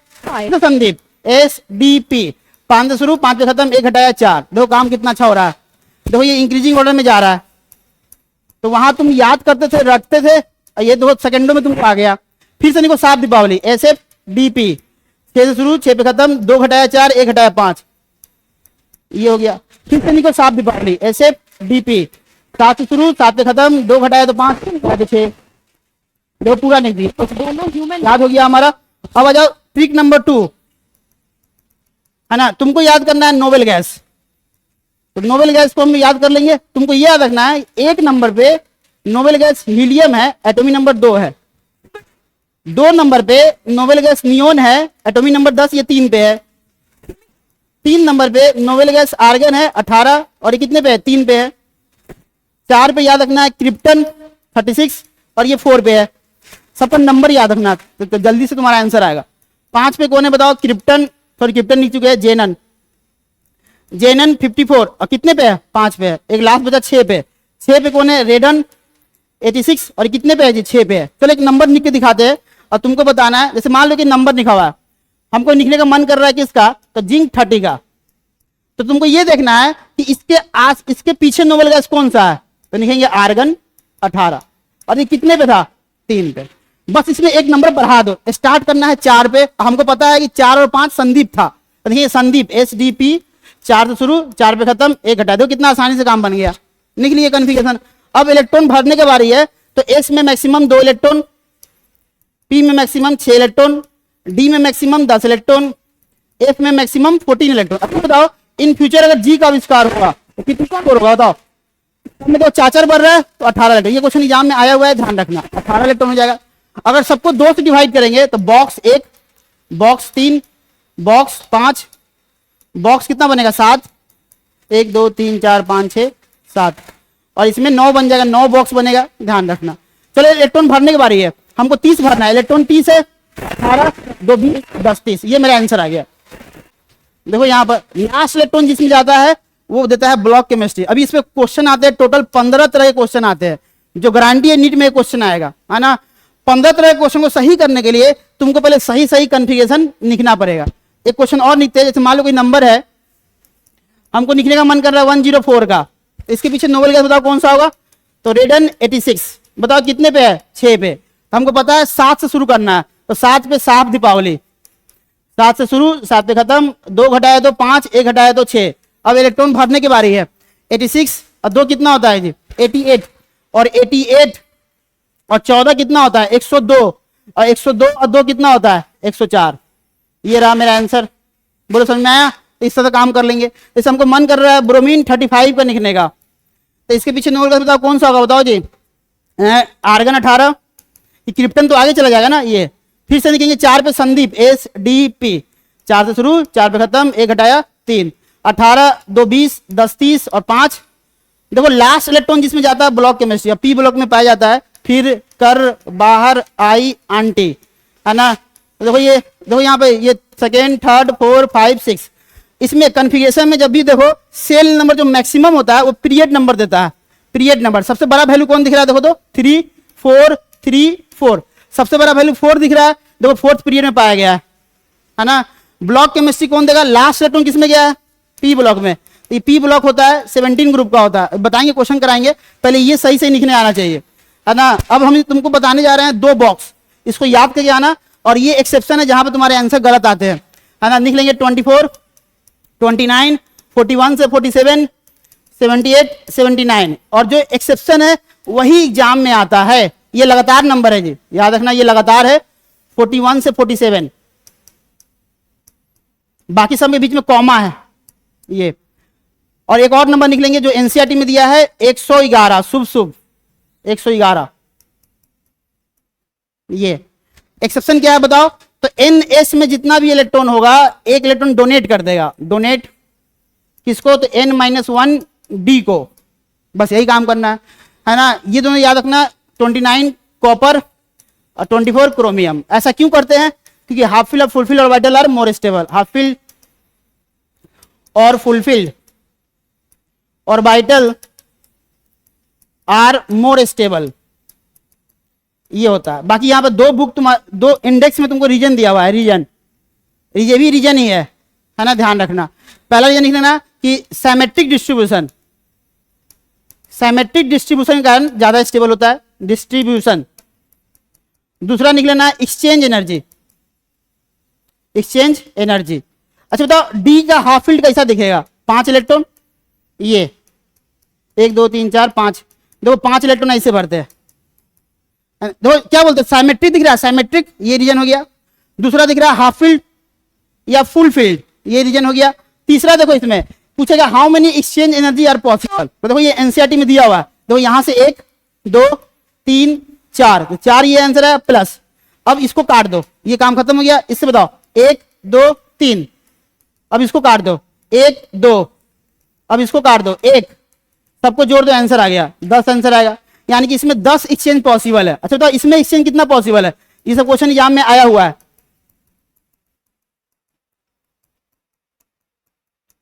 तो संदीप SDP। 5 से शुरू 5 पे खत्म, 1 घटाया 4, देखो काम कितना अच्छा हो रहा है। देखो ये इंक्रीजिंग ऑर्डर में जा रहा है, तो वहां तुम याद करते थे, रखते थे, और ये देखो सेकंडों में तुमको आ गया। फिर से देखो साफ दीपावली SFDP, 6 से शुरू 6 पे खत्म, 2 घटाया 4, 1 घटाया 5, ये हो गया। फिर से निको साफ दीपावली SFDP, 7 से शुरू 7 पे खत्म, 2 घटाया तो 5, 6, देखो पूरा नहीं दिया, याद हो गया हमारा। अब आ जाओ ट्रिक नंबर 2, है ना, तुमको याद करना है नोबेल गैस, तो नोबेल गैस को हम याद कर लेंगे। तुमको ये याद रखना है 1 नंबर पे नोबेल गैस हीलियम है, एटॉमिक नंबर 2 है। 2 नंबर पे नोबेल गैस नियोन है, एटॉमिक नंबर 10, ये 3 पे है। 3 नंबर पे नोबेल गैस आर्गन है 18, और ये कितने पे है, 3 पे है। 4 पे याद रखना है क्रिप्टन 36, और ये 4 पे है। सबका नंबर याद रखना तो जल्दी से तुम्हारा आंसर आएगा। 5 पे कौन है बताओ, क्रिप्टन, सॉरी क्रिप्टन लिख चुके हैं, जेनन 54, और कितने पे है, 5 पे है। एक लास्ट बचा 6 पे, 6 पे कौन है, रेडन 86, और कितने पे है जी, 6 पे है। चलो एक नंबर लिख के दिखाते हैं, और तुमको बताना है, जैसे मान लो कि नंबर लिखा हुआ है, हमको लिखने का मन कर रहा है किसका, तो जिंक 30 का, तो तुमको ये देखना है कि इसके पीछे नोबेल गैस कौन सा है, तो लिखेंगे आर्गन 18, और ये कितने पे था, 3 पे। बस इसमें एक नंबर बढ़ा दो, स्टार्ट करना है 4 पे। हमको पता है कि 4 और 5 संदीप था, तो देखिए संदीप SDP, 4 से शुरू 4 पे खत्म, 1 घटा दो, कितना आसानी से काम बन गया, निकलिए कन्फिगरेशन। अब इलेक्ट्रॉन भरने के बारी है, तो एस में मैक्सिमम 2 इलेक्ट्रॉन, पी में मैक्सिमम 6 इलेक्ट्रॉन, डी में मैक्सिमम 10 इलेक्ट्रॉन, एफ में मैक्सिमम 14 इलेक्ट्रॉन। अब बताओ इन फ्यूचर अगर जी का आविष्कार होगा तो कितना स्कोर होगा बताओ। में तो 4 बढ़ रहा है तो 18 इलेक्ट्रॉन, ये क्वेश्चन एग्जाम में आया हुआ है, ध्यान रखना 18 इलेक्ट्रॉन हो जाएगा। अगर सबको 2 से डिवाइड करेंगे तो बॉक्स 1, बॉक्स 3, बॉक्स 5, बॉक्स कितना बनेगा 7, 1 2 3 4 5 6 7, और इसमें 9 बन जाएगा, 9 बॉक्स बनेगा, ध्यान रखना। चलो इलेक्ट्रॉन भरने की बारी है, हमको 30 भरना है, इलेक्ट्रॉन 30 है, 18 2 20 10 30, ये मेरा आंसर आ गया। देखो यहाँ पर लास्ट इलेक्ट्रॉन जिसमें जाता है वो देता है ब्लॉक केमिस्ट्री। अभी इसमें क्वेश्चन आते हैं, टोटल 15 तरह के क्वेश्चन आते हैं, जो गारंटी है नीट में क्वेश्चन आएगा, है ना। 15 तरह के क्वेश्चन को सही करने के लिए तुमको पहले सही सही कन्फिगरेशन लिखना पड़ेगा। एक क्वेश्चन और लिखते हैं, जैसे मान लो कोई नंबर है, हमको लिखने का मन कर रहा है 104 का, इसके पीछे नोबेल गैस बताओ कौन सा होगा, तो रेडन 86, बताओ कितने पे है 6 पे, तो हमको पता है 7 से शुरू करना है, तो 7 पे साफ दीपावली, 7 से शुरू 7 पे खत्म, 2 घटाया तो 5, 1 घटाया तो 6। अब इलेक्ट्रॉन भरने की बारी है, 86 और 2 कितना होता है जी 88, और 88 और 14 कितना होता है 102, और 102 और 2 कितना होता है 104। ये रहा मेरा आंसर, बोलो समझ में आया। इस तरह काम कर लेंगे। जैसे हमको मन कर रहा है ब्रोमीन 35 का लिखने का, तो इसके पीछे नोबेल गैस बताओ कौन सा होगा, बताओ जी आर्गन 18, ये क्रिप्टन तो आगे चला जाएगा ना। ये फिर से लिखेंगे 4 पे संदीप SDP, 4 से शुरू 4 पे खत्म, 1 घटाया 3, 18 2 20 10 30 और 5। देखो लास्ट इलेक्ट्रॉन जिसमें जाता है ब्लॉक केमिस्ट्री, पी ब्लॉक में पाया जाता है, फिर कर बाहर आई आंटी, है ना। देखो ये देखो यहाँ पे ये सेकेंड थर्ड 4 5 6, इसमें कन्फिगरेशन में जब भी देखो सेल नंबर जो मैक्सिमम होता है वो पीरियड नंबर देता है, पीरियड नंबर। सबसे बड़ा वैल्यू कौन दिख रहा है, देखो तो 3 4 3 4, सबसे बड़ा वैल्यू 4 दिख रहा है, देखो 4th पीरियड में पाया गया है ना। ब्लॉक केमिस्ट्री कौन देगा, लास्ट इलेक्ट्रॉन किसमें गया है, पी ब्लॉक में। ये पी ब्लॉक होता है 17 ग्रुप का होता है, बताएंगे क्वेश्चन कराएंगे, पहले ये सही सही लिखने आना चाहिए, है ना। अब हम तुमको बताने जा रहे हैं 2 बॉक्स, इसको याद करके आना, और ये एक्सेप्शन है जहां पे तुम्हारे आंसर गलत आते हैं, है ना। लिख लेंगे 24 29 41 से 47 78 79, और जो एक्सेप्शन है वही एग्जाम में आता है। ये लगातार नंबर है जी, याद रखना, ये लगातार है 41 से 47, बाकी सब में बीच में कॉमा है ये। और एक और नंबर निकलेंगे जो एनसीईआरटी में दिया है 111, शुभ शुभ 111, ये एक्सेप्शन क्या है बताओ, तो NS में जितना भी इलेक्ट्रॉन होगा 1 इलेक्ट्रॉन डोनेट कर देगा, डोनेट किसको, तो N-1 D को, बस यही काम करना है ना। ये दोनों याद रखना, 29 कॉपर और 24 क्रोमियम। ऐसा क्यों करते हैं, क्योंकि हाफ फिल और फुलफिल और vital are more stable, half fill और फुलफिल्ड और वाइटल आर मोर स्टेबल, ये होता है। बाकी यहां पर 2 बुक तुम्हारे 2 इंडेक्स में तुमको रीजन दिया हुआ है, रीजन, ये भी रीजन ही है ना, ध्यान रखना। पहला रीजन लिख लेना कि सिमेट्रिक डिस्ट्रीब्यूशन, सिमेट्रिक डिस्ट्रीब्यूशन के कारण ज्यादा स्टेबल होता है डिस्ट्रीब्यूशन। दूसरा लिख लेना एक्सचेंज एनर्जी, एक्सचेंज एनर्जी। अच्छा बताओ डी का हाफ फील्ड कैसा दिखेगा, 5 इलेक्ट्रॉन, ये 1 2 3 4 5, देखो 5 इलेक्ट्रॉन ऐसे भरते हैं, देखो क्या बोलते हैं साइमेट्रिक दिख रहा है, साइमेट्रिक, ये रीजन हो गया। दूसरा दिख रहा है हाफ फील्ड या फुल फील्ड, ये रीजन हो गया। तीसरा देखो इसमें पूछेगा how many exchange energy are possible, तो देखो ये एनसीईआरटी में दिया हुआ है, देखो यहां से 1 2 3 4, तो 4 ये आंसर है प्लस। अब इसको काट दो, ये काम खत्म हो गया। इससे बताओ 1 2 3, अब इसको काट दो 1 2, अब इसको काट दो 1, सबको जोड़ दो, आंसर आ गया 10 आंसर आएगा, यानी कि इसमें 10 एक्सचेंज पॉसिबल है। अच्छा तो इसमें एक्सचेंज कितना पॉसिबल है, ये सब क्वेश्चन एग्जाम में आया हुआ है।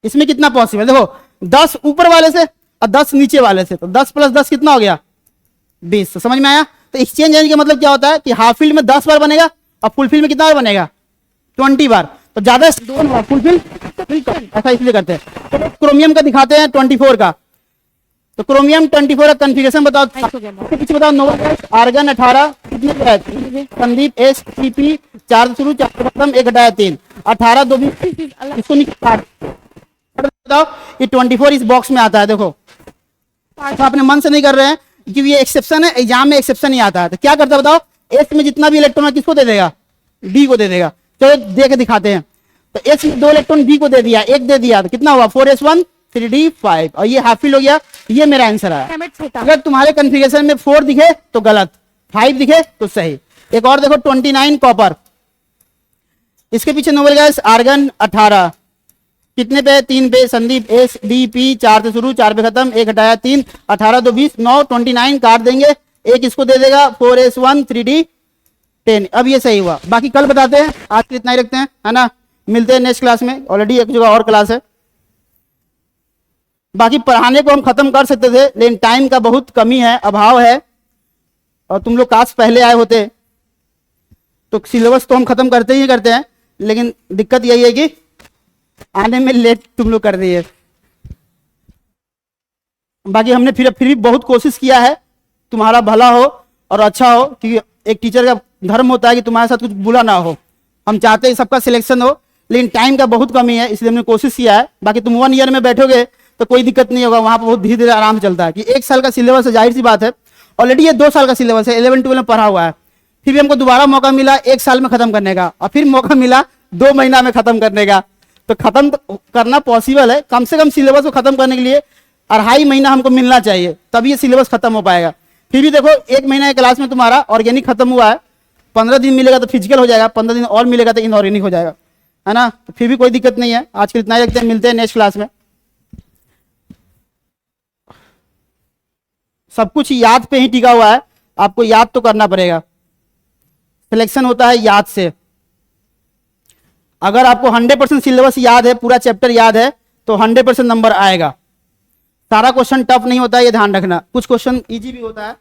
इसमें कितना पॉसिबल, देखो 10 ऊपर वाले से और 10 नीचे वाले से, तो 10 + 10 कितना हो गया 20, तो समझ में आया। तो एक्सचेंज एनर्जी का मतलब क्या होता है कि हाफ फील्ड में 10 बार बनेगा और फुल फील्ड में कितना बार बनेगा 20 बार, तो ज्यादा फुल फील्ड, ऐसा इसलिए करते हैं। तो क्रोमियम का दिखाते हैं 24 का, तो क्रोमियम 24 का कन्फिगरेशन बताओ, पीछे बताओ नोबेल गैस, आर्गन 18 कितने पे है, संदीप SDP 4 शुरू 4 खत्म 1 घटाया 3, 18 2 20, इसको निकाल बताओ, ये 24 इस बॉक्स में आता है। देखो अपने मन से नहीं कर रहे हैं, क्योंकि ये एक्सेप्शन है, एग्जाम में एक्सेप्शन ही आता है। तो क्या करता है बताओ, एस में जितना भी इलेक्ट्रॉन है किसको दे देगा, डी को दे देगा। चलो दे के दिखाते हैं। तो एस में 2 इलेक्ट्रॉन बी को दे दिया, 1 दे दिया, तो कितना हुआ 4s1 3d5, और ये हाफ फिल हो गया। ये मेरा आंसर है। अगर तुम्हारे कॉन्फ़िगरेशन में 4 दिखे तो गलत, 5 दिखे तो सही। एक और देखो 29 कॉपर, इसके पीछे नोबेल गैस आर्गन 18, कितने पे, 3 पे, संदीप एस डी पी 4 से शुरू, 4 पे खत्म, 1 हटाया 3, 18 2 20, 9 29 काट देंगे, एक इसको दे देगा 4s1 3d10। अब ये सही हुआ। बाकी कल बताते हैं, आज के इतना ही रखते हैं, है ना। मिलते हैं नेक्स्ट क्लास में, ऑलरेडी एक जगह और क्लास है। बाकी पढ़ाने को हम खत्म कर सकते थे, लेकिन टाइम का बहुत कमी है, अभाव है, और तुम लोग काश पहले आए होते। तो सिलेबस तो हम खत्म करते ही करते हैं, लेकिन दिक्कत यही है कि आने में लेट तुम लोग कर दिए। बाकी हमने फिर भी बहुत कोशिश किया है तुम्हारा भला हो और अच्छा हो, क्योंकि एक टीचर का धर्म होता है कि तुम्हारे साथ कुछ बुरा ना हो। हम चाहते हैं सबका सिलेक्शन हो, लेकिन टाइम का बहुत कमी है, इसलिए हमने कोशिश किया है। बाकी तुम 1 ईयर में बैठोगे तो कोई दिक्कत नहीं होगा, वहां पर बहुत धीरे धीरे आराम से चलता है। कि 1 साल का सिलेबस है, जाहिर सी बात है, ऑलरेडी ये 2 साल का सिलेबस है, 11 12 में पढ़ा हुआ है। फिर भी हमको दोबारा मौका मिला 1 साल में खत्म करने का, और फिर मौका मिला 2 महीना में खत्म करने का। तो खत्म करना पॉसिबल है, कम से कम सिलेबस को खत्म करने के लिए 2.5 महीना हमको मिलना चाहिए, तभी ये सिलेबस खत्म हो पाएगा। फिर भी देखो 1 महीना की क्लास में तुम्हारा ऑर्गेनिक खत्म हुआ है, 15 दिन मिलेगा तो फिजिकल हो जाएगा, 15 दिन और मिलेगा तो इनऑर्गेनिक हो जाएगा, है ना। तो फिर भी कोई दिक्कत नहीं है। आज के इतना ही रखते हैं, मिलते हैं नेक्स्ट क्लास में। सब कुछ याद पे ही टिका हुआ है, आपको याद तो करना पड़ेगा। सिलेक्शन होता है याद से। अगर आपको 100% सिलेबस याद है, पूरा चैप्टर याद है, तो 100% नंबर आएगा। सारा क्वेश्चन टफ नहीं होता है, ये ध्यान रखना। कुछ क्वेश्चन इजी भी होता है।